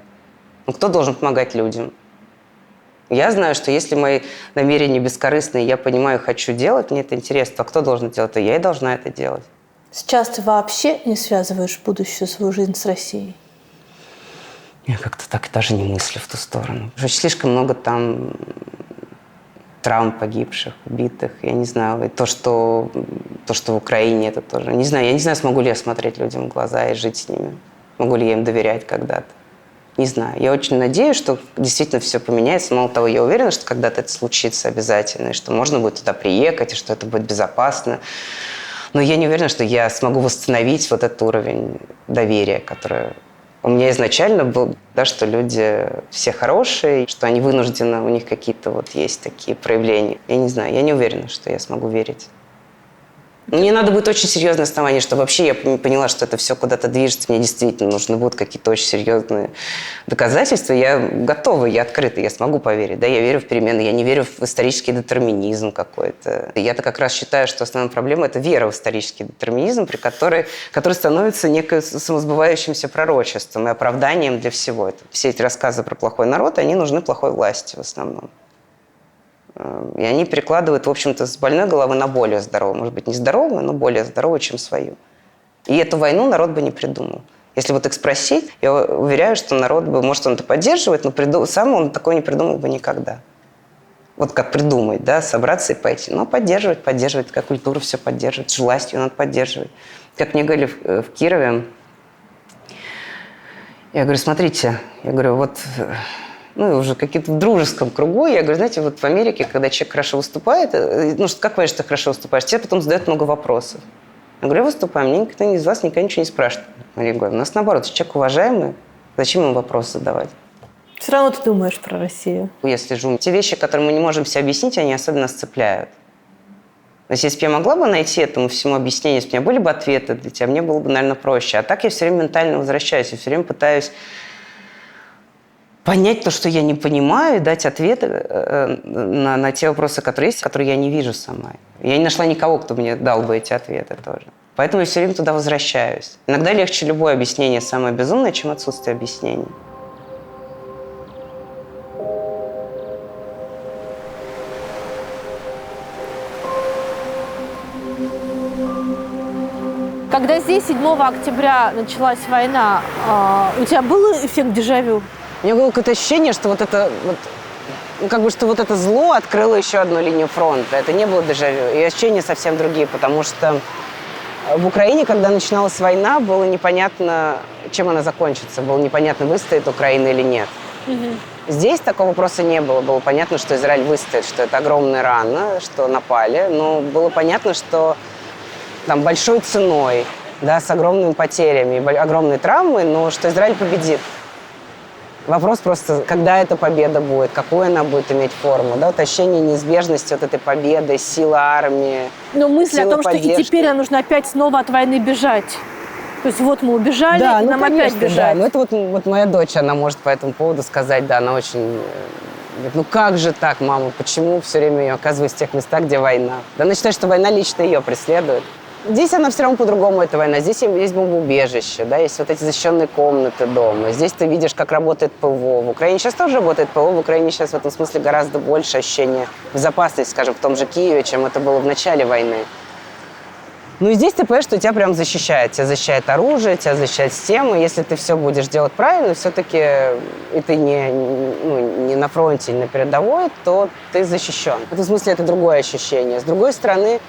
Кто должен помогать людям? Я знаю, что если мои намерения бескорыстные, я понимаю, хочу делать, мне это интересно, а кто должен делать, то я и должна это делать. Сейчас ты вообще не связываешь будущую свою жизнь с Россией? Я как-то так даже не мыслю в ту сторону. Очень слишком много там травм погибших, убитых. Я не знаю. И то, что в Украине, это тоже. Я не знаю, смогу ли я смотреть людям в глаза и жить с ними. Могу ли я им доверять когда-то. Не знаю. Я очень надеюсь, что действительно все поменяется. Мало того, я уверена, что когда-то это случится обязательно, и что можно будет туда приехать, и что это будет безопасно. Но я не уверена, что я смогу восстановить этот уровень доверия, который у меня изначально был, да, что люди все хорошие, что они вынуждены, у них какие-то есть такие проявления. Я не знаю, я не уверена, что я смогу верить. Мне надо будет очень серьезное основание, чтобы вообще я поняла, что это все куда-то движется. Мне действительно нужны будут какие-то очень серьезные доказательства. Я готова, я открыта, я смогу поверить. Да, я верю в перемены, я не верю в исторический детерминизм какой-то. Я-то как раз считаю, что основная проблема – это вера в исторический детерминизм, который становится неким самосбывающимся пророчеством и оправданием для всего. Все эти рассказы про плохой народ, они нужны плохой власти в основном. И они перекладывают, в общем-то, с больной головы на более здоровую. Может быть, не здоровую, но более здоровую, чем свою. И эту войну народ бы не придумал. Если их спросить, я уверяю, что народ бы, может, он это поддерживает, но сам он такое не придумал бы никогда. Как придумать, да, собраться и пойти. Но поддерживать, как культура все поддерживает, с властью надо поддерживать. Как мне говорили в Кирове, я говорю, смотрите, ну, уже какие-то в дружеском кругу. Я говорю, знаете, вот в Америке, когда человек хорошо выступает, ну, как понимаешь, что ты хорошо выступаешь, тебе потом задают много вопросов. Я говорю, я выступаю, мне никто из вас никогда ничего не спрашивает. Я говорю, у нас наоборот, человек уважаемый, зачем ему вопросы задавать? Все равно ты думаешь про Россию. Я слежу. Те вещи, которые мы не можем себе объяснить, они особенно сцепляют. То есть, если бы я могла бы найти этому всему объяснение, если бы у меня были бы ответы для тебя, мне было бы, наверное, проще. А так я все время ментально возвращаюсь, я все время пытаюсь понять то, что я не понимаю, и дать ответы на те вопросы, которые есть, которые я не вижу сама. Я не нашла никого, кто мне дал бы эти ответы тоже. Поэтому я все время туда возвращаюсь. Иногда легче любое объяснение самое безумное, чем отсутствие объяснений. Когда здесь 7 октября началась война, у тебя был эффект дежавю? У меня было какое-то ощущение, что вот это вот, ну, как бы, что вот это зло открыло еще одну линию фронта. Это не было дежавю. И ощущения совсем другие, потому что в Украине, когда начиналась война, было непонятно, чем она закончится. Было непонятно, выстоит Украина или нет. Здесь такого вопроса не было. Было понятно, что Израиль выстоит, что это огромная рана, что напали. Но было понятно, что там большой ценой, да, с огромными потерями, огромной травмой, но что Израиль победит. Вопрос просто, когда эта победа будет, какую она будет иметь форму. Да? Вот ощущение неизбежности вот этой победы, сила армии. Но мысль о том, поддержки. что и теперь нам нужно опять снова от войны бежать. То есть вот мы убежали, да, и ну, нам конечно, опять бежать. Да. Ну, это вот моя дочь, она может по этому поводу сказать, да, она очень... Говорит, ну как же так, мама, почему все время я оказываюсь в тех местах, где война? Да она считает, что война лично ее преследует. Здесь она все равно по-другому, эта война. Здесь есть бомбоубежище, да, есть вот эти защищенные комнаты дома. Здесь ты видишь, как работает ПВО. В Украине сейчас тоже работает ПВО. В Украине сейчас в этом смысле гораздо больше ощущения безопасности, скажем, в том же Киеве, чем это было в начале войны. Ну и здесь ты понимаешь, что тебя прям защищает. Тебя защищает оружие, тебя защищает система. Если ты все будешь делать правильно, все-таки и ты не на фронте, не на передовой, то ты защищен. В этом смысле это другое ощущение. С другой стороны,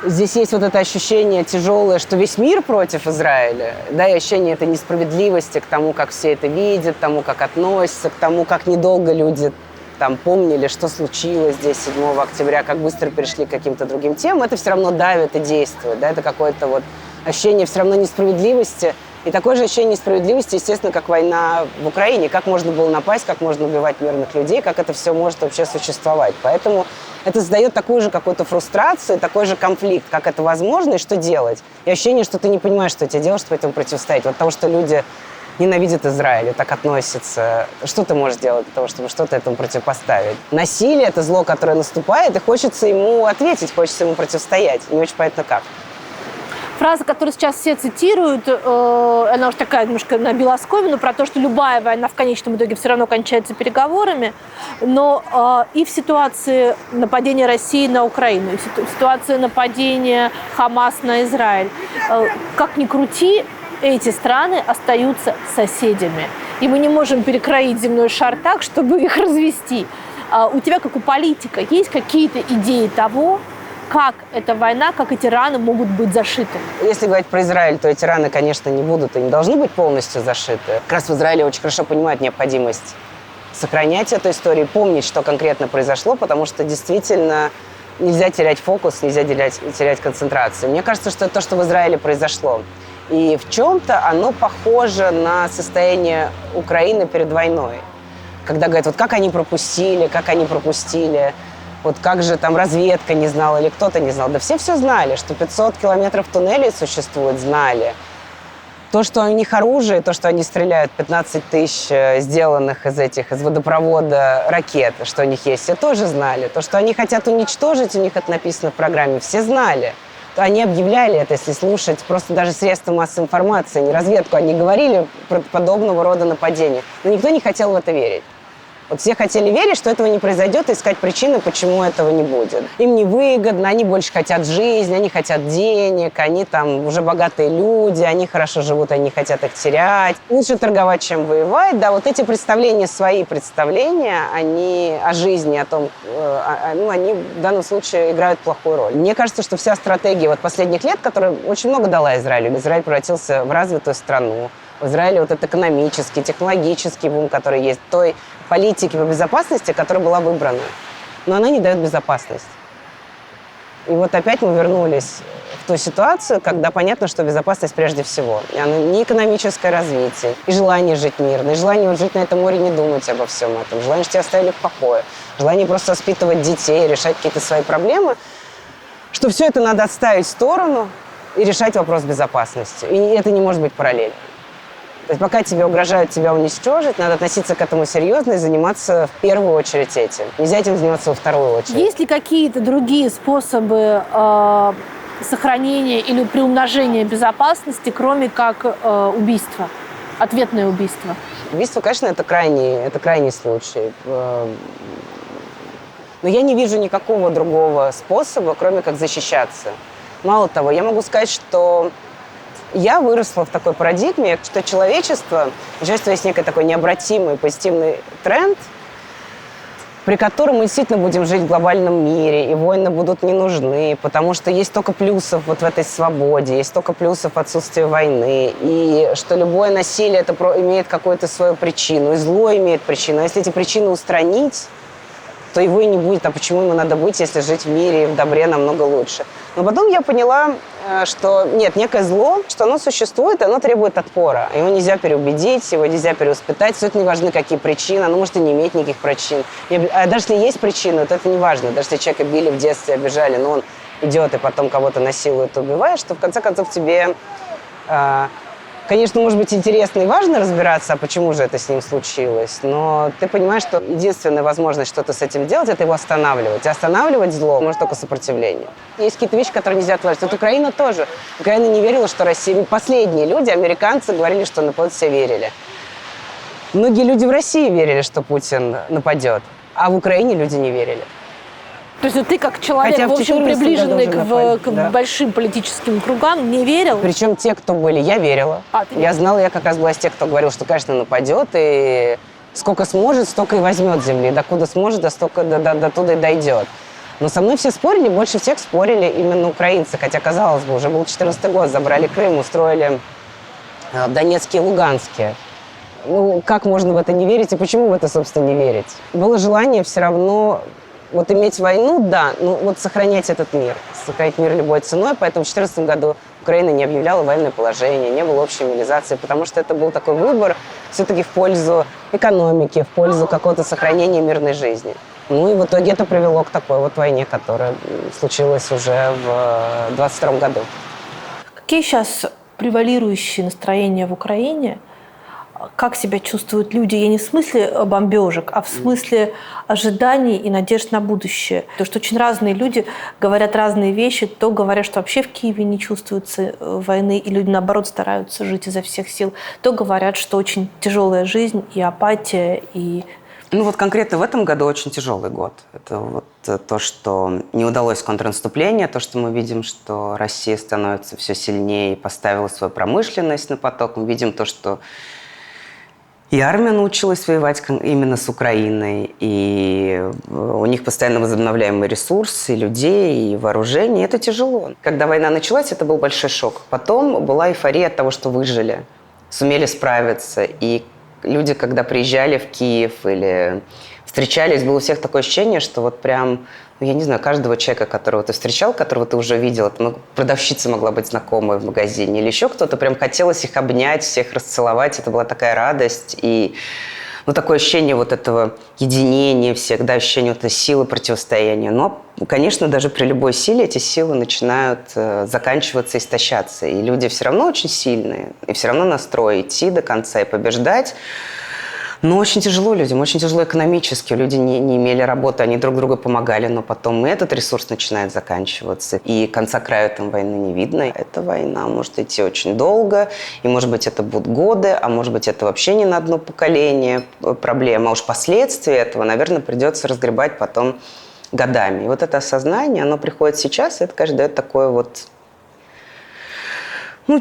здесь есть вот это ощущение тяжелое, что весь мир против Израиля, да, и ощущение этой несправедливости к тому, как все это видят, к тому, как относятся, к тому, как недолго люди там помнили, что случилось здесь 7 октября, как быстро перешли к каким-то другим темам. Это все равно давит и действует, да, это какое-то вот ощущение все равно несправедливости. И такое же ощущение несправедливости, естественно, как война в Украине. Как можно было напасть, как можно убивать мирных людей, как это все может вообще существовать. Поэтому это создает такую же какую-то фрустрацию, такой же конфликт, как это возможно и что делать. И ощущение, что ты не понимаешь, что тебе делать, чтобы этому противостоять. Вот того, что люди ненавидят Израиль и так относятся. Что ты можешь сделать для того, чтобы что-то этому противопоставить? Насилие – это зло, которое наступает, и хочется ему ответить, хочется ему противостоять. Не очень понятно как. Фраза, которую сейчас все цитируют, она уж такая немножко на белосковину, про то, что любая война в конечном итоге все равно кончается переговорами. Но и в ситуации нападения России на Украину, и в ситуации нападения Хамас на Израиль, как ни крути, эти страны остаются соседями. И мы не можем перекроить земной шар так, чтобы их развести. У тебя, как у политика, есть какие-то идеи того, как эта война, как эти раны могут быть зашиты? Если говорить про Израиль, то эти раны, конечно, не будут и не должны быть полностью зашиты. Как раз в Израиле очень хорошо понимают необходимость сохранять эту историю, помнить, что конкретно произошло, потому что действительно нельзя терять фокус, нельзя терять концентрацию. Мне кажется, что это то, что в Израиле произошло. И в чем-то оно похоже на состояние Украины перед войной. Когда говорят, вот как они пропустили, вот как же там разведка не знала или кто-то не знал. Да все знали, что 500 километров туннелей существует, знали. То, что у них оружие, то, что они стреляют 15 тысяч сделанных из водопровода ракет, что у них есть, все тоже знали. То, что они хотят уничтожить, у них это написано в программе, все знали. Они объявляли это, если слушать просто даже средства массовой информации, не разведку, они говорили про подобного рода нападения. Но никто не хотел в это верить. Вот все хотели верить, что этого не произойдет, и искать причины, почему этого не будет. Им невыгодно, они больше хотят жизни, они хотят денег, они там уже богатые люди, они хорошо живут, они не хотят их терять. Лучше торговать, чем воевать. Да, вот эти представления, свои представления, они о жизни, о том, они в данном случае играют плохую роль. Мне кажется, что вся стратегия вот последних лет, которая очень много дала Израилю, Израиль превратился в развитую страну, В Израиле вот этот экономический, технологический бум, который есть, той политики по безопасности, которая была выбрана. Но она не дает безопасность. И вот опять мы вернулись в ту ситуацию, когда понятно, что безопасность прежде всего. И она не экономическое развитие, и желание жить мирно, и желание вот жить на этом море, не думать обо всем этом, желание, что тебя оставили в покое, желание просто воспитывать детей, решать какие-то свои проблемы, что все это надо отставить в сторону и решать вопрос безопасности. И это не может быть параллельно. То есть пока тебе угрожают тебя уничтожить, надо относиться к этому серьезно и заниматься в первую очередь этим. Нельзя этим заниматься во вторую очередь. Есть ли какие-то другие способы сохранения или приумножения безопасности, кроме как убийства, ответное убийство? Убийство, конечно, это крайний случай. Но я не вижу никакого другого способа, кроме как защищаться. Мало того, я могу сказать, что я выросла в такой парадигме, что человечество, есть некий такой необратимый позитивный тренд, при котором мы действительно будем жить в глобальном мире, и войны будут не нужны, потому что есть столько плюсов вот в этой свободе, есть столько плюсов в отсутствии войны, и что любое насилие это имеет какую-то свою причину, и зло имеет причину. А если эти причины устранить, то его и не будет. А почему ему надо быть, если жить в мире и в добре намного лучше? Но потом я поняла, что нет, некое зло, что оно существует, и оно требует отпора. Его нельзя переубедить, его нельзя перевоспитать. Абсолютно не важны, какие причины. Оно может и не иметь никаких причин. А даже если есть причины, то это не важно. Даже если человека били в детстве, обижали, но он идет и потом кого-то насилует, убивает, что в конце концов тебе... Конечно, может быть, интересно и важно разбираться, а почему же это с ним случилось, но ты понимаешь, что единственная возможность что-то с этим делать – это его останавливать. И останавливать зло может только сопротивление. Есть какие-то вещи, которые нельзя отложить. Вот Украина тоже. Украина не верила, что Россия… Последние люди, американцы, говорили, что на Путин все верили. Многие люди в России верили, что Путин нападет, а в Украине люди не верили. То есть ты как человек, в общем, приближенный к большим политическим кругам, не верил? Причем те, кто были, я верила. Я знала, я как раз была из тех, кто говорил, что, конечно, нападет, и сколько сможет, столько и возьмет земли. Докуда сможет, до туда и дойдет. Но со мной все спорили, больше всех спорили именно украинцы. Хотя, казалось бы, уже был 2014 год, забрали Крым, устроили в Донецке и Луганске. Ну, как можно в это не верить и почему в это, собственно, не верить? Было желание все равно... Вот иметь войну, да, но вот сохранять этот мир, сохранять мир любой ценой. Поэтому в 2014 году Украина не объявляла военное положение, не было общей мобилизации, потому что это был такой выбор все-таки в пользу экономики, в пользу какого-то сохранения мирной жизни. Ну и в итоге это привело к такой вот войне, которая случилась уже в 2022 году. Какие сейчас превалирующие настроения в Украине? Как себя чувствуют люди? Я не в смысле бомбежек, а в смысле ожиданий и надежд на будущее. Потому что очень разные люди говорят разные вещи. То говорят, что вообще в Киеве не чувствуется войны, и люди, наоборот, стараются жить изо всех сил. То говорят, что очень тяжелая жизнь и апатия, и... Ну вот конкретно в этом году очень тяжелый год. Это вот то, что не удалось контрнаступление, то, что мы видим, что Россия становится все сильнее и поставила свою промышленность на поток. Мы видим то, что и армия научилась воевать именно с Украиной, и у них постоянно возобновляемые ресурсы, и людей, и вооружение. Это тяжело. Когда война началась, это был большой шок. Потом была эйфория от того, что выжили, сумели справиться. И люди, когда приезжали в Киев или встречались, было у всех такое ощущение, что вот прям, я не знаю, каждого человека, которого ты встречал, которого ты уже видел, продавщица могла быть знакомая в магазине или еще кто-то, прям хотелось их обнять, всех расцеловать, это была такая радость и такое ощущение вот этого единения всех, да, ощущение вот этой силы противостояния. Но, конечно, даже при любой силе эти силы начинают заканчиваться, истощаться, и люди все равно очень сильные, и все равно настрой идти до конца и побеждать. Но очень тяжело людям, очень тяжело экономически. Люди не имели работы, они друг другу помогали, но потом и этот ресурс начинает заканчиваться. И конца края там войны не видно. Эта война может идти очень долго, и, может быть, это будут годы, а может быть, это вообще не на одно поколение проблема. А уж последствия этого, наверное, придется разгребать потом годами. И вот это осознание, оно приходит сейчас, и это, конечно, дает такое вот...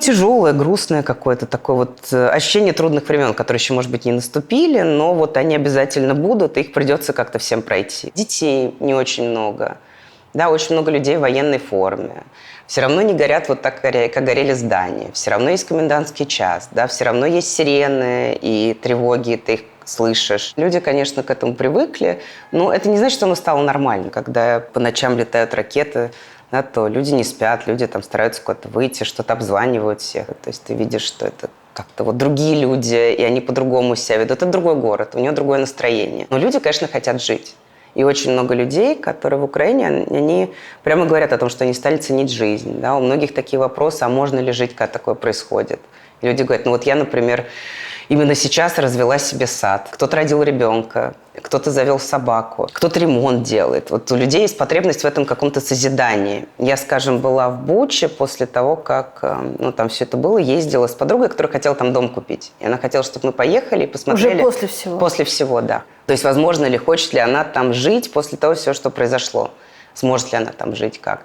тяжелое, грустное какое-то такое вот ощущение трудных времен, которые еще, может быть, не наступили, но вот они обязательно будут, и их придется как-то всем пройти. Детей не очень много. Да, очень много людей в военной форме. Все равно не горят вот так, как горели здания. Все равно есть комендантский час, да, все равно есть сирены и тревоги, ты их слышишь. Люди, конечно, к этому привыкли, но это не значит, что оно стало нормально. Когда по ночам летают ракеты, да, то люди не спят, люди там стараются куда-то выйти, что-то обзванивают всех. То есть ты видишь, что это как-то вот другие люди, и они по-другому себя ведут. Это другой город, у него другое настроение. Но люди, конечно, хотят жить. И очень много людей, которые в Украине, они прямо говорят о том, что они стали ценить жизнь. Да? У многих такие вопросы, а можно ли жить, когда такое происходит? И люди говорят, ну вот я, например, именно сейчас развела себе сад. Кто-то родил ребенка, кто-то завел собаку, кто-то ремонт делает. Вот у людей есть потребность в этом каком-то созидании. Я, скажем, была в Буче после того, как там все это было, ездила с подругой, которая хотела там дом купить. И она хотела, чтобы мы поехали и посмотрели. Уже после всего? После всего, да. То есть, возможно ли, хочет ли она там жить после того всего, что произошло. Сможет ли она там жить, как.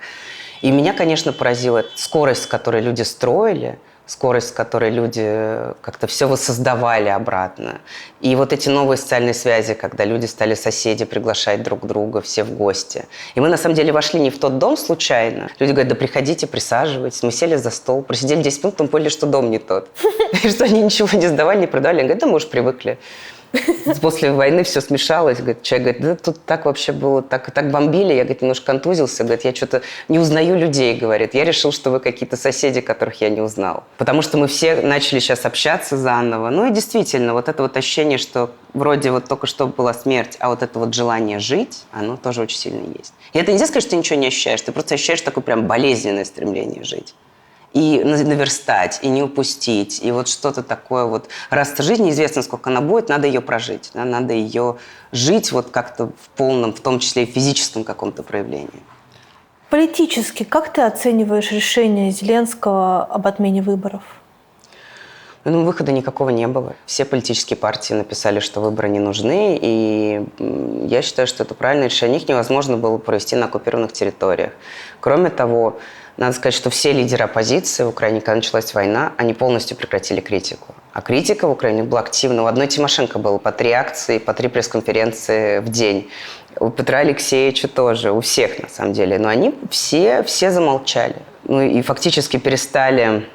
И меня, конечно, поразила скорость, с которой люди строили, скорость, с которой люди как-то все воссоздавали обратно. И вот эти новые социальные связи, когда люди стали соседи приглашать друг друга, все в гости. И мы, на самом деле, вошли не в тот дом случайно. Люди говорят, да приходите, присаживайтесь. Мы сели за стол, просидели 10 минут, потом поняли, что дом не тот. И что они ничего не сдавали, не продавали. Они говорят, да мы уже привыкли. После войны все смешалось. Говорит, человек говорит, да тут так вообще было, так бомбили. Я, говорит, немножко контузился. Говорит, я что-то не узнаю людей, говорит. Я решил, что вы какие-то соседи, которых я не узнал. Потому что мы все начали сейчас общаться заново. Ну и действительно, вот это вот ощущение, что вроде вот только что была смерть, а вот это вот желание жить, оно тоже очень сильно есть. И это нельзя сказать, что ты ничего не ощущаешь. Ты просто ощущаешь такое прям болезненное стремление жить. И наверстать, и не упустить, и вот что-то такое вот. Раз жизнь неизвестно, сколько она будет, надо ее прожить, да? Надо ее жить вот как-то в полном, в том числе и физическом каком-то проявлении. Политически, как ты оцениваешь решение Зеленского об отмене выборов? Ну, выхода никакого не было. Все политические партии написали, что выборы не нужны, и я считаю, что это правильное решение. Их невозможно было провести на оккупированных территориях. Кроме того, надо сказать, что все лидеры оппозиции в Украине, когда началась война, они полностью прекратили критику. А критика в Украине была активна. У одной Тимошенко было по 3 акции, по 3 пресс-конференции в день. У Петра Алексеевича тоже, у всех на самом деле. Но они все замолчали. Ну и фактически перестали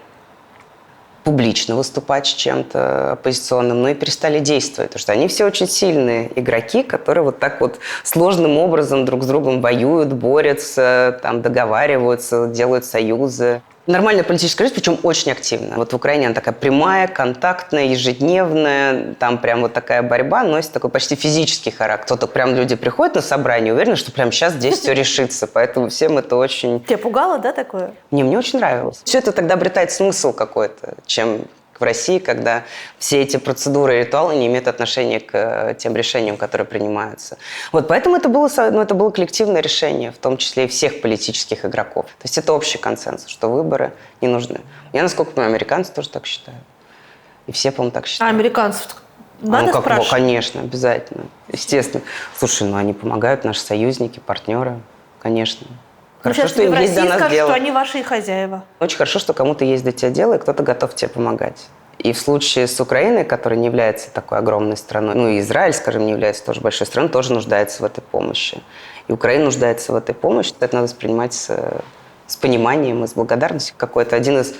публично выступать с чем-то оппозиционным, но и перестали действовать. Потому что они все очень сильные игроки, которые вот так вот сложным образом друг с другом воюют, борются, там, договариваются, делают союзы. Нормальная политическая жизнь, причем очень активная. Вот в Украине она такая прямая, контактная, ежедневная. Там прям вот такая борьба носит такой почти физический характер. Кто-то прям люди приходят на собрание, уверены, что прям сейчас здесь все решится. Поэтому всем это очень... Тебя пугало, да, такое? Мне очень нравилось. Все это тогда обретает смысл какой-то, чем в России, когда все эти процедуры и ритуалы не имеют отношения к тем решениям, которые принимаются. Вот поэтому это было коллективное решение, в том числе и всех политических игроков. То есть это общий консенсус, что выборы не нужны. Я, насколько понимаю, американцы тоже так считают. И все, по-моему, так считают. А американцев надо спрашивать? Конечно, обязательно. Естественно. Слушай, они помогают, наши союзники, партнеры, конечно. Хорошо, что им есть до нас скажут, дело. Что они ваши хозяева. Очень хорошо, что кому-то есть до тебя дело, и кто-то готов тебе помогать. И в случае с Украиной, которая не является такой огромной страной, ну и Израиль, скажем, не является тоже большой страной, тоже нуждается в этой помощи. И Украина нуждается в этой помощи. Это надо воспринимать с пониманием и с благодарностью. Какой-то один из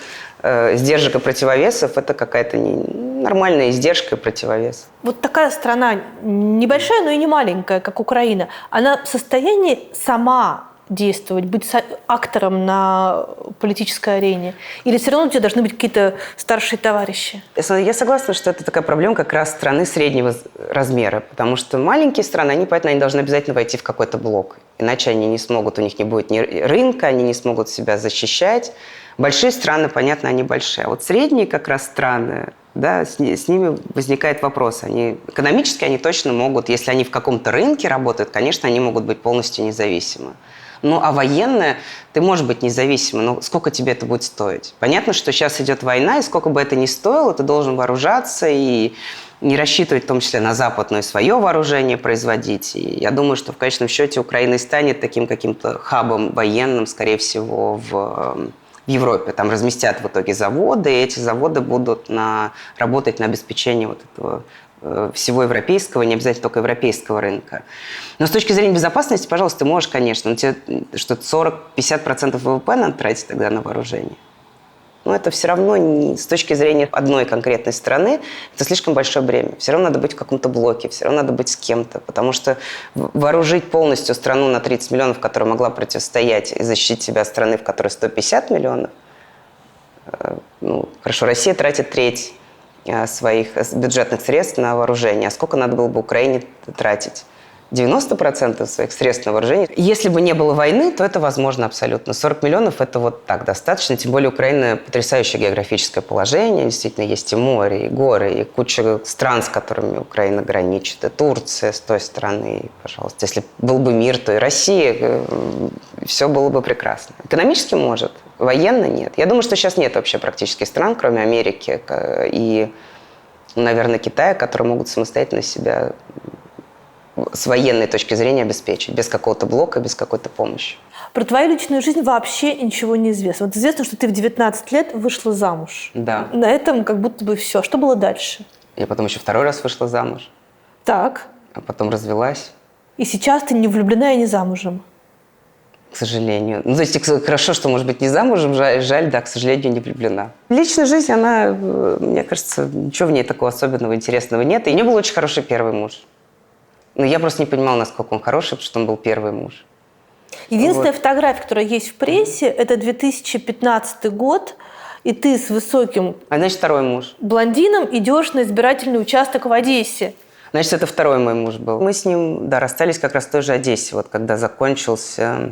издержек и противовесов – это какая-то нормальная издержка и противовес. Вот такая страна небольшая, но и не маленькая, как Украина, она в состоянии сама действовать, быть актором на политической арене? Или все равно у тебя должны быть какие-то старшие товарищи? Я согласна, что это такая проблема как раз страны среднего размера, потому что маленькие страны, они должны обязательно войти в какой-то блок. Иначе они не смогут, у них не будет ни рынка, они не смогут себя защищать. Большие страны, понятно, они большие. А вот средние как раз страны, да, с ними возникает вопрос. Экономически они точно могут, если они в каком-то рынке работают, конечно, они могут быть полностью независимы. Ну, а военная, ты можешь быть независимым, но сколько тебе это будет стоить? Понятно, что сейчас идет война, и сколько бы это ни стоило, ты должен вооружаться и не рассчитывать в том числе на западное свое вооружение производить. И я думаю, что в конечном счете Украина станет таким каким-то хабом военным, скорее всего, в Европе. Там разместят в итоге заводы, и эти заводы будут работать на обеспечение вот этого всего европейского, не обязательно только европейского рынка. Но с точки зрения безопасности, пожалуйста, ты можешь, конечно, но тебе что-то 40-50% ВВП надо тратить тогда на вооружение. Но это все равно не, с точки зрения одной конкретной страны, это слишком большое бремя. Все равно надо быть в каком-то блоке, все равно надо быть с кем-то. Потому что вооружить полностью страну на 30 миллионов, которая могла противостоять и защитить себя от страны, в которой 150 миллионов, хорошо, Россия тратит треть своих бюджетных средств на вооружение. А сколько надо было бы Украине тратить? 90% своих средств на вооружение. Если бы не было войны, то это возможно абсолютно. 40 миллионов – это вот так достаточно. Тем более Украина – потрясающее географическое положение. Действительно, есть и море, и горы, и куча стран, с которыми Украина граничит. И Турция с той стороны, и, пожалуйста. Если был бы мир, то и Россия. Все было бы прекрасно. Экономически может, военно нет. Я думаю, что сейчас нет вообще практически стран, кроме Америки и, наверное, Китая, которые могут самостоятельно себя с военной точки зрения обеспечить, без какого-то блока, без какой-то помощи. Про твою личную жизнь вообще ничего не известно. Вот известно, что ты в 19 лет вышла замуж. Да. На этом как будто бы все. Что было дальше? Я потом еще второй раз вышла замуж. Так. А потом развелась. И сейчас ты не влюблена и не замужем. К сожалению. Ну, то есть хорошо, что, может быть, не замужем, жаль, да, к сожалению, не влюблена. Личная жизнь, она, мне кажется, ничего в ней такого особенного, интересного нет. И у нее был очень хороший первый муж. Но я просто не понимала, насколько он хороший, потому что он был первый муж. Единственная фотография, которая есть в прессе, это 2015 год, и ты с высоким значит, второй муж. блондином идешь на избирательный участок в Одессе. Значит, это второй мой муж был. Мы с ним, да, расстались как раз в той же Одессе. Вот когда закончился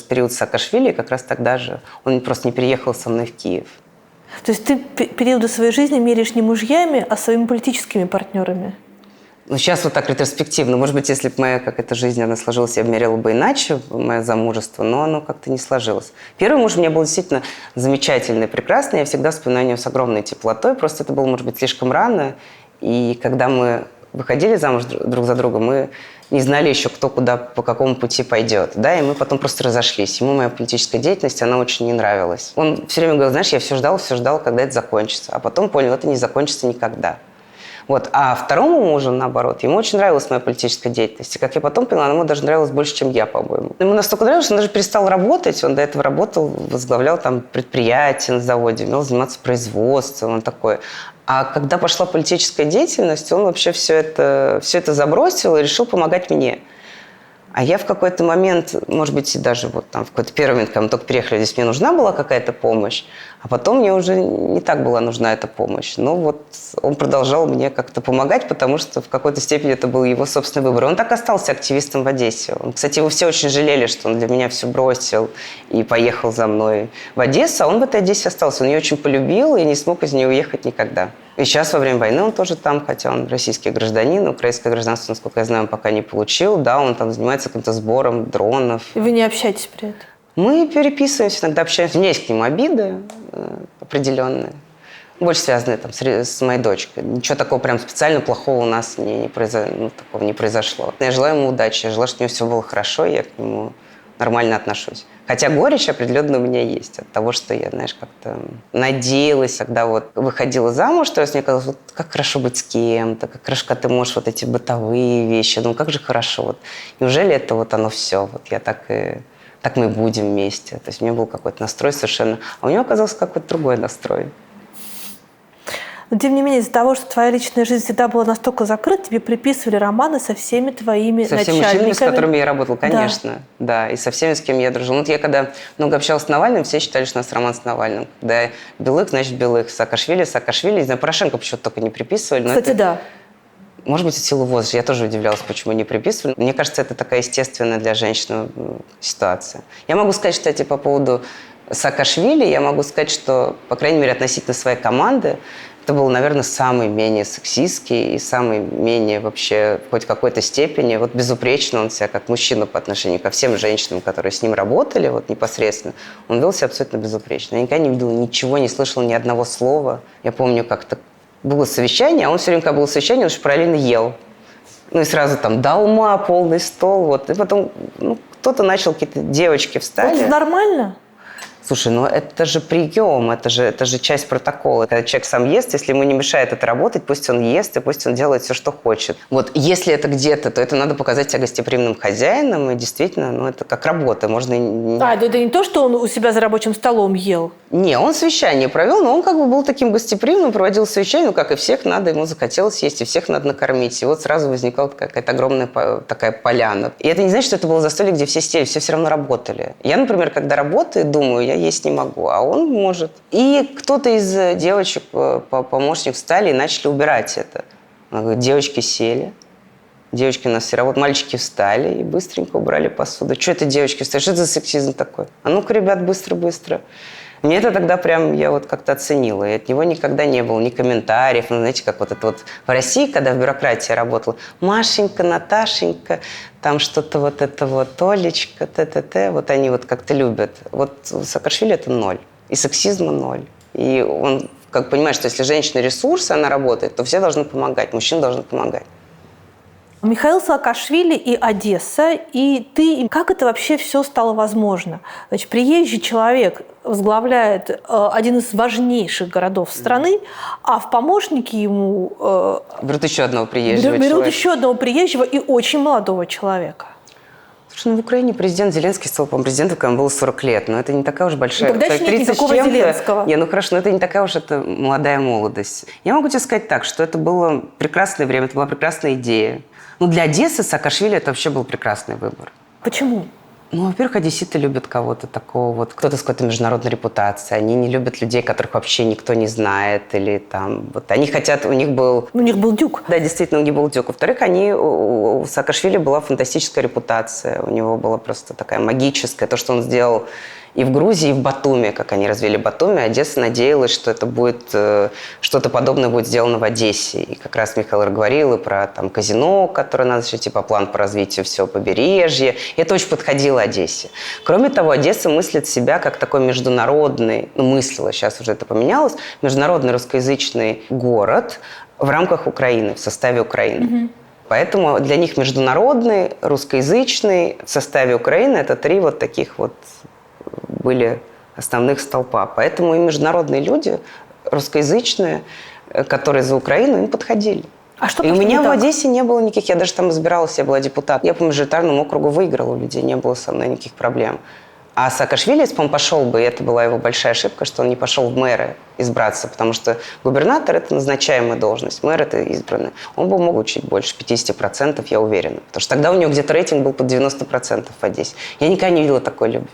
период Саакашвили, как раз тогда же он просто не переехал со мной в Киев. То есть ты периоды своей жизни меряешь не мужьями, а своими политическими партнерами? Ну, сейчас вот так ретроспективно. Может быть, если бы моя какая-то жизнь, она сложилась, я бы мерила бы иначе, мое замужество, но оно как-то не сложилось. Первый муж у меня был действительно замечательный, прекрасный. Я всегда вспоминаю его с огромной теплотой. Просто это было, может быть, слишком рано. И когда мы выходили замуж друг за друга, мы не знали еще, кто куда, по какому пути пойдет. Да? И мы потом просто разошлись. Ему моя политическая деятельность, она очень не нравилась. Он все время говорил, знаешь, я все ждал, когда это закончится. А потом понял, это не закончится никогда. Вот. А второму мужу, наоборот, ему очень нравилась моя политическая деятельность. И, как я потом поняла, ему даже нравилось больше, чем я, по-моему. Ему настолько нравилось, что он даже перестал работать. Он до этого работал, возглавлял там предприятие на заводе, умел заниматься производством, он такой. А когда пошла политическая деятельность, он вообще все это забросил и решил помогать мне. А я в какой-то момент, может быть, даже вот там в какой-то первый момент, когда мы только переехали, здесь мне нужна была какая-то помощь, а потом мне уже не так была нужна эта помощь. Но вот он продолжал мне как-то помогать, потому что в какой-то степени это был его собственный выбор. Он так остался активистом в Одессе. Кстати, его все очень жалели, что он для меня все бросил и поехал за мной в Одессу, а он в этой Одессе остался. Он ее очень полюбил и не смог из нее уехать никогда. И сейчас, во время войны, он тоже там, хотя он российский гражданин, украинское гражданство, насколько я знаю, он пока не получил. Да, он там занимается каким-то сбором дронов. И вы не общаетесь при этом? Мы переписываемся, иногда общаемся. У меня есть к нему обиды определенные, больше связанные там, с моей дочкой. Ничего такого прям специально плохого у нас такого не произошло. Я желаю ему удачи, я желаю, чтобы у него все было хорошо, и я к нему нормально отношусь. Хотя горечь определенно у меня есть от того, что я, знаешь, как-то надеялась, когда вот выходила замуж, то есть мне казалось, вот как хорошо быть с кем-то, как хорошо, когда ты можешь вот эти бытовые вещи, ну как же хорошо. Вот. Неужели это вот оно все? Вот я так мы будем вместе. То есть у меня был какой-то настрой совершенно, а у него оказался какой-то другой настрой. Но, тем не менее, из-за того, что твоя личная жизнь всегда была настолько закрыта, тебе приписывали романы со всеми твоими начальниками. Со всеми мужчинами, с которыми я работала, конечно. Да, и со всеми, с кем я дружила. Вот я когда много общалась с Навальным, все считали, что у нас роман с Навальным. Когда Белых, значит, Белых. Саакашвили. Не знаю, Порошенко почему-то только не приписывали. Кстати, да. Может быть, от силы возраста. Я тоже удивлялась, почему не приписывали. Мне кажется, это такая естественная для женщины ситуация. Я могу сказать, кстати, по поводу Саакашвили, я могу сказать, что, по крайней мере, относительно своей команды, это был, наверное, самый менее сексистский и самый менее вообще хоть в какой-то степени вот безупречно он себя как мужчина по отношению ко всем женщинам, которые с ним работали вот непосредственно. Он вел себя абсолютно безупречно. Я никогда не видела ничего, не слышала ни одного слова. Я помню, как-то было совещание, а он все время, когда было совещание, он же параллельно ел. Ну и сразу там долма, полный стол. Вот. И потом кто-то начал, какие-то девочки встали. Это нормально? Слушай, ну это же прием, это же часть протокола. Когда человек сам ест, если ему не мешает это работать, пусть он ест и пусть он делает все, что хочет. Вот если это где-то, то это надо показать себя гостеприимным хозяином, и действительно, ну это как работа. Можно... Это не то, что он у себя за рабочим столом ел? Не, он совещание провел, но он как бы был таким гостеприимным, проводил совещание, ну как и всех надо, ему захотелось есть, и всех надо накормить. И вот сразу возникла какая-то огромная такая поляна. И это не значит, что это было застолье, где все сидели, все равно работали. Я, например, когда работаю, думаю, я есть не могу, а он может. И кто-то из девочек, помощников, встали и начали убирать это. Она говорит, девочки сели. Девочки у нас все работают, мальчики встали и быстренько убрали посуду. Что это девочки встали? Что это за сексизм такой? А ну-ка, ребят, быстро-быстро. Мне это тогда прям, я вот как-то оценила. И от него никогда не было ни комментариев. Ну, знаете, как вот это вот в России, когда в бюрократии работала, Машенька, Наташенька, там что-то вот это вот, Олечка, т-т-т. Вот они вот как-то любят. Вот у Саакашвили это 0. И сексизма 0. И он как понимает, что если женщина ресурс, она работает, то все должны помогать, мужчины должны помогать. Михаил Саакашвили и Одесса, и ты. Как это вообще все стало возможно? Значит, приезжий человек возглавляет один из важнейших городов страны, а в помощники ему... берут еще одного приезжего берут человека. еще одного приезжего и очень молодого человека. Слушай, ну в Украине президент Зеленский стал, по-моему, президентом, когда ему было 40 лет. Но это не такая уж большая... Тогда еще нет никакого Зеленского. Ну хорошо, но это не такая уж это молодая молодость. Я могу тебе сказать так, что это было прекрасное время, это была прекрасная идея. Ну для Одессы Саакашвили это вообще был прекрасный выбор. Почему? Ну, во-первых, одесситы любят кого-то такого, вот кто-то с какой-то международной репутацией. Они не любят людей, которых вообще никто не знает, или там, вот они хотят, у них был... У них был дюк. Да, действительно, у них был дюк. Во-вторых, у Саакашвили была фантастическая репутация, у него была просто такая магическая, то, что он сделал и в Грузии, и в Батуми, как они развили Батуми. Одесса надеялась, что это будет, что-то подобное будет сделано в Одессе. И как раз Михаил говорил и про там, казино, которое надо еще, типа план по развитию всего побережья. И это очень подходило Одессе. Кроме того, Одесса мыслит себя как такой международный, мыслила, сейчас уже это поменялось, международный русскоязычный город в рамках Украины, в составе Украины. Mm-hmm. Поэтому для них международный, русскоязычный в составе Украины – это 3 вот таких вот были основных столпа. Поэтому и международные люди, русскоязычные, которые за Украину, им подходили. А что и у меня в Одессе не было никаких, я даже там избиралась, я была депутатом. Я по мажоритарному округу выиграла, у людей не было со мной никаких проблем. А Саакашвили, если бы он пошел бы, и это была его большая ошибка, что он не пошел в мэры избраться, потому что губернатор – это назначаемая должность, мэр – это избранный. Он бы мог учить больше 50%, я уверена. Потому что тогда у него где-то рейтинг был под 90% в Одессе. Я никогда не видела такой любви.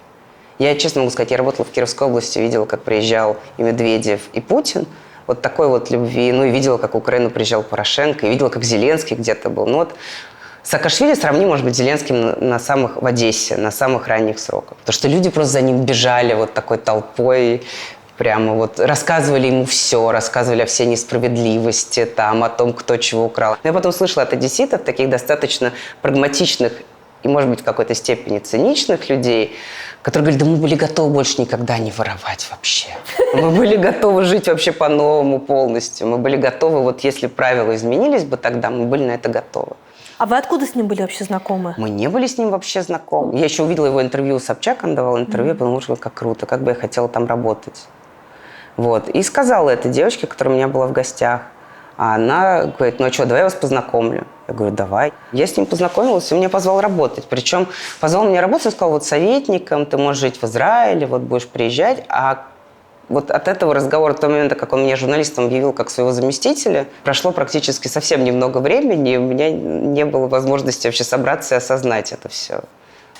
Я честно могу сказать, я работала в Кировской области, видела, как приезжал и Медведев, и Путин. Вот такой вот любви. Ну и видела, как в Украину приезжал Порошенко, и видела, как Зеленский где-то был. Ну вот Саакашвили сравни, может быть, с Зеленским в Одессе на самых ранних сроках. Потому что люди просто за ним бежали вот такой толпой, прямо вот рассказывали ему все, рассказывали о всей несправедливости, там, о том, кто чего украл. Но я потом слышала от одесситов, таких достаточно прагматичных и, может быть, в какой-то степени циничных людей, которые говорят, да мы были готовы больше никогда не воровать вообще. Мы были готовы жить вообще по-новому полностью. Мы были готовы, вот если правила изменились бы тогда, мы были на это готовы. А вы откуда с ним были вообще знакомы? Мы не были с ним вообще знакомы. Я еще увидела его интервью, Собчак, он давал интервью, я подумала, что как круто, как бы я хотела там работать. Вот. И сказала этой девочке, которая у меня была в гостях, а она говорит, ну а что, давай я вас познакомлю. Я говорю, давай. Я с ним познакомилась, и он меня позвал работать. Причем позвал меня работать, он сказал, вот советником, ты можешь жить в Израиле, вот будешь приезжать. А вот от этого разговора, до того момента, как он меня журналистом объявил как своего заместителя, прошло практически совсем немного времени, и у меня не было возможности вообще собраться и осознать это все.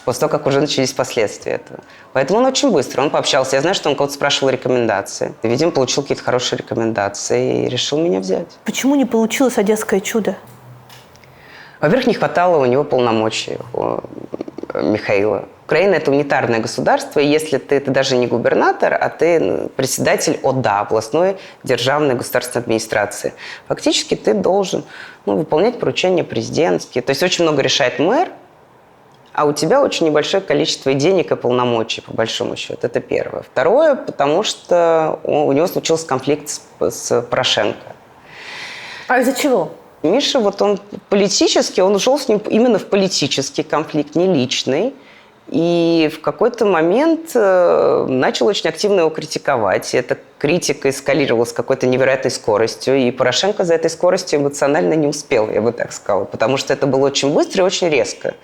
После того, как уже начались последствия этого. Поэтому он очень быстро, он пообщался. Я знаю, что он кого-то спрашивал рекомендации. И, видимо, получил какие-то хорошие рекомендации и решил меня взять. Почему не получилось одесское чудо? Во-первых, не хватало у него полномочий, у Михаила. Украина – это унитарное государство, и если ты даже не губернатор, а ты председатель ОДА, областной державной государственной администрации, фактически ты должен выполнять поручения президентские. То есть очень много решает мэр, а у тебя очень небольшое количество денег и полномочий, по большому счету. Это первое. Второе, потому что у него случился конфликт с Порошенко. А из-за чего? Миша, вот он политически, он ушел с ним именно в политический конфликт, не личный. И в какой-то момент начал очень активно его критиковать. И эта критика эскалировала с какой-то невероятной скоростью. И Порошенко за этой скоростью эмоционально не успел, я бы так сказала. Потому что это было очень быстро и очень резко.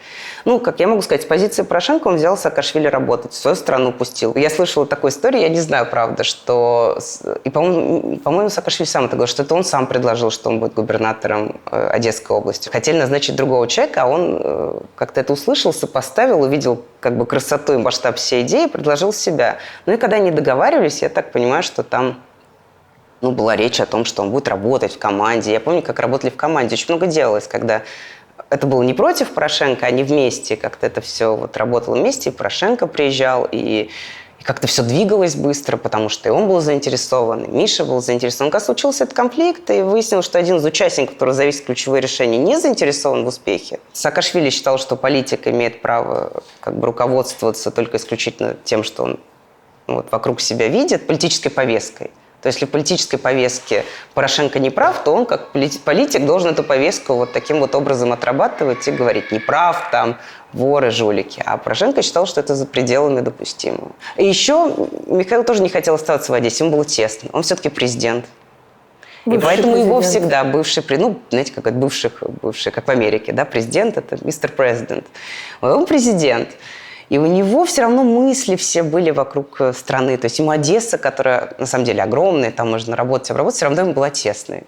Ну, как я могу сказать, с позиции Порошенко он взял Саакашвили работать, в свою страну пустил. Я слышала такую историю, я не знаю, правда, что... И, по-моему, Саакашвили сам это говорил, что это он сам предложил, что он будет губернатором Одесской области. Хотели назначить другого человека, а он как-то это услышал, сопоставил, увидел как бы красоту и масштаб всей идеи, предложил себя. Ну и когда они договаривались, я так понимаю, что там была речь о том, что он будет работать в команде. Я помню, как работали в команде. Очень много делалось, когда это было не против Порошенко, они вместе. Как-то это все вот работало вместе. И Порошенко приезжал, и как-то все двигалось быстро, потому что и он был заинтересован, и Миша был заинтересован. Как случился этот конфликт, и выяснилось, что один из участников, который зависит ключевые решения, не заинтересован в успехе. Саакашвили считал, что политик имеет право как бы руководствоваться только исключительно тем, что он вокруг себя видит, политической повесткой. То есть, если в политической повестке Порошенко не прав, то он, как политик, должен эту повестку вот таким вот образом отрабатывать и говорить: не прав, там, воры, жулики. А Порошенко считал, что это за пределами допустимого. И еще Михаил тоже не хотел оставаться в Одессе, ему было тесно. Он все-таки президент. И поэтому его всегда бывший, знаете, как от бывший, как в Америке, да, президент – это мистер президент. Он президент. И у него все равно мысли все были вокруг страны. То есть ему Одесса, которая на самом деле огромная, там можно работать, обработать, все равно ему была тесной.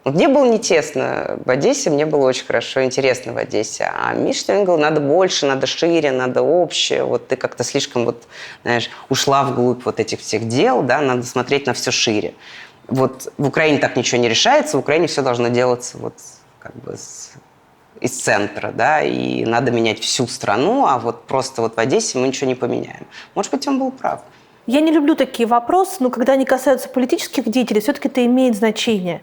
Вот мне было не тесно в Одессе, мне было очень хорошо, интересно в Одессе. А Миша говорил: надо больше, надо шире, надо общее. Вот ты как-то слишком, знаешь, ушла вглубь вот этих всех дел, да, надо смотреть на все шире. Вот в Украине так ничего не решается, в Украине все должно делаться вот как бы из центра, да, и надо менять всю страну, а вот просто вот в Одессе мы ничего не поменяем. Может быть, он был прав. Я не люблю такие вопросы, но когда они касаются политических деятелей, все-таки это имеет значение.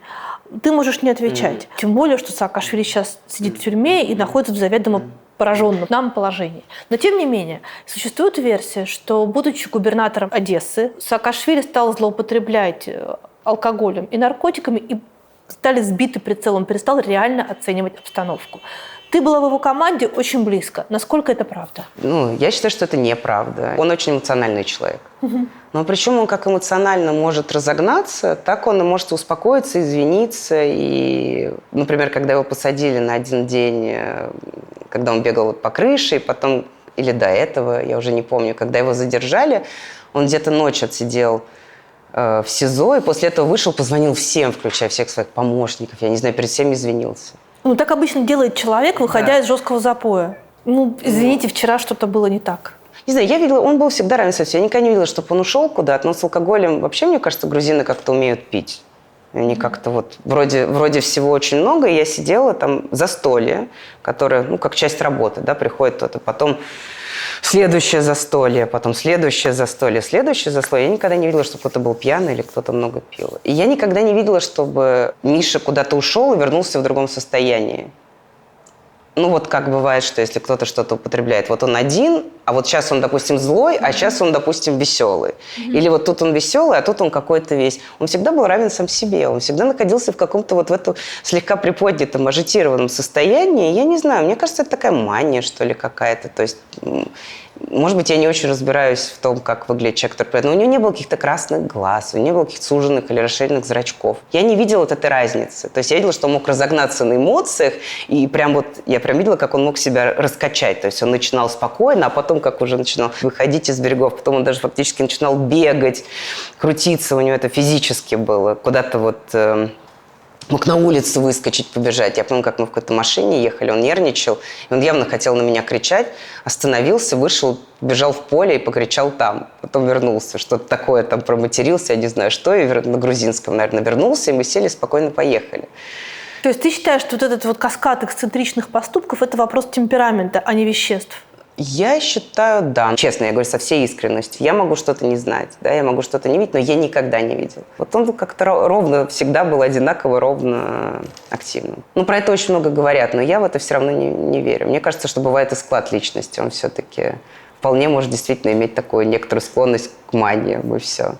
Ты можешь не отвечать. Тем более, что Саакашвили сейчас сидит в тюрьме и находится в заведомо пораженном нам положении. Но, тем не менее, существует версия, что, будучи губернатором Одессы, Саакашвили стал злоупотреблять алкоголем и наркотиками, и стали сбиты прицелом, перестал реально оценивать обстановку. Ты была в его команде очень близко. Насколько это правда? Я считаю, что это неправда. Он очень эмоциональный человек. Но причем он как эмоционально может разогнаться, так он и может успокоиться, извиниться. И, например, когда его посадили на один день, когда он бегал по крыше, и потом, или до этого, я уже не помню, когда его задержали, он где-то ночь отсидел в СИЗО, и после этого вышел, позвонил всем, включая всех своих помощников, я не знаю, перед всеми извинился. Так обычно делает человек, выходя из жесткого запоя. Извините, вчера что-то было не так. Не знаю, я видела, он был всегда равен со всеми. Я никогда не видела, чтобы он ушел куда-то, но с алкоголем вообще, мне кажется, грузины как-то умеют пить. Они как-то вроде всего очень много, и я сидела там застолье, которое, как часть работы, да, приходит кто-то, потом следующее застолье, потом следующее застолье, следующее застолье. Я никогда не видела, чтобы кто-то был пьяный или кто-то много пил. И я никогда не видела, чтобы Миша куда-то ушел и вернулся в другом состоянии. Как бывает, что если кто-то что-то употребляет, вот он один, а вот сейчас он, допустим, злой, а сейчас он, допустим, веселый. Или вот тут он веселый, а тут он какой-то весь. Он всегда был равен сам себе, он всегда находился в каком-то в этом слегка приподнятом, ажитированном состоянии. Я не знаю, мне кажется, это такая мания, что ли, какая-то. То есть, может быть, я не очень разбираюсь в том, как выглядит человек, но у него не было каких-то красных глаз, у него не было каких-то суженных или расширенных зрачков. Я не видела этой разницы. То есть я видела, что он мог разогнаться на эмоциях, и я прям видела, как он мог себя раскачать. То есть он начинал спокойно, а потом, как уже начинал выходить из берегов, потом он даже фактически начинал бегать, крутиться, у него это физически было. Куда-то мог на улицу выскочить, побежать. Я помню, как мы в какой-то машине ехали, он нервничал, и он явно хотел на меня кричать, остановился, вышел, бежал в поле и покричал там. Потом вернулся, что-то такое там проматерился, я не знаю что, и на грузинском, наверное, вернулся, и мы сели, спокойно поехали. То есть ты считаешь, что вот этот каскад эксцентричных поступков – это вопрос темперамента, а не веществ? Я считаю, да. Честно, я говорю со всей искренностью. Я могу что-то не знать, да, я могу что-то не видеть, но я никогда не видел. Вот он как-то ровно, всегда был одинаково ровно активным. Про это очень много говорят, но я в это все равно не верю. Мне кажется, что бывает и склад личности. Он все-таки вполне может действительно иметь такую некоторую склонность к мании, и все.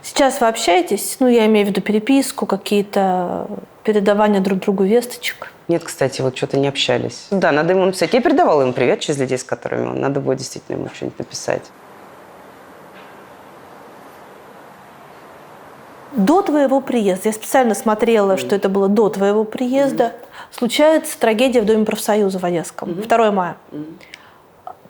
Сейчас вы общаетесь? Я имею в виду переписку, какие-то передавания друг другу весточек? Нет, кстати, вот что-то не общались. Да, надо ему написать. Я передавала ему привет через людей, с которыми он. Надо будет действительно ему что-нибудь написать. До твоего приезда, я специально смотрела, что это было до твоего приезда, случается трагедия в Доме профсоюза в Одесском, 2 мая.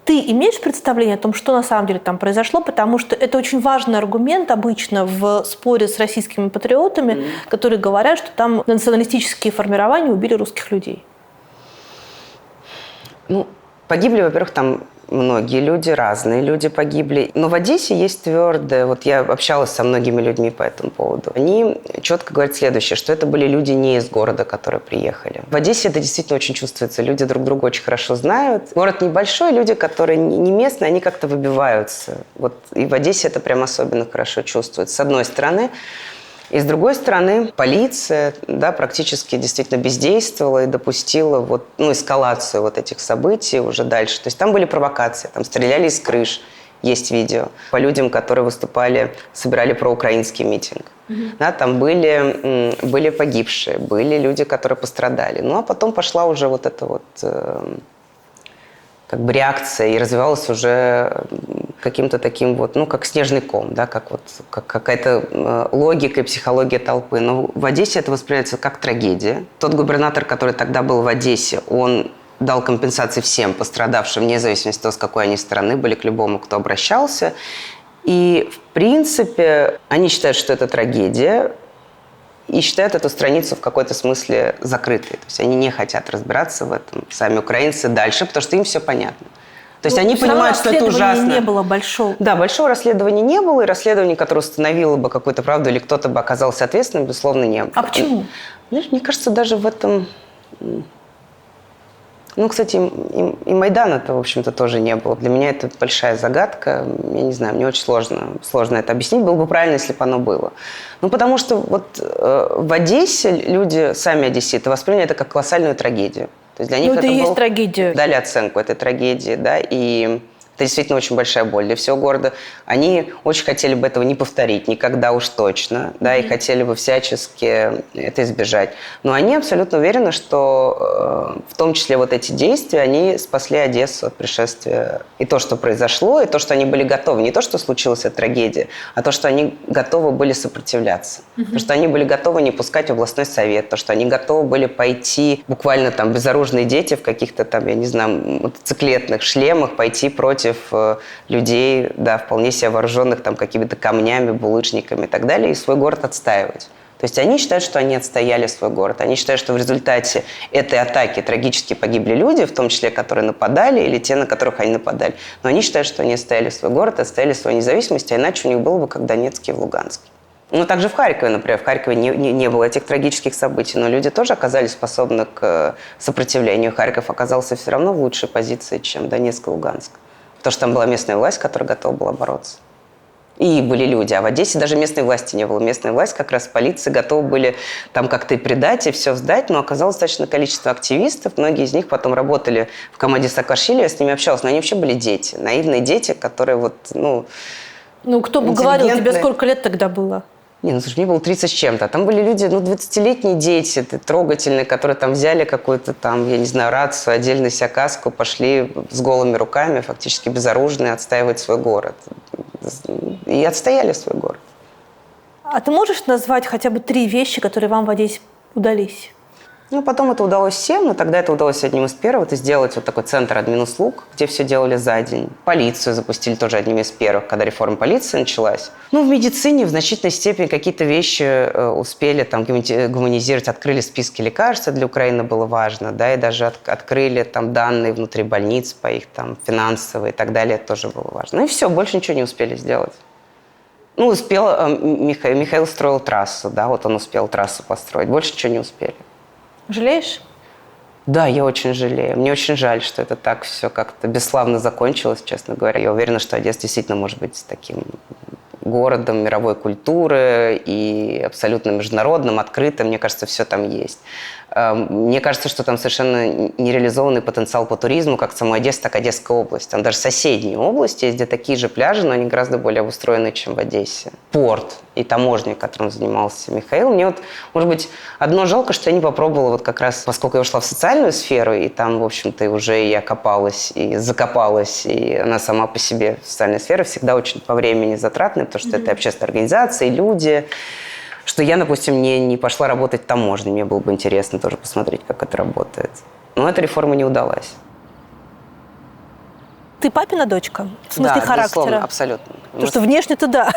Ты имеешь представление о том, что на самом деле там произошло? Потому что это очень важный аргумент обычно в споре с российскими патриотами, которые говорят, что там националистические формирования убили русских людей. Ну, погибли, во-первых, там многие люди, разные люди погибли. Но в Одессе есть твердое, вот я общалась со многими людьми по этому поводу. Они четко говорят следующее, что это были люди не из города, которые приехали. В Одессе это действительно очень чувствуется. Люди друг друга очень хорошо знают. Город небольшой, люди, которые не местные, они как-то выбиваются. Вот и в Одессе это прям особенно хорошо чувствуется. С одной стороны. И с другой стороны, полиция, да, практически действительно бездействовала и допустила вот, ну, эскалацию вот этих событий уже дальше. То есть там были провокации, там стреляли из крыш, есть видео, по людям, которые выступали, собирали проукраинский митинг. Да, там были погибшие, были люди, которые пострадали. Ну а потом пошла уже вот эта вот как бы реакция и развивалась уже каким-то таким вот, ну, как снежный ком, да, как вот как какая-то логика и психология толпы. Но в Одессе это воспринимается как трагедия. Тот губернатор, который тогда был в Одессе, он дал компенсации всем пострадавшим, вне зависимости от того, с какой они страны были, к любому, кто обращался. И, в принципе, они считают, что это трагедия, и считают эту страницу в какой-то смысле закрытой. То есть они не хотят разбираться в этом, сами украинцы, дальше, потому что им все понятно. То есть они понимают, что это ужасно. Не было большого. Да, большого расследования не было, и расследование, которое установило бы какую-то правду или кто-то бы оказался ответственным, безусловно, не было. А почему? Знаешь, мне кажется, даже в этом... Ну, кстати, и Майдана-то, в общем-то, тоже не было. Для меня это большая загадка. Я не знаю, мне очень сложно это объяснить. Было бы правильно, если бы оно было. Ну, потому что вот в Одессе люди, сами одесситы, восприняли это как колоссальную трагедию. То есть для них это и есть трагедия. Дали оценку этой трагедии, да, и это действительно очень большая боль для всего города. Они очень хотели бы этого не повторить, никогда уж точно, да, и хотели бы всячески это избежать. Но они абсолютно уверены, что в том числе вот эти действия, они спасли Одессу от пришествия. И то, что произошло, и то, что они были готовы. Не то, что случилась эта трагедия, а то, что они готовы были сопротивляться. То, что они были готовы не пускать в областной совет, то, что они готовы были пойти, буквально там безоружные дети в каких-то там, я не знаю, мотоциклетных шлемах, пойти против людей, да, вполне себе вооруженных там какими-то камнями, булыжниками и так далее, и свой город отстаивать. То есть они считают, что они отстояли свой город. Они считают, что в результате этой атаки трагически погибли люди, в том числе, которые нападали, или те, на которых они нападали. Но они считают, что они отстояли свой город, отстояли свою независимость, а иначе у них было бы как в Донецке и в Луганске. Ну, также в Харькове, например. В Харькове не было этих трагических событий, но люди тоже оказались способны к сопротивлению. Харьков оказался все равно в лучшей позиции, чем Донецк и Луганск. Потому что там была местная власть, которая готова была бороться. И были люди. А в Одессе даже местной власти не было. Местная власть, как раз полиция, готовы были там как-то и предать, и все сдать, но оказалось достаточно количество активистов. Многие из них потом работали в команде Саакашвили, я с ними общалась, но они вообще были дети, наивные дети, которые вот, ну... Ну, кто бы говорил, тебе сколько лет тогда было? Не, ну, слушай, мне было 30 с чем-то. Там были люди, 20-летние дети, трогательные, которые там взяли какую-то там, я не знаю, рацию, отдельно себе каску, пошли с голыми руками, фактически безоружные, отстаивать свой город. И отстояли свой город. А ты можешь назвать хотя бы 3 вещи, которые вам в Одессе удались? Ну, потом это удалось всем, но тогда это удалось одним из первых. Это сделать вот такой центр админуслуг, где все делали за день. Полицию запустили тоже одним из первых, когда реформа полиции началась. Ну, в медицине в значительной степени какие-то вещи успели там гуманизировать. Открыли списки лекарств, это для Украины было важно, да, и даже открыли там данные внутри больниц по их там финансовые и так далее, это тоже было важно. Ну и все, больше ничего не успели сделать. Ну, успел, Михаил строил трассу, да, вот он успел трассу построить, больше ничего не успели. Жалеешь? Да, я очень жалею. Мне очень жаль, что это так все как-то бесславно закончилось, честно говоря. Я уверена, что Одесса действительно может быть таким городом мировой культуры и абсолютно международным, открытым. Мне кажется, все там есть. Мне кажется, что там совершенно нереализованный потенциал по туризму, как самой Одесса, так и Одесская область. Там даже соседние области есть, где такие же пляжи, но они гораздо более обустроены, чем в Одессе. Порт и таможня, которым занимался Михаил. Мне вот, может быть, одно жалко, что я не попробовала вот как раз, поскольку я ушла в социальную сферу, и там, в общем-то, уже я копалась и закопалась, и она сама по себе, социальная сфера, всегда очень по времени затратная, потому что это общественные организации, люди, что я, допустим, не пошла работать в таможне. Мне было бы интересно тоже посмотреть, как это работает. Но эта реформа не удалась. Ты папина дочка? В смысле да, характера? Безусловно, абсолютно. Потому что внешне-то да.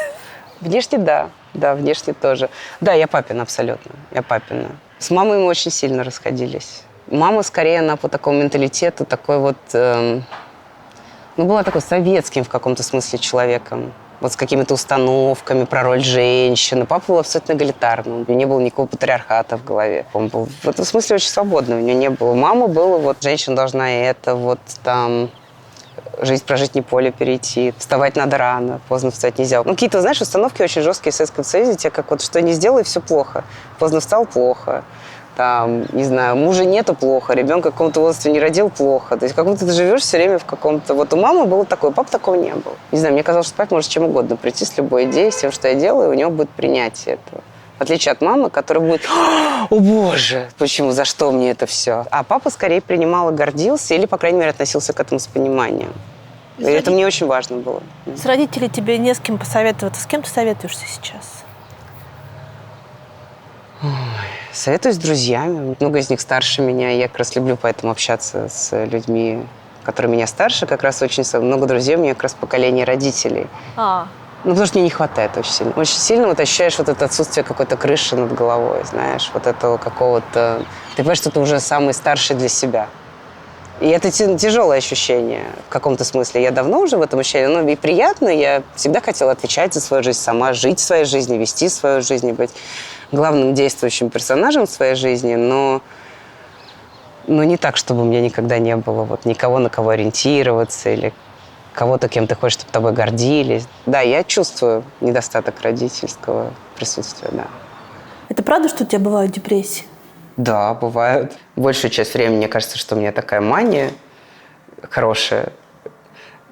Внешне да. Да, внешне тоже. Да, я папина абсолютно. Я папина. С мамой мы очень сильно расходились. Мама, скорее, она по такому менталитету такой вот... была такой советским в каком-то смысле человеком. Вот с какими-то установками про роль женщины. Папа был абсолютно эгалитарным. У него не было никакого патриархата в голове. Он был в этом смысле очень свободным. У него не было. Мама была, вот, женщина должна это, вот, там, жизнь прожить не поле перейти, вставать надо рано, поздно встать нельзя. Какие-то, знаешь, установки очень жесткие в Советском Союзе, тебе как вот, что не сделай, все плохо. Поздно встал – плохо. Там, не знаю, мужа нету – плохо, ребенка в каком-то возрасте не родил – плохо. То есть как будто ты живешь все время в каком-то... Вот у мамы было такое, папы такого не было. Не знаю, мне казалось, что папа может чем угодно прийти с любой идеей, с тем, что я делаю, у него будет принятие этого. В отличие от мамы, которая будет: «О, боже, почему, за что мне это все?» А папа скорее принимал и гордился, или, по крайней мере, относился к этому с пониманием. И это мне очень важно было. С родителей тебе не с кем посоветоваться. С кем ты советуешься сейчас? Советуюсь с друзьями. Много из них старше меня. Я как раз люблю поэтому общаться с людьми, которые меня старше. Как раз очень много друзей у меня как раз поколение родителей. Потому что мне не хватает очень сильно. Очень сильно вот ощущаешь вот это отсутствие какой-то крыши над головой, знаешь, вот этого какого-то... Ты понимаешь, что ты уже самый старший для себя. И это тяжелое ощущение в каком-то смысле. Я давно уже в этом ощущении, но и приятно. Я всегда хотела отвечать за свою жизнь сама, жить своей жизнью, вести свою жизнь, быть главным действующим персонажем в своей жизни, но не так, чтобы у меня никогда не было вот никого, на кого ориентироваться, или кого-то, кем ты хочешь, чтобы тобой гордились. Да, я чувствую недостаток родительского присутствия, да. Это правда, что у тебя бывают депрессии? Да, бывают. Большую часть времени, мне кажется, что у меня такая мания хорошая.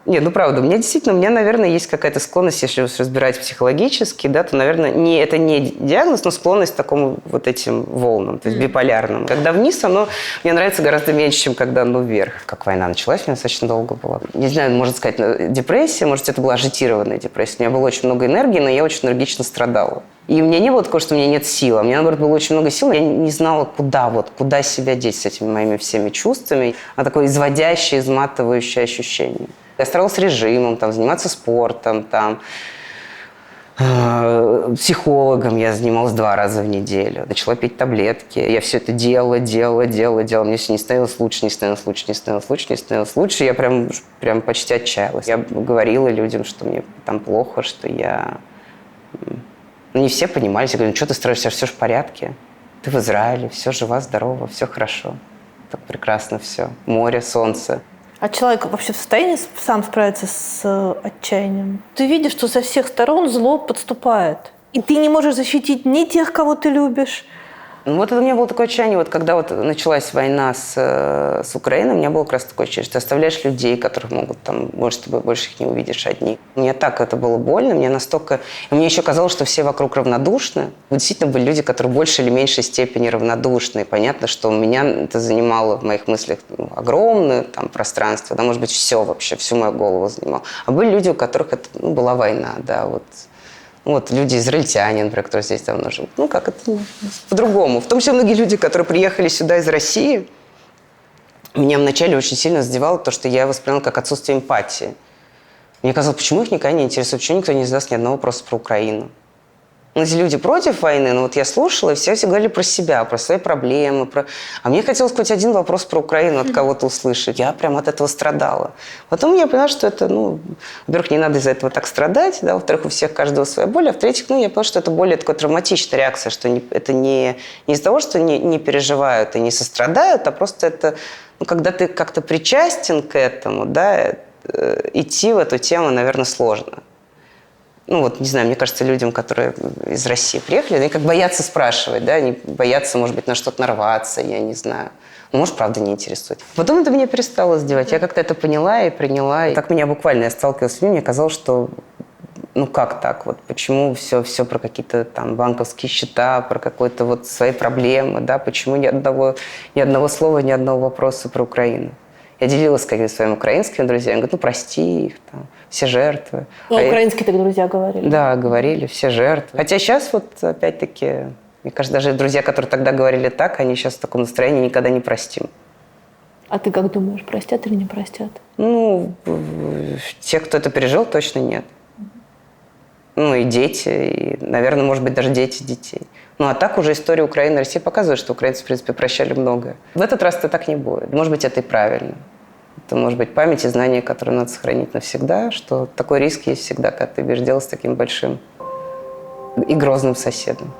Нет, правда, у меня, наверное, есть какая-то склонность, если разбирать психологически, да, то, наверное, это не диагноз, но склонность к такому вот этим волнам, то есть биполярным. Когда вниз, оно мне нравится гораздо меньше, чем когда оно вверх. Как война началась, у меня достаточно долго была. Не знаю, можно сказать, депрессия, может, это была ажитированная депрессия. У меня было очень много энергии, но я очень энергично страдала. И у меня не было такого, что у меня нет сил. У меня, наоборот, было очень много сил, но я не знала, куда себя деть с этими моими всеми чувствами. А такое изводящее, изматывающее ощущение. Я старалась режимом, заниматься спортом, психологом я занималась 2 раза в неделю. Начала пить таблетки. Я все это делала. Мне все не становилось лучше. Я прям почти отчаялась. Я говорила людям, что мне там плохо, что я... не все понимали. Я говорю, что ты строишься, все в порядке. Ты в Израиле, все жива, здорова, все хорошо. Так прекрасно все. Море, солнце. А человек вообще в состоянии сам справиться с отчаянием? Ты видишь, что со всех сторон зло подступает. И ты не можешь защитить ни тех, кого ты любишь. Вот это у меня было такое отчаяние, когда началась война с Украиной, у меня было как раз такое ощущение, что ты оставляешь людей, которых могут может, ты больше их не увидишь одни. Мне так это было больно, мне еще казалось, что все вокруг равнодушны. Действительно были люди, которые в большей или меньшей степени равнодушны. И понятно, что у меня это занимало в моих мыслях огромное пространство, может быть, все вообще, всю мою голову занимало. А были люди, у которых это была война, да, люди израильтяне, например, которые здесь давно живут. Как это по-другому. В том числе многие люди, которые приехали сюда из России, меня вначале очень сильно задевало то, что я восприняла как отсутствие эмпатии. Мне казалось, почему их никогда не интересует, почему никто не задаст ни одного вопроса про Украину. Эти люди против войны, я слушала, и все говорили про себя, про свои проблемы. А мне хотелось хоть один вопрос про Украину от кого-то услышать. Я прям от этого страдала. Потом я поняла, что это, во-первых, не надо из-за этого так страдать, да, во-вторых, у всех каждого своя боль, а в-третьих, я поняла, что это более такая травматичная реакция, что это не из-за того, что не переживают и не сострадают, а просто это, когда ты как-то причастен к этому, да, идти в эту тему, наверное, сложно. ну вот, не знаю, мне кажется, людям, которые из России приехали, они как боятся спрашивать, да, они боятся, может быть, на что-то нарваться, я не знаю. Ну, может, правда, не интересует. Потом это меня перестало задевать. Я как-то это поняла и приняла. И так меня буквально, я сталкивалась с людьми, мне казалось, что ну как так? Вот почему все про какие-то там банковские счета, про какие-то вот свои проблемы, да? Почему ни одного слова, ни одного вопроса про Украину? Я делилась с какими-то своими украинскими друзьями, говорю, ну прости их, там, все жертвы. Украинские так друзья говорили. Да, говорили, все жертвы. Хотя сейчас вот опять-таки, мне кажется, даже друзья, которые тогда говорили так, они сейчас в таком настроении никогда не простим. А ты как думаешь, простят или не простят? Ну, те, кто это пережил, точно нет. Ну, и дети, и, наверное, может быть, даже дети детей. Ну, а так уже история Украины и России показывает, что украинцы, в принципе, прощали многое. В этот раз это так не будет. Может быть, это и правильно. Это может быть память и знания, которые надо сохранить навсегда, что такой риск есть всегда, когда ты имеешь дело с таким большим и грозным соседом.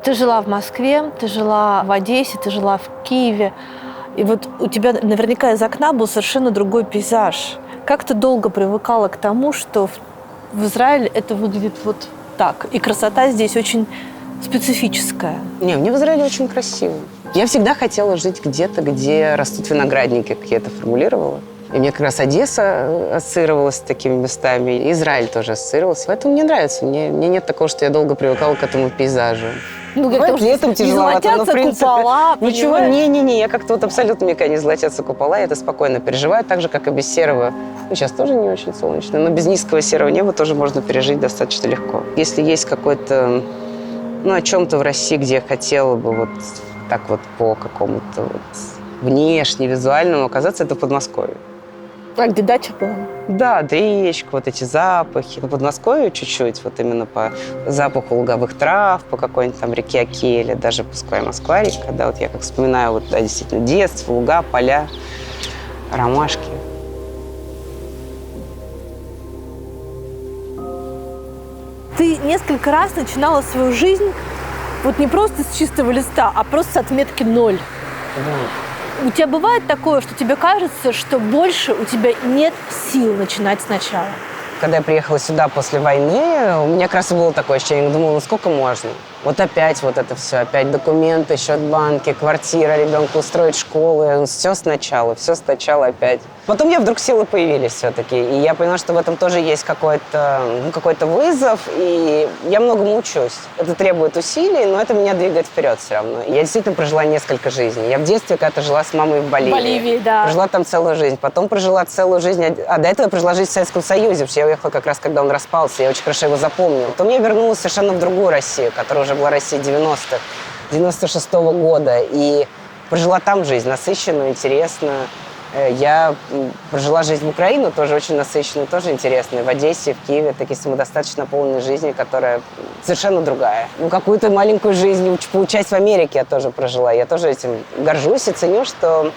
Ты жила в Москве, ты жила в Одессе, ты жила в Киеве. И вот у тебя наверняка из окна был совершенно другой пейзаж. Как ты долго привыкала к тому, что в Израиле это выглядит вот так? И красота здесь очень специфическая. Не, мне в Израиле очень красиво. Я всегда хотела жить где-то, где растут виноградники, как я это формулировала. И мне как раз Одесса ассоциировалась с такими местами, и Израиль тоже ассоциировался. Поэтому мне нравится. Мне нет такого, что я долго привыкала к этому пейзажу. Ну, как летом тяжеловато, но в принципе... купола, ничего, не-не-не, я как-то вот абсолютно, мне не золотятся купола, я это спокойно переживаю, так же, как и без серого. Ну, сейчас тоже не очень солнечно, но без низкого серого неба тоже можно пережить достаточно легко. Если есть какой-то, ну, о чем-то в России, где я хотела бы вот так вот по какому-то вот внешне, визуальному оказаться, это в Подмосковье. А где дача была? Да, речка, вот эти запахи. По Подмосковью чуть-чуть, вот именно по запаху луговых трав, по какой-нибудь там реке Оке или даже пускай Москва-река, да, вот я как вспоминаю, вот, да, действительно, детство, луга, поля, ромашки. Ты несколько раз начинала свою жизнь вот не просто с чистого листа, а просто с отметки 0. Да. У тебя бывает такое, что тебе кажется, что больше у тебя нет сил начинать сначала? Когда я приехала сюда после войны, у меня как раз и было такое ощущение, думала, ну сколько можно? Вот опять вот это все, опять документы, счет банки, квартира, ребенку устроить школу, все сначала опять. Потом у меня вдруг силы появились все-таки, и я поняла, что в этом тоже есть какой-то вызов, и я многому учусь. Это требует усилий, но это меня двигает вперед все равно. Я действительно прожила несколько жизней. Я в детстве когда-то жила с мамой в Боливии. В Боливии, да. Прожила там целую жизнь. Потом прожила целую жизнь, а до этого я прожила жизнь в Советском Союзе, потому что я уехала как раз, когда он распался, я очень хорошо его запомнила. Потом я вернулась совершенно в другую Россию, которая уже была Россия 90-х, 96-го года, и прожила там жизнь насыщенную, интересную. Я прожила жизнь в Украине, тоже очень насыщенную, тоже интересную. В Одессе, в Киеве такие самодостаточно полные жизни, которая совершенно другая. Ну, какую-то маленькую жизнь, часть в Америке я тоже прожила. Я тоже этим горжусь и ценю, что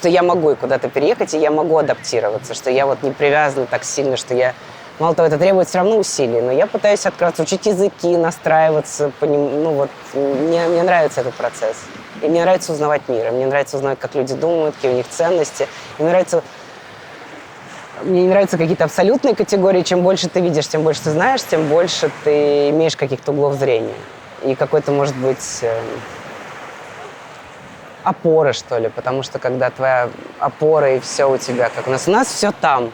я могу куда-то переехать, и я могу адаптироваться, что я вот не привязана так сильно, что я... Мало того, это требует все равно усилий, но я пытаюсь открываться, учить языки, настраиваться по ним. Ну вот, мне нравится этот процесс. И мне нравится узнавать мир, и мне нравится узнавать, как люди думают, какие у них ценности. И мне не нравятся какие-то абсолютные категории. Чем больше ты видишь, тем больше ты знаешь, тем больше ты имеешь каких-то углов зрения. И какой-то, может быть, опоры, что ли. Потому что когда твоя опора и все у тебя, как у нас все там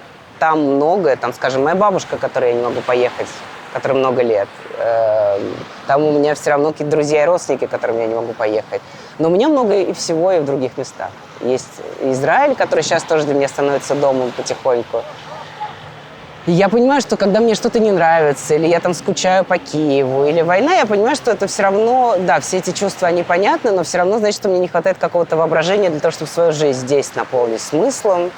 многое. Там, скажем, моя бабушка, которой я не могу поехать, которой много лет. Там у меня все равно какие-то друзья и родственники, к которым я не могу поехать. Но у меня много и всего и в других местах. Есть Израиль, который сейчас тоже для меня становится домом потихоньку. И я понимаю, что когда мне что-то не нравится, или я там скучаю по Киеву, или война, я понимаю, что это все равно, да, все эти чувства, они понятны, но все равно значит, что мне не хватает какого-то воображения для того, чтобы свою жизнь здесь наполнить смыслом,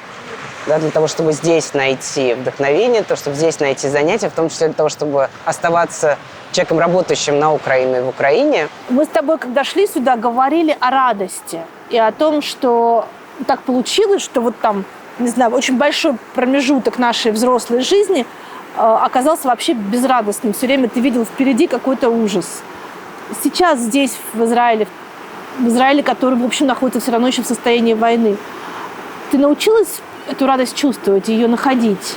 да, для того, чтобы здесь найти вдохновение, для того, чтобы здесь найти занятия, в том числе для того, чтобы оставаться человеком, работающим на Украине и в Украине. Мы с тобой, когда шли сюда, говорили о радости и о том, что так получилось, что вот там, не знаю, очень большой промежуток нашей взрослой жизни оказался вообще безрадостным. Все время ты видел впереди какой-то ужас. Сейчас здесь, в Израиле, который, в общем, находится все равно еще в состоянии войны, ты научилась эту радость чувствовать, ее находить?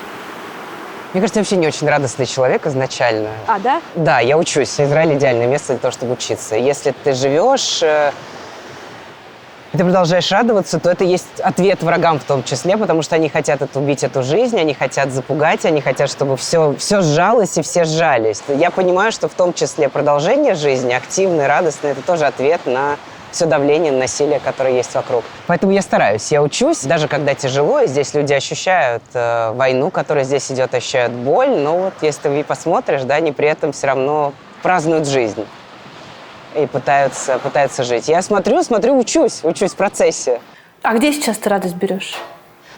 Мне кажется, я вообще не очень радостный человек изначально. А, да? Да, я учусь. Израиль — идеальное место для того, чтобы учиться. Если ты живешь, и ты продолжаешь радоваться, то это есть ответ врагам в том числе, потому что они хотят убить эту жизнь, они хотят запугать, они хотят, чтобы все сжалось и все сжались. Я понимаю, что в том числе продолжение жизни, активное, радостное, это тоже ответ на все давление, насилие, которое есть вокруг. Поэтому я стараюсь, я учусь, даже когда тяжело, и здесь люди ощущают войну, которая здесь идет, ощущают боль, но вот если ты посмотришь, да, они при этом все равно празднуют жизнь и пытаются жить. Я смотрю, учусь в процессе. А где сейчас ты радость берешь?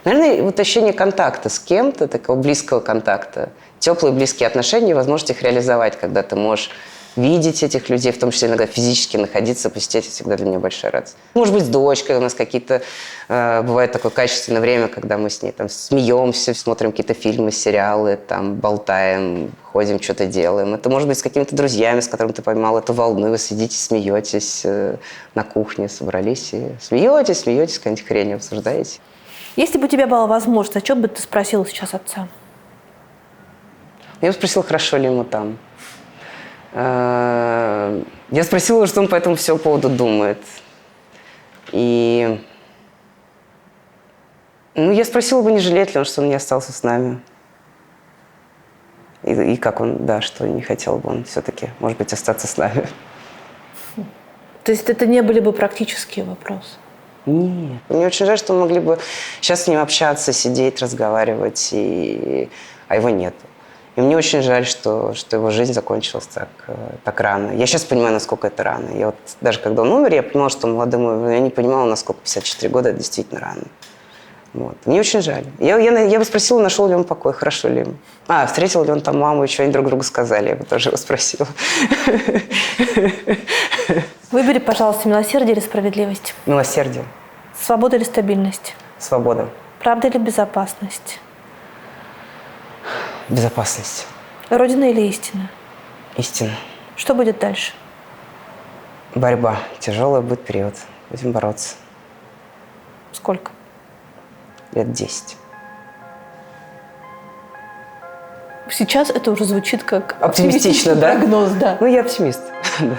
Наверное, вот ощущение контакта с кем-то, такого близкого контакта. Теплые близкие отношения, возможность их реализовать, когда ты можешь видеть этих людей, в том числе иногда физически находиться, посетить, всегда для меня большая радость. Может быть, с дочкой у нас какие-то... бывает такое качественное время, когда мы с ней там смеемся, смотрим какие-то фильмы, сериалы, там, болтаем, ходим, что-то делаем. Это может быть с какими-то друзьями, с которыми ты поймал эту волну, вы сидите, смеетесь на кухне, собрались и смеетесь, какая-нибудь хрень обсуждаете. Если бы у тебя была возможность, о чем бы ты спросила сейчас отца? Я бы спросила, хорошо ли ему там. Я спросила, что он по этому всему поводу думает. И я спросила бы, не жалеет ли он, что он не остался с нами. И как он, да, что не хотел бы он все-таки, может быть, остаться с нами. То есть это не были бы практические вопросы? Нет. Мне очень жаль, что мы могли бы сейчас с ним общаться, сидеть, разговаривать, а его нет. И мне очень жаль, что его жизнь закончилась так рано. Я сейчас понимаю, насколько это рано. Я вот, даже когда он умер, я понимала, что молодым, я не понимала, насколько 54 года это действительно рано. Вот. Мне очень жаль. Я бы спросила, нашел ли он покой, хорошо ли ему. Встретил ли он там маму, еще они друг другу сказали, я бы тоже его спросила. Выбери, пожалуйста, милосердие или справедливость? Милосердие. Свобода или стабильность? Свобода. Правда или безопасность? Безопасность. Родина или истина? Истина. Что будет дальше? Борьба. Тяжелый будет период. Будем бороться. Сколько? Лет 10. Сейчас это уже звучит как Оптимистично, да? прогноз, да. Я оптимист. Да.